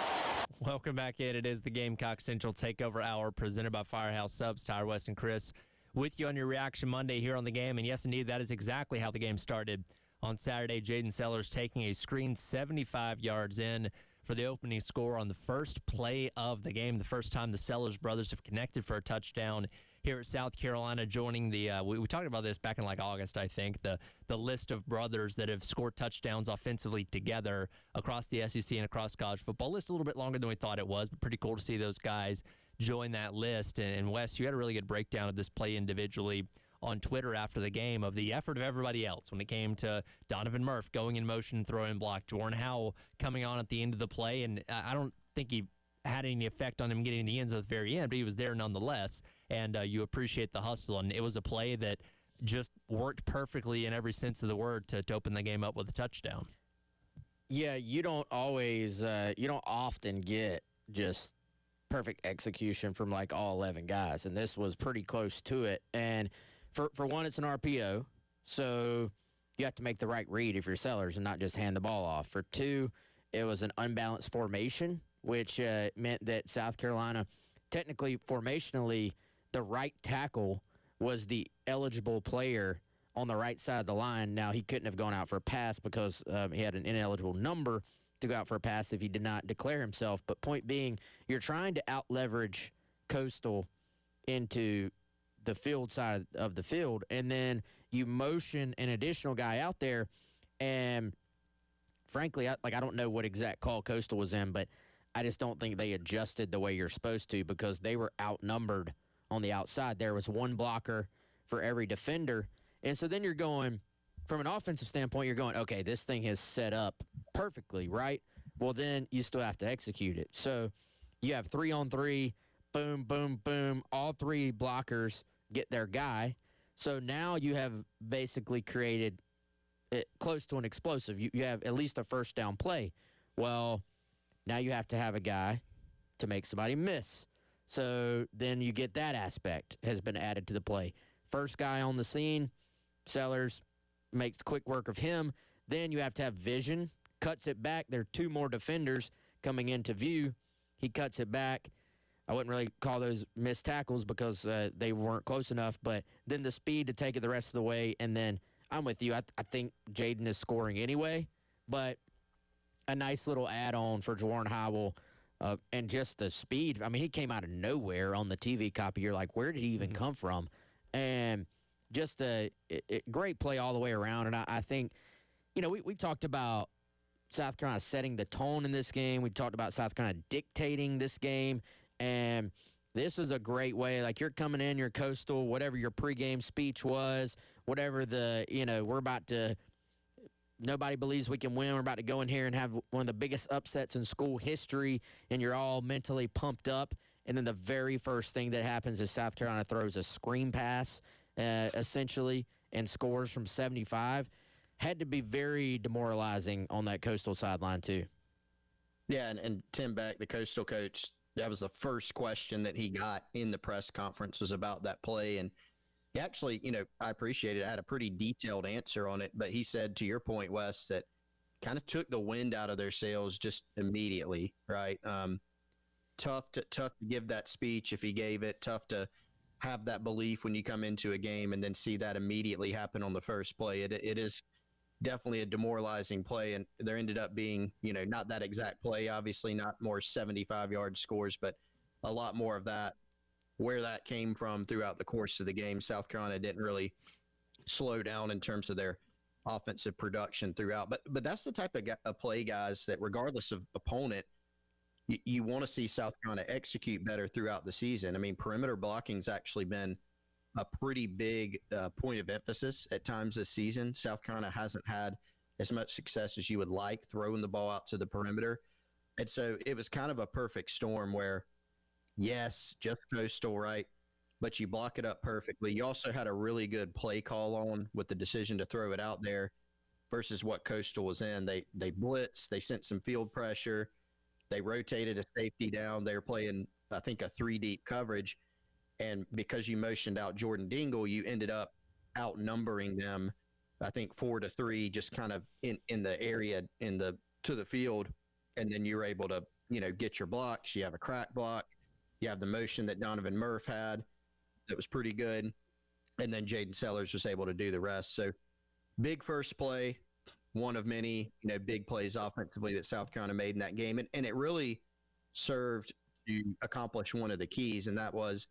Welcome back in. It is the Gamecock Central Takeover Hour presented by Firehouse Subs. Tyler West and Chris with you on your Reaction Monday here on the game. And yes, indeed, that is exactly how the game started on Saturday. Jaden Sellers taking a screen 75 yards in for the opening score on the first play of the game, the first time the Sellers brothers have connected for a touchdown here at South Carolina, joining the we talked about this back in like August, I think, the list of brothers that have scored touchdowns offensively together across the SEC and across college football. List a little bit longer than we thought it was, but pretty cool to see those guys join that list. And Wes, you had a really good breakdown of this play individually on Twitter after the game of the effort of everybody else when it came to Donovan Murph going in motion, throwing block, Juwan Howell coming on at the end of the play, and I don't think he had any effect on him getting in the end zone at the very end, but he was there nonetheless, and you appreciate the hustle. And it was a play that just worked perfectly in every sense of the word to open the game up with a touchdown. Yeah, you don't often get just perfect execution from like all 11 guys, and this was pretty close to it. And for one, it's an RPO, so you have to make the right read if you're Sellers and not just hand the ball off. For two, it was an unbalanced formation, which meant that South Carolina, technically, formationally, the right tackle was the eligible player on the right side of the line. Now, he couldn't have gone out for a pass because he had an ineligible number to go out for a pass if he did not declare himself. But point being, you're trying to out-leverage Coastal into the field side of the field, and then you motion an additional guy out there, and frankly, I don't know what exact call Coastal was in, but I just don't think they adjusted the way you're supposed to because they were outnumbered on the outside. There was one blocker for every defender. And so then you're going, from an offensive standpoint, you're going, okay, this thing is set up perfectly, right? Well, then you still have to execute it. So you have 3-on-3, boom, boom, boom. All three blockers get their guy. So now you have basically created it close to an explosive. You have at least a first down play. Well, now you have to have a guy to make somebody miss. So then you get that aspect has been added to the play. First guy on the scene, Sellers makes quick work of him. Then you have to have vision, cuts it back. There are two more defenders coming into view. He cuts it back. I wouldn't really call those missed tackles because they weren't close enough, but then the speed to take it the rest of the way, and then I'm with you. I think Jaden is scoring anyway, but a nice little add-on for Juwan Howell, and just the speed. I mean, he came out of nowhere on the TV copy. You're like, where did he even come from? And just a great play all the way around. And I think, we talked about South Carolina setting the tone in this game. We talked about South Carolina dictating this game. And this was a great way. Like, you're coming in, you're Coastal, whatever your pregame speech was, whatever we're about to – nobody believes we can win. We're about to go in here and have one of the biggest upsets in school history, and you're all mentally pumped up. And then the very first thing that happens is South Carolina throws a screen pass, essentially, and scores from 75. Had to be very demoralizing on that Coastal sideline, too. Yeah, and Tim Beck, the Coastal coach, that was the first question that he got in the press conference was about that play. And he actually, I appreciate it, had a pretty detailed answer on it. But he said, to your point, Wes, that kind of took the wind out of their sails just immediately, right? Tough to give that speech if he gave it. Tough to have that belief when you come into a game and then see that immediately happen on the first play. It is definitely a demoralizing play, and there ended up being, not that exact play, obviously not more 75-yard scores, but a lot more of that. Where that came from throughout the course of the game, South Carolina didn't really slow down in terms of their offensive production throughout. But that's the type of play, guys, that regardless of opponent, you want to see South Carolina execute better throughout the season. I mean, perimeter blocking's actually been a pretty big point of emphasis at times this season. South Carolina hasn't had as much success as you would like throwing the ball out to the perimeter. And so it was kind of a perfect storm where, yes, just coastal, right? But you block it up perfectly. You also had a really good play call on with the decision to throw it out there versus what coastal was in. They blitzed, they sent some field pressure, they rotated a safety down. They were playing, I think, a 3-deep coverage. And because you motioned out Jordan Dingle, you ended up outnumbering them, I think 4-3, just kind of in the area to the field. And then you were able to, get your blocks. You have a crack block. You have the motion that Donovan Murph had that was pretty good. And then Jaden Sellers was able to do the rest. So big first play, one of many, big plays offensively that South Carolina made in that game. And it really served to accomplish one of the keys, and that was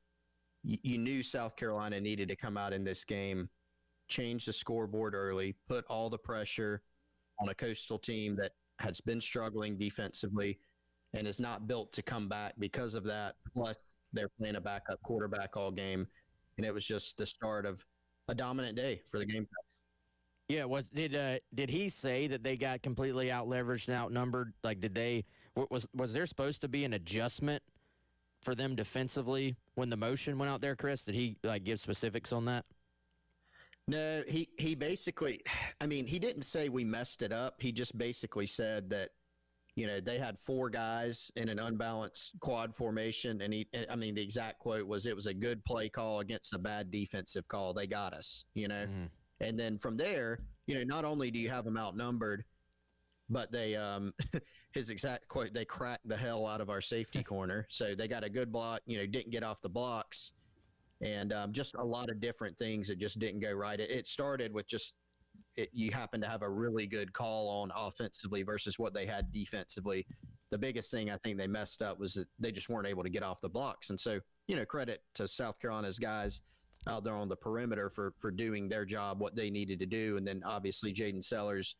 you knew South Carolina needed to come out in this game, change the scoreboard early, put all the pressure on a coastal team that has been struggling defensively and is not built to come back because of that. Plus, they're playing a backup quarterback all game, and it was just the start of a dominant day for the Gamecocks. Yeah, did he say that they got completely out leveraged and outnumbered? Like, was there supposed to be an adjustment for them defensively when the motion went out there, Chris? Did he give specifics on that? No, he basically, he didn't say we messed it up. He just basically said that, they had 4 guys in an unbalanced quad formation. And the exact quote was, it was a good play call against a bad defensive call. They got us, Mm-hmm. And then from there, not only do you have them outnumbered, but they, his exact quote, they cracked the hell out of our safety corner. So they got a good block, didn't get off the blocks. And just a lot of different things that just didn't go right. It started with you happen to have a really good call on offensively versus what they had defensively. The biggest thing I think they messed up was that they just weren't able to get off the blocks. And so, credit to South Carolina's guys out there on the perimeter for doing their job, what they needed to do. And then obviously Jaden Sellers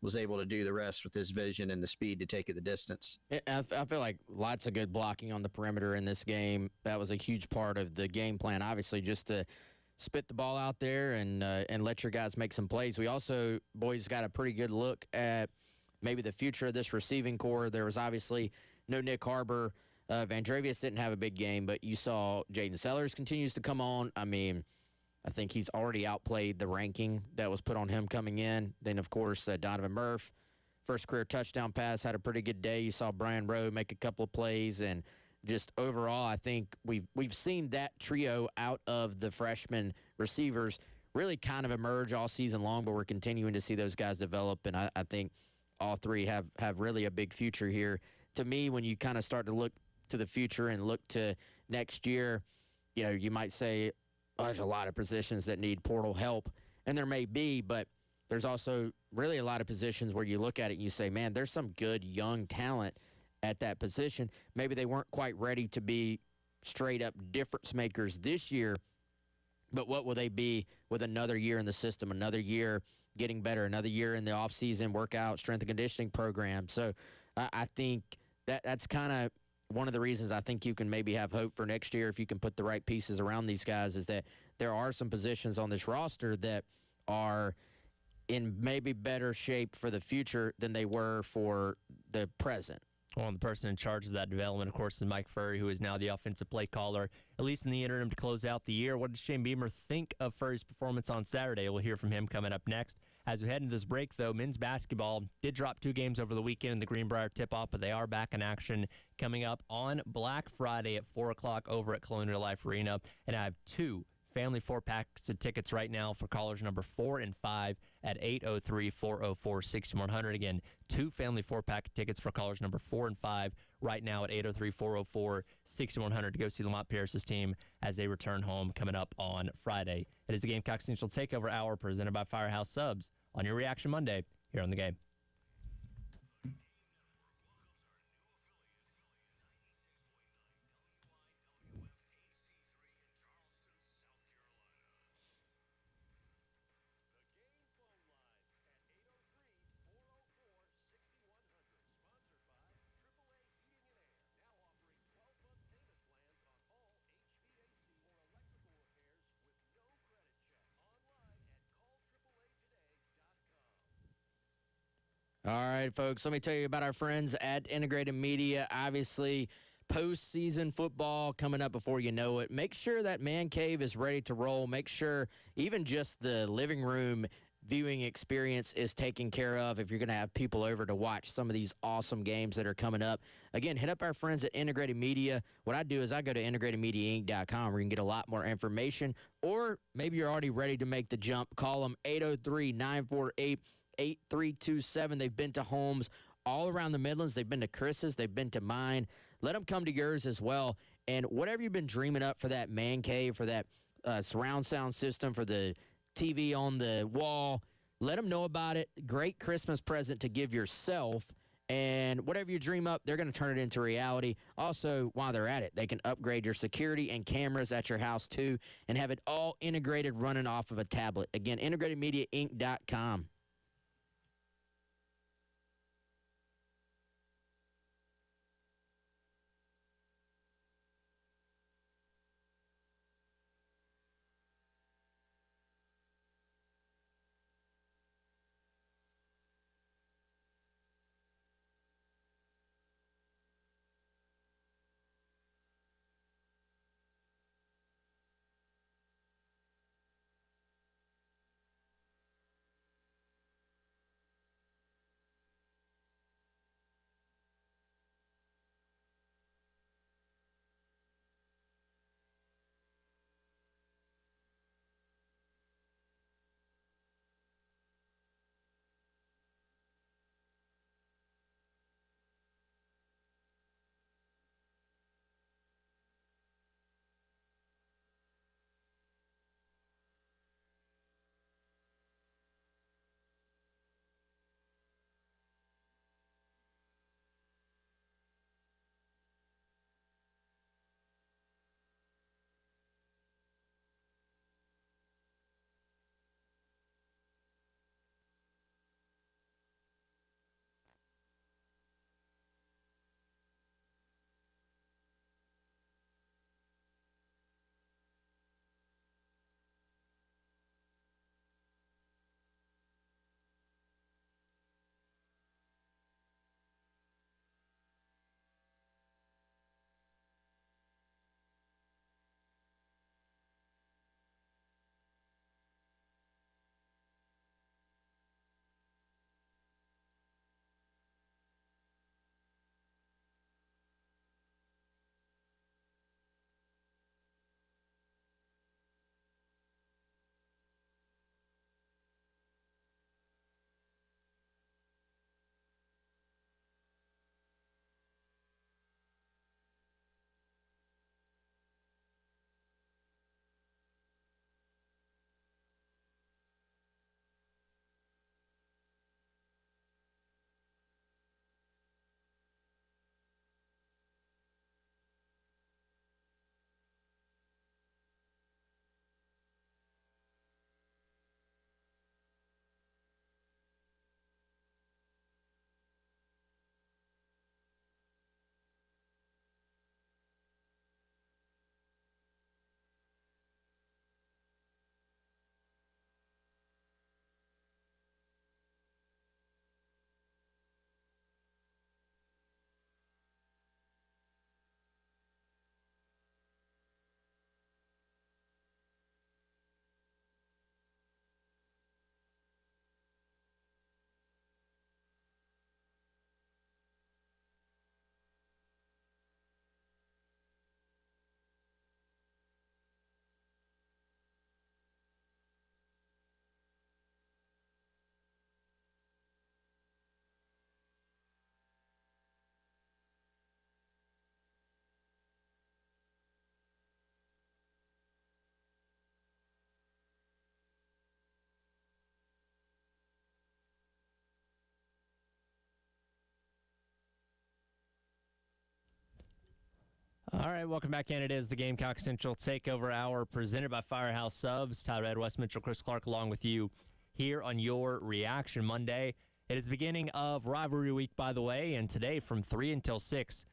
was able to do the rest with his vision and the speed to take it the distance. I feel like lots of good blocking on the perimeter in this game. That was a huge part of the game plan, obviously, just to spit the ball out there and let your guys make some plays. We also, boys, got a pretty good look at maybe the future of this receiving core. There was obviously no Nick Harbor. Vandrevius didn't have a big game, but you saw Jaden Sellers continues to come on. I think he's already outplayed the ranking that was put on him coming in. Then, of course, Donovan Murph, first career touchdown pass, had a pretty good day. You saw Brian Rowe make a couple of plays, and just overall, I think we've seen that trio out of the freshman receivers really kind of emerge all season long, but we're continuing to see those guys develop, and I think all 3 have really a big future here. To me, when you kind of start to look to the future and look to next year, you might say, there's a lot of positions that need portal help, and there may be, but there's also really a lot of positions where you look at it and you say, man, there's some good young talent at that position. Maybe they weren't quite ready to be straight-up difference makers this year, but what will they be with another year in the system, another year getting better, another year in the off-season workout, strength and conditioning program? So I think that's kind of one of the reasons I think you can maybe have hope for next year if you can put the right pieces around these guys, is that there are some positions on this roster that are in maybe better shape for the future than they were for the present. Well, the person in charge of that development, of course, is Mike Furry, who is now the offensive play caller, at least in the interim to close out the year. What did Shane Beamer think of Furry's performance on Saturday? We'll hear from him coming up next. As we head into this break, though, men's basketball did drop 2 games over the weekend in the Greenbrier tip-off, but they are back in action coming up on Black Friday at 4 o'clock over at Colonial Life Arena. And I have 2 family 4-packs of tickets right now for callers number 4 and 5 at 803-404-6100. Again, 2 family 4-pack tickets for callers number 4 and 5 right now at 803-404-6100 to go see Lamont Pierce's team as they return home coming up on Friday. It is the Gamecocks Central Takeover Hour presented by Firehouse Subs on your Reaction Monday here on The Game. All right, folks, let me tell you about our friends at Integrated Media. Obviously, postseason football coming up before you know it. Make sure that man cave is ready to roll. Make sure even just the living room viewing experience is taken care of if you're going to have people over to watch some of these awesome games that are coming up. Again, hit up our friends at Integrated Media. What I do is I go to integratedmediainc.com where you can get a lot more information, or maybe you're already ready to make the jump. Call them 803-948-8327. They've been to homes all around the Midlands. They've been to Chris's. They've been to mine. Let them come to yours as well. And whatever you've been dreaming up for that man cave, for that surround sound system, for the TV on the wall, let them know about it. Great Christmas present to give yourself. And whatever you dream up, they're going to turn it into reality. Also, while they're at it, they can upgrade your security and cameras at your house, too, and have it all integrated running off of a tablet. Again, integratedmediainc.com. All right, welcome back in. It is the Gamecock Central Takeover Hour presented by Firehouse Subs. Tyler Ed, Wes Mitchell, Chris Clark along with you here on your Reaction Monday. It is the beginning of Rivalry Week, by the way, and today from 3 until 6,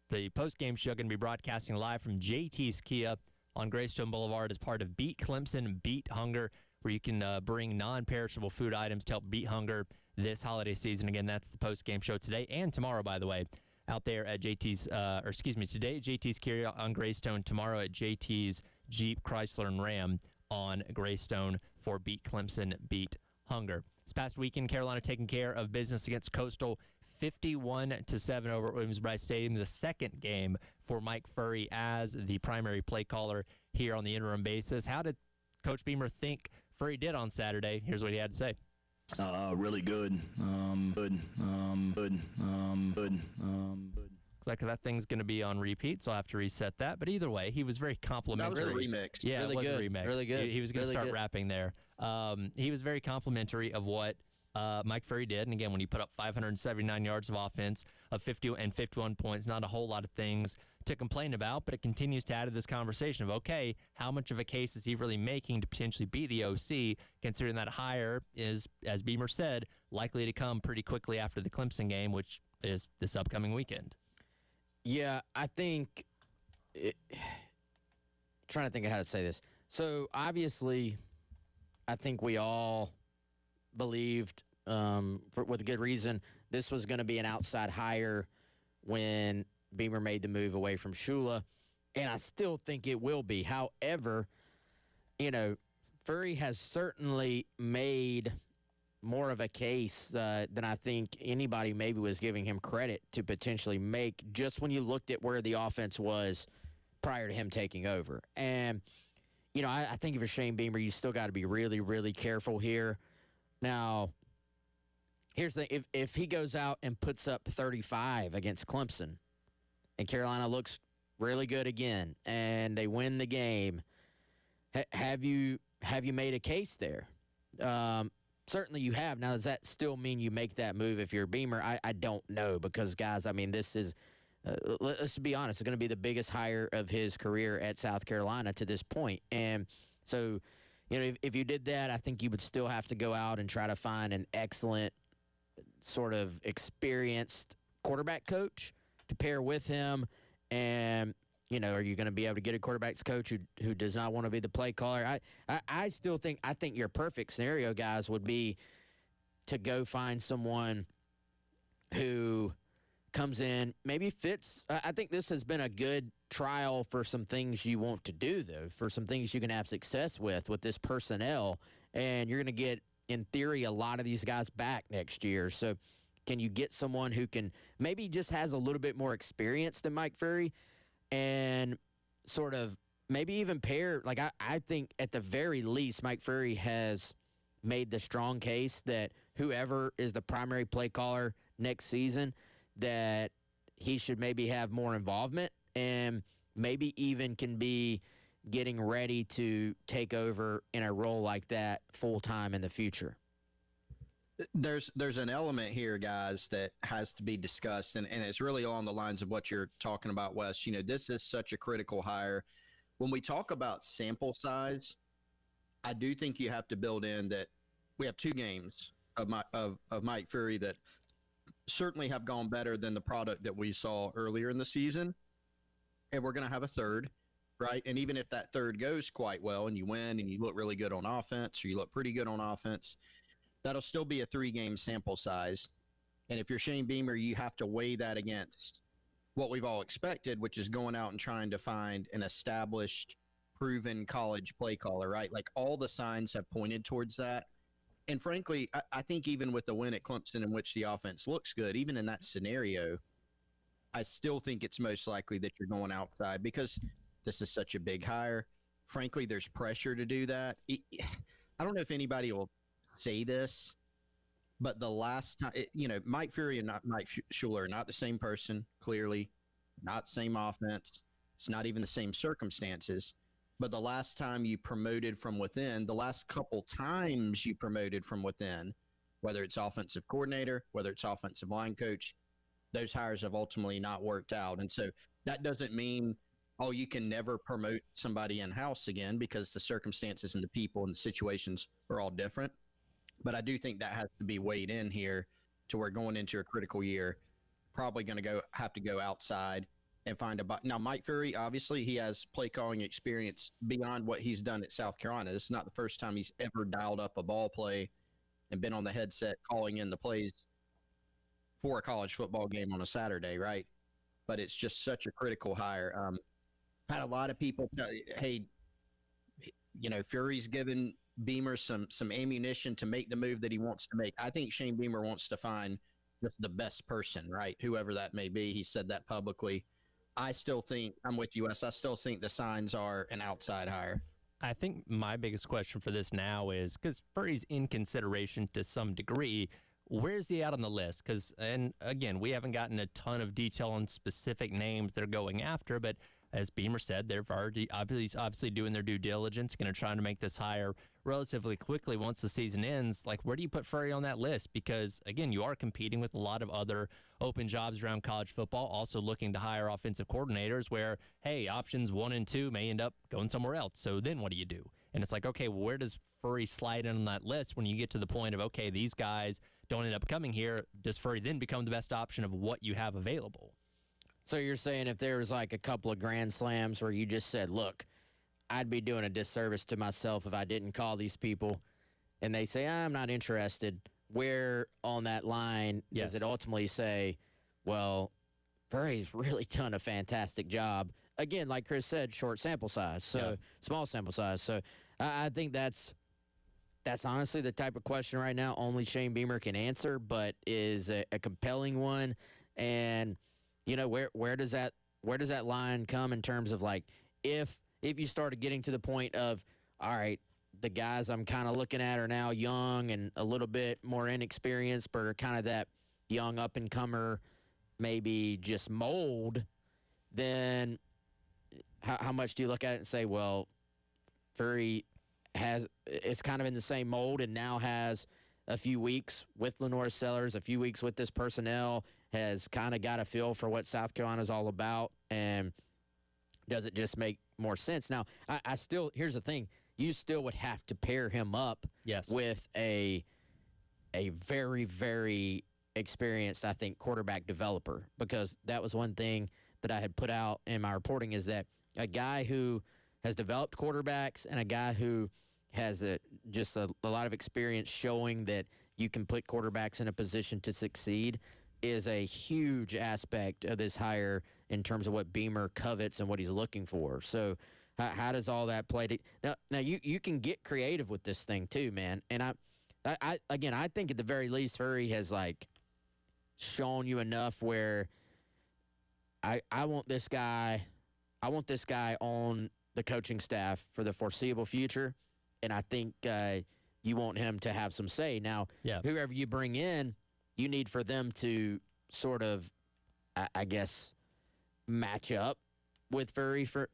the post-game show going to be broadcasting live from JT's Kia on Greystone Boulevard as part of Beat Clemson, Beat Hunger. where you can bring non-perishable food items to help beat hunger this holiday season. Again, that's the post-game show today and tomorrow, by the way, out there at JT's, today at JT's Carryout on Greystone, tomorrow at JT's Jeep, Chrysler, and Ram on Greystone for Beat Clemson, Beat Hunger. This past weekend, Carolina taking care of business against Coastal 51-7 over at Williams-Brice Stadium. The second game for Mike Furrey as the primary play caller here on the interim basis. How did Coach Beamer think Furrey did on Saturday? Here's what he had to say. Really good. Good. Looks like that thing's going to be on repeat, so I'll have to reset that. But either way, he was very complimentary. That was a remix. Yeah, really it was good. a remix. Really good. He was going to Really start good. rapping there. He was very complimentary of what Mike Furrey did. And again, when he put up 579 yards of offense of 51 points, not a whole lot of things to complain about, but it continues to add to this conversation of, okay, how much of a case is he really making to potentially be the OC, considering that hire is, as Beamer said, likely to come pretty quickly after the Clemson game, which is this upcoming weekend. Yeah, I think trying to think of how to say this. So obviously, I think we all believed, with a good reason, this was going to be an outside hire when Beamer made the move away from Shula, and I still think it will be. However, Furrey has certainly made more of a case than I think anybody maybe was giving him credit to potentially make, just when you looked at where the offense was prior to him taking over. And, I think if you're Shane Beamer, you still got to be really, really careful here. Now, here's the thing. If he goes out and puts up 35 against Clemson and Carolina looks really good again and they win the game, have you made a case there? Certainly you have. Now, does that still mean you make that move if you're Beamer? I don't know because, guys, this is, let's be honest, it's going to be the biggest hire of his career at South Carolina to this point. And so, if you did that, I think you would still have to go out and try to find an excellent sort of experienced quarterback coach to pair with him. And, are you going to be able to get a quarterback's coach who does not want to be the play caller? I still think your perfect scenario, guys, would be to go find someone who comes in, maybe fits. I think this has been a good trial for some things you want to do, though, for some things you can have success with this personnel. And you're going to get, in theory, a lot of these guys back next year. So can you get someone who can maybe just has a little bit more experience than Mike Furrey and sort of maybe even pair, like I think at the very least Mike Furrey has made the strong case that whoever is the primary play caller next season, that he should maybe have more involvement and maybe even can be getting ready to take over in a role like that full-time in the future. There's an element here, guys, that has to be discussed, and it's really along the lines of what you're talking about, Wes. This is such a critical hire. When we talk about sample size, I do think you have to build in that we have two games of Mike Furrey that certainly have gone better than the product that we saw earlier in the season, and we're going to have a third, right? And even if that third goes quite well and you win and you look really good on offense or you look pretty good on offense, that'll still be a 3-game sample size. And if you're Shane Beamer, you have to weigh that against what we've all expected, which is going out and trying to find an established, proven college play caller, right? Like all the signs have pointed towards that. And frankly, I think even with the win at Clemson in which the offense looks good, even in that scenario, I still think it's most likely that you're going outside because this is such a big hire. Frankly, there's pressure to do that. I don't know if anybody will say this, but the last time, Mike Furrey and not Mike Shula are not the same person, clearly, not the same offense. It's not even the same circumstances. But the last time you promoted from within, the last couple times you promoted from within, whether it's offensive coordinator, whether it's offensive line coach, those hires have ultimately not worked out. And so that doesn't mean, you can never promote somebody in-house again because the circumstances and the people and the situations are all different. But I do think that has to be weighed in here to where going into a critical year, probably going to have to go outside. and find a now Mike Fury, obviously he has play calling experience beyond what he's done at South Carolina. This is not the first time he's ever dialed up a ball play and been on the headset calling in the plays for a college football game on a Saturday, right? But it's just such a critical hire. Had a lot of people tell, hey, Fury's given Beamer some ammunition to make the move that he wants to make. I think Shane Beamer wants to find just the best person, right? Whoever that may be. He said that publicly. I still think, I'm with you, Wes. I still think the signs are an outside hire. I think my biggest question for this now is, because Furry's in consideration to some degree, where's he at on the list? Because, and again, we haven't gotten a ton of detail on specific names they're going after, but as Beamer said, they're already obviously doing their due diligence, going to try to make this hire relatively quickly once the season ends. Like, where do you put Furry on that list? Because, again, you are competing with a lot of other open jobs around college football, also looking to hire offensive coordinators where, hey, options 1 and 2 may end up going somewhere else. So then what do you do? And it's like, okay, well, where does Furry slide in on that list when you get to the point of, okay, these guys don't end up coming here? Does Furry then become the best option of what you have available? So you're saying if there was like a couple of grand slams where you just said, look, I'd be doing a disservice to myself if I didn't call these people, and they say, I'm not interested, where on that line does it ultimately say, well, Furry's really done a fantastic job? Again, like Chris said, short sample size, so small sample size. So I think that's honestly the type of question right now only Shane Beamer can answer, but is a compelling one. And where does that line come in terms of, like, if you started getting to the point of, all right, the guys I'm kind of looking at are now young and a little bit more inexperienced, but are kind of that young up-and-comer, maybe just mold, then how much do you look at it and say, well, Furry is kind of in the same mold and now has a few weeks with LaNorris Sellers, a few weeks with this personnel, has kind of got a feel for what South Carolina's all about, and does it just make more sense? Now, I still, here's the thing, you still would have to pair him up with a very, very experienced, I think, quarterback developer, because that was one thing that I had put out in my reporting, is that a guy who has developed quarterbacks and a guy who has just a lot of experience showing that you can put quarterbacks in a position to succeed is a huge aspect of this hire in terms of what Beamer covets and what he's looking for. So how does all that play? Now you can get creative with this thing too, man. And I think at the very least Furry has, like, shown you enough where I want this guy on the coaching staff for the foreseeable future, and I think you want him to have some say. Now, whoever you bring in, you need for them to sort of, I guess, match up with Furry for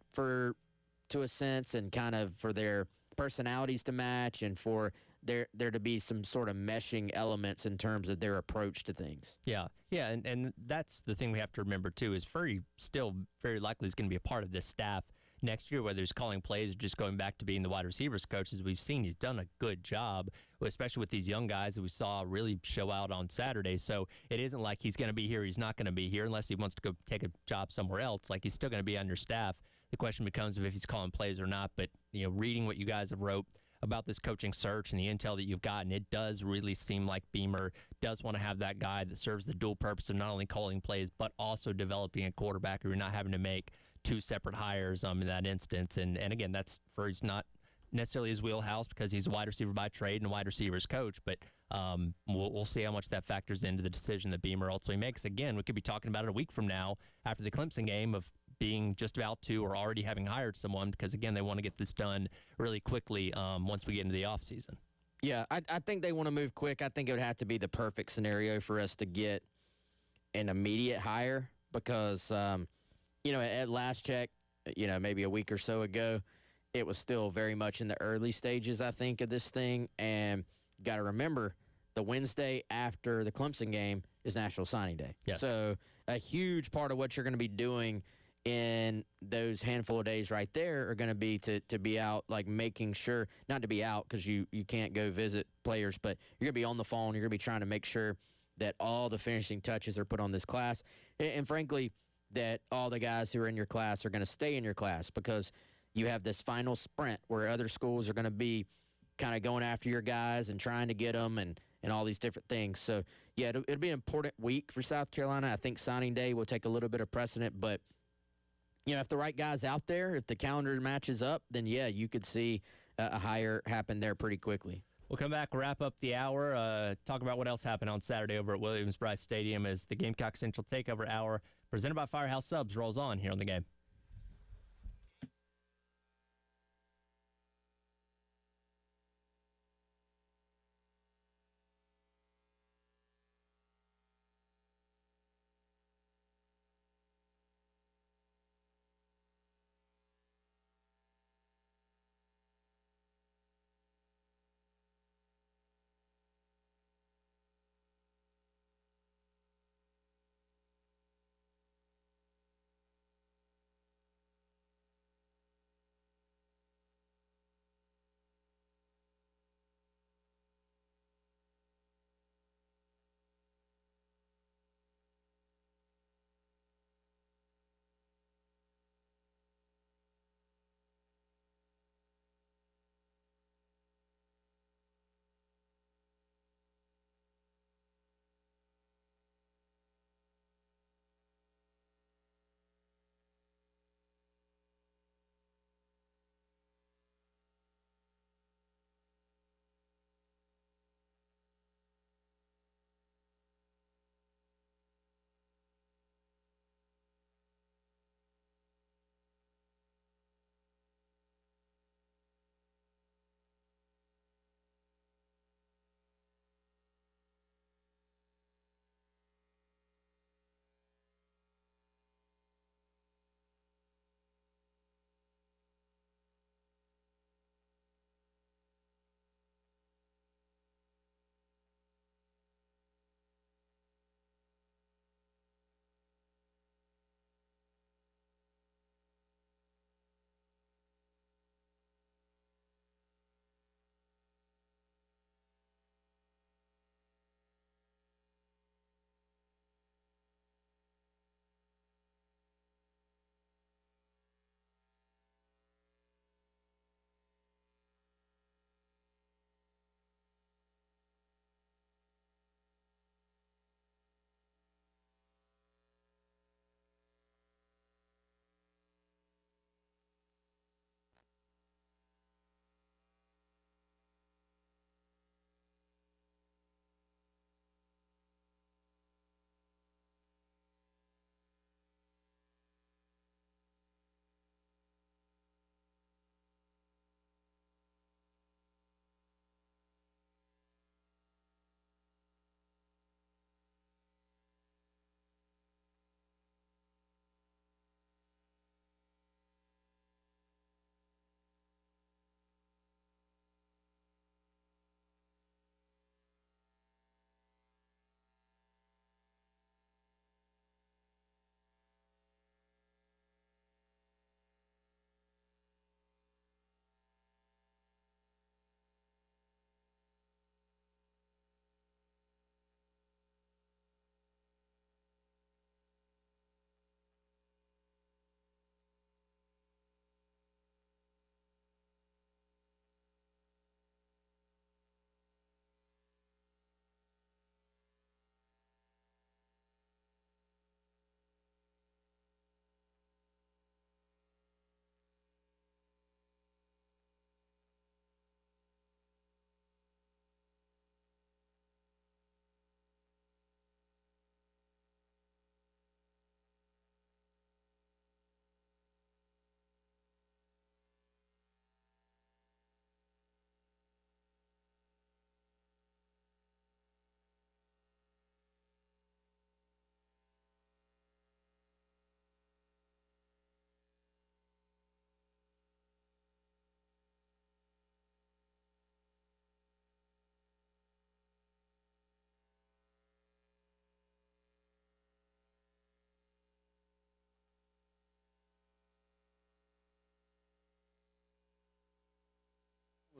to a sense, and kind of for their personalities to match, and for there to be some sort of meshing elements in terms of their approach to things. Yeah, and that's the thing we have to remember too, is Furry still very likely is going to be a part of this staff next year, whether he's calling plays or just going back to being the wide receivers coach. As we've seen, he's done a good job, especially with these young guys that we saw really show out on Saturday. So it isn't like he's going to be here, he's not going to be here, unless he wants to go take a job somewhere else. Like, he's still going to be on your staff. The question becomes of if he's calling plays or not. But, reading what you guys have wrote about this coaching search and the intel that you've gotten, it does really seem like Beamer does want to have that guy that serves the dual purpose of not only calling plays, but also developing a quarterback, or you're not having to make two separate hires in that instance. And again, that's Furry's not necessarily his wheelhouse, because he's a wide receiver by trade and a wide receivers coach. But we'll see how much that factors into the decision that Beamer ultimately makes. Again, we could be talking about it a week from now after the Clemson game of being just about to or already having hired someone, because, again, they want to get this done really quickly once we get into the offseason. Yeah, I think they want to move quick. I think it would have to be the perfect scenario for us to get an immediate hire, because, at last check, maybe a week or so ago, it was still very much in the early stages, I think, of this thing. And you got to remember, the Wednesday after the Clemson game is National Signing Day. Yes. So a huge part of what you're going to be doing in those handful of days right there are going to be to be out, like, making sure, not to be out because you can't go visit players, but you're going to be on the phone. You're going to be trying to make sure that all the finishing touches are put on this class. And frankly, that all the guys who are in your class are going to stay in your class because you have this final sprint where other schools are going to be kind of going after your guys and trying to get them and all these different things. So, yeah, it'll be an important week for South Carolina. I think signing day will take a little bit of precedent, but, you know, if the right guy's out there, if the calendar matches up, then, yeah, you could see a hire happen there pretty quickly. We'll come back, wrap up the hour, talk about what else happened on Saturday over at Williams-Brice Stadium as the Gamecock Central Takeover Hour presented by Firehouse Subs rolls on here on the game.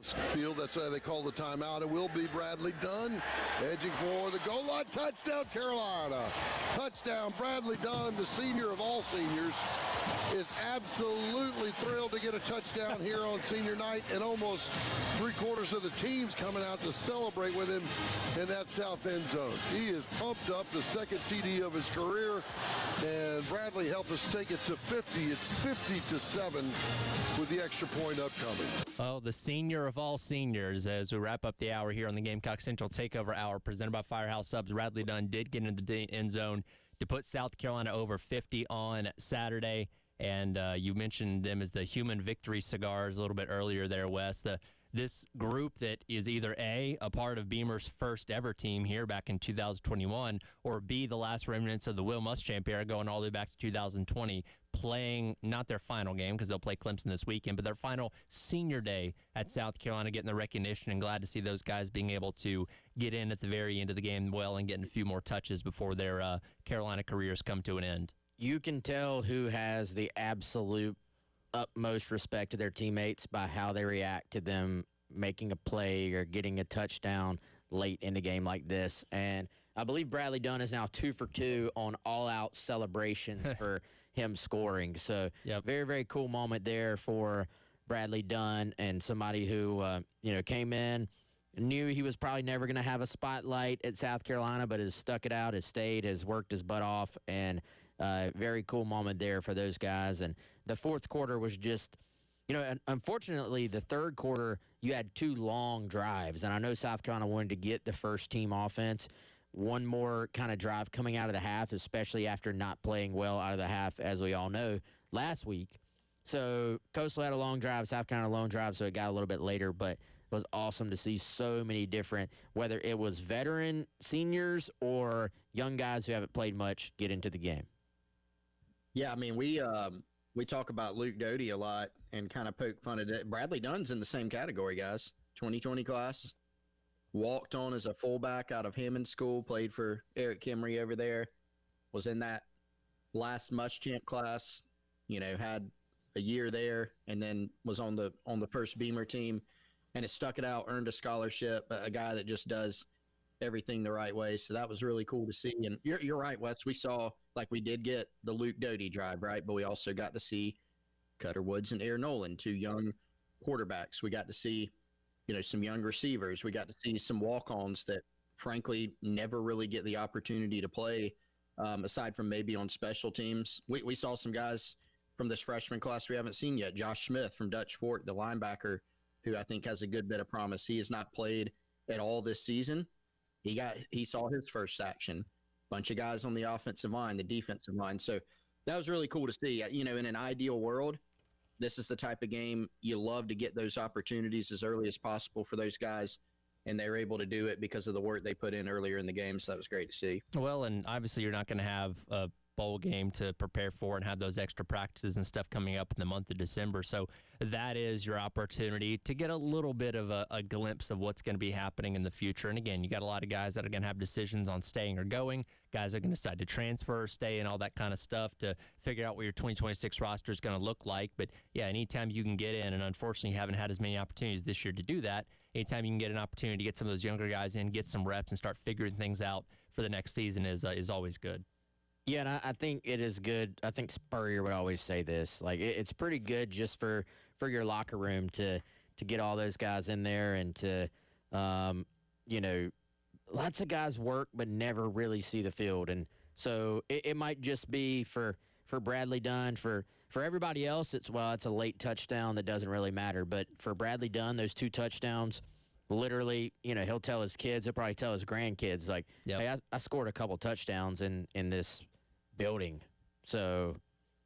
Field, that's why they call the timeout. It will be Bradley Dunn edging for the goal line. Touchdown, Carolina. Touchdown, Bradley Dunn, the senior of all seniors, is absolutely thrilled to get a touchdown here on senior night, and almost three-quarters of the team's coming out to celebrate with him in that south end zone. He is pumped up, the second TD of his career, and Bradley helped us take it to 50. It's 50-7 with the extra point upcoming. Oh, the senior of all seniors, as we wrap up the hour here on the Gamecock Central Takeover Hour presented by Firehouse Subs. Bradley Dunn did get into the end zone to put South Carolina over 50 on Saturday. And you mentioned them as the Human Victory Cigars a little bit earlier there, Wes. This group that is either A, a part of Beamer's first ever team here back in 2021, or B, the last remnants of the Will Muschamp era going all the way back to 2020, playing not their final game because they'll play Clemson this weekend, but their final senior day at South Carolina, getting the recognition, and glad to see those guys being able to get in at the very end of the game well and getting a few more touches before their Carolina careers come to an end. You can tell who has the absolute utmost respect to their teammates by how they react to them making a play or getting a touchdown late in a game like this. And I believe Bradley Dunn is now 2 for 2 on all-out celebrations for him scoring. So very, very cool moment there for Bradley Dunn, and somebody who, came in, knew he was probably never going to have a spotlight at South Carolina, but has stuck it out, has stayed, has worked his butt off, and very cool moment there for those guys. And the fourth quarter was just, unfortunately, the third quarter, you had 2 long drives. And I know South Carolina wanted to get the first team offense. One more kind of drive coming out of the half, especially after not playing well out of the half, as we all know, last week. So Coastal had a long drive, South Carolina a long drive, so it got a little bit later. But it was awesome to see so many different, whether it was veteran seniors or young guys who haven't played much, get into the game. Yeah, I mean, we talk about Luke Doty a lot and kind of poke fun at it. Bradley Dunn's in the same category, guys. 2020 class. Walked on as a fullback out of Hammond School, played for Eric Kimry over there, was in that last Muschamp class, had a year there, and then was on the first Beamer team, and has stuck it out, earned a scholarship, a guy that just does everything the right way. So that was really cool to see. And you're right, Wes. We saw, we did get the Luke Doty drive, right? But we also got to see Cutter Woods and Air Nolan, 2 young quarterbacks. We got to see, some young receivers. We got to see some walk-ons that, frankly, never really get the opportunity to play, aside from maybe on special teams. We saw some guys from this freshman class we haven't seen yet. Josh Smith from Dutch Fork, the linebacker, who I think has a good bit of promise. He has not played at all this season. He saw his first action. Bunch of guys on the offensive line, the defensive line. So that was really cool to see. In an ideal world, this is the type of game you love to get those opportunities as early as possible for those guys, and they were able to do it because of the work they put in earlier in the game. So that was great to see. Well, and obviously you're not going to have a bowl game to prepare for and have those extra practices and stuff coming up in the month of December. So that is your opportunity to get a little bit of a glimpse of what's going to be happening in the future. And again, you got a lot of guys that are going to have decisions on staying or going. Guys are going to decide to transfer or stay and all that kind of stuff to figure out what your 2026 roster is going to look like. But yeah, anytime you can get in, and unfortunately you haven't had as many opportunities this year to do that, anytime you can get an opportunity to get some of those younger guys in, get some reps and start figuring things out for the next season is always good. Yeah, and I think it is good. I think Spurrier would always say this. It's pretty good just for your locker room to get all those guys in there and to, lots of guys work but never really see the field. And so it might just be for Bradley Dunn. For everybody else, it's a late touchdown that doesn't really matter. But for Bradley Dunn, those 2 touchdowns, literally, he'll tell his kids, he'll probably tell his grandkids, hey, I scored a couple touchdowns in this building. So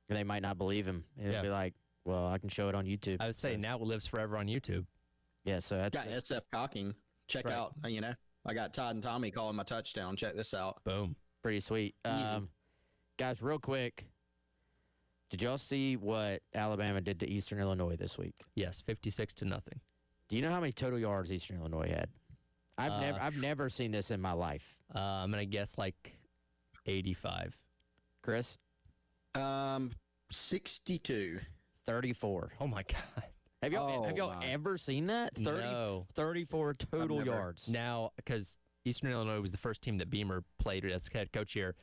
they might not believe him. They'll be like, well, I can show it on YouTube. I would say now it lives forever on YouTube. Yeah, so got SF Cocking. Check out, I got Todd and Tommy calling my touchdown. Check this out. Boom. Pretty sweet. Guys, real quick, did y'all see what Alabama did to Eastern Illinois this week? Yes, 56-0. Do you know how many total yards Eastern Illinois had? I've never seen this in my life. I'm going to guess 85. Chris? 62. 34. Oh, my God. Have y'all my. ever seen that? 34 total never. yards. Now, because Eastern Illinois was the first team that Beamer played as head coach here,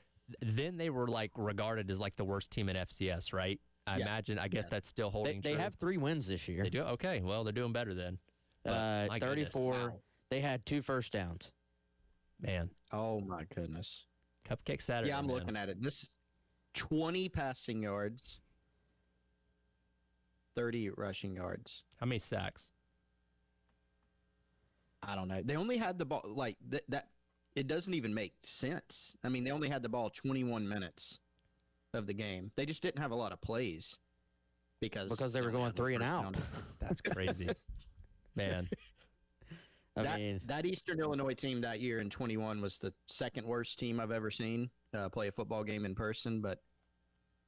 then they were like regarded as like the worst team in FCS, right? I guess that's still holding They true. have 3 wins this year. They do? Okay, well, they're doing better then. But, my goodness. 34. They had 2 first downs. Man, Oh my goodness. Cupcake Saturday. Yeah, I'm man. looking at it. This 20 passing yards, 30 rushing yards. How many sacks? I don't know. They only had the ball like that. It doesn't even make sense. I mean, they only had the ball 21 minutes of the game. They just didn't have a lot of plays because they were going 3 and out. That's crazy. Man. That Eastern Illinois team that year in 21 was the second worst team I've ever seen play a football game in person. But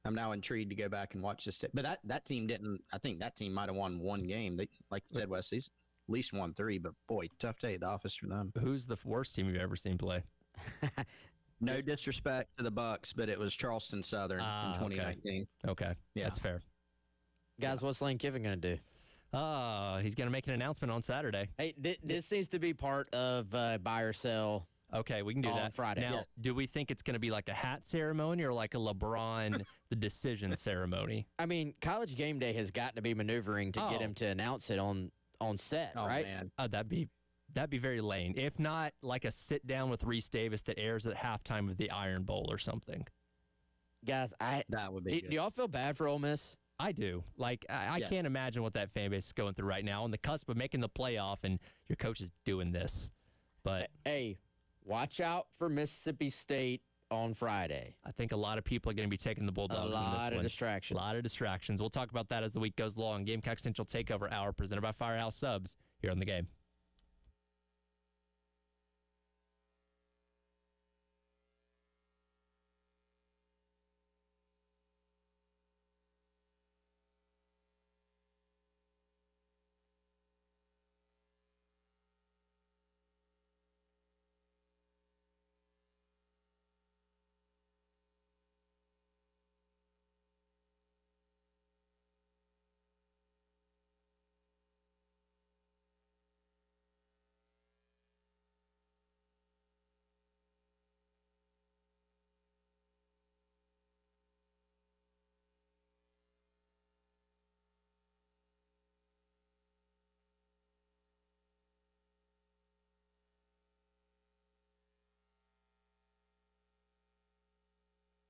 I'm now intrigued to go back and watch this. But that team didn't. I think that team might have won 1 game. They, like you said, Wesley's at least won 3. But boy, tough day at the office for them. Who's the worst team you've ever seen play? No disrespect to the Bucks, but it was Charleston Southern in 2019. Okay, Yeah. that's fair. Guys, what's Lane Kiffin going to do? He's going to make an announcement on Saturday. Hey, this needs to be part of buy or sell. Okay, we can do On that. Friday. Now, Yes. do we think it's going to be like a hat ceremony or like a LeBron the decision ceremony? I mean, College Game Day has got to be maneuvering to get him to announce it on set, Oh right? man, That'd be very Lane. If not, like a sit down with Reese Davis that airs at halftime of the Iron Bowl or something. Guys, that would be. do y'all feel bad for Ole Miss? I do. Like, I Yeah. can't imagine what that fan base is going through right now on the cusp of making the playoff, and your coach is doing this. But Hey, watch out for Mississippi State on Friday. I think a lot of people are going to be taking the Bulldogs in this lot of one. distractions. A lot of distractions. We'll talk about that as the week goes along. Gamecock Central Takeover Hour presented by Firehouse Subs here on The Game.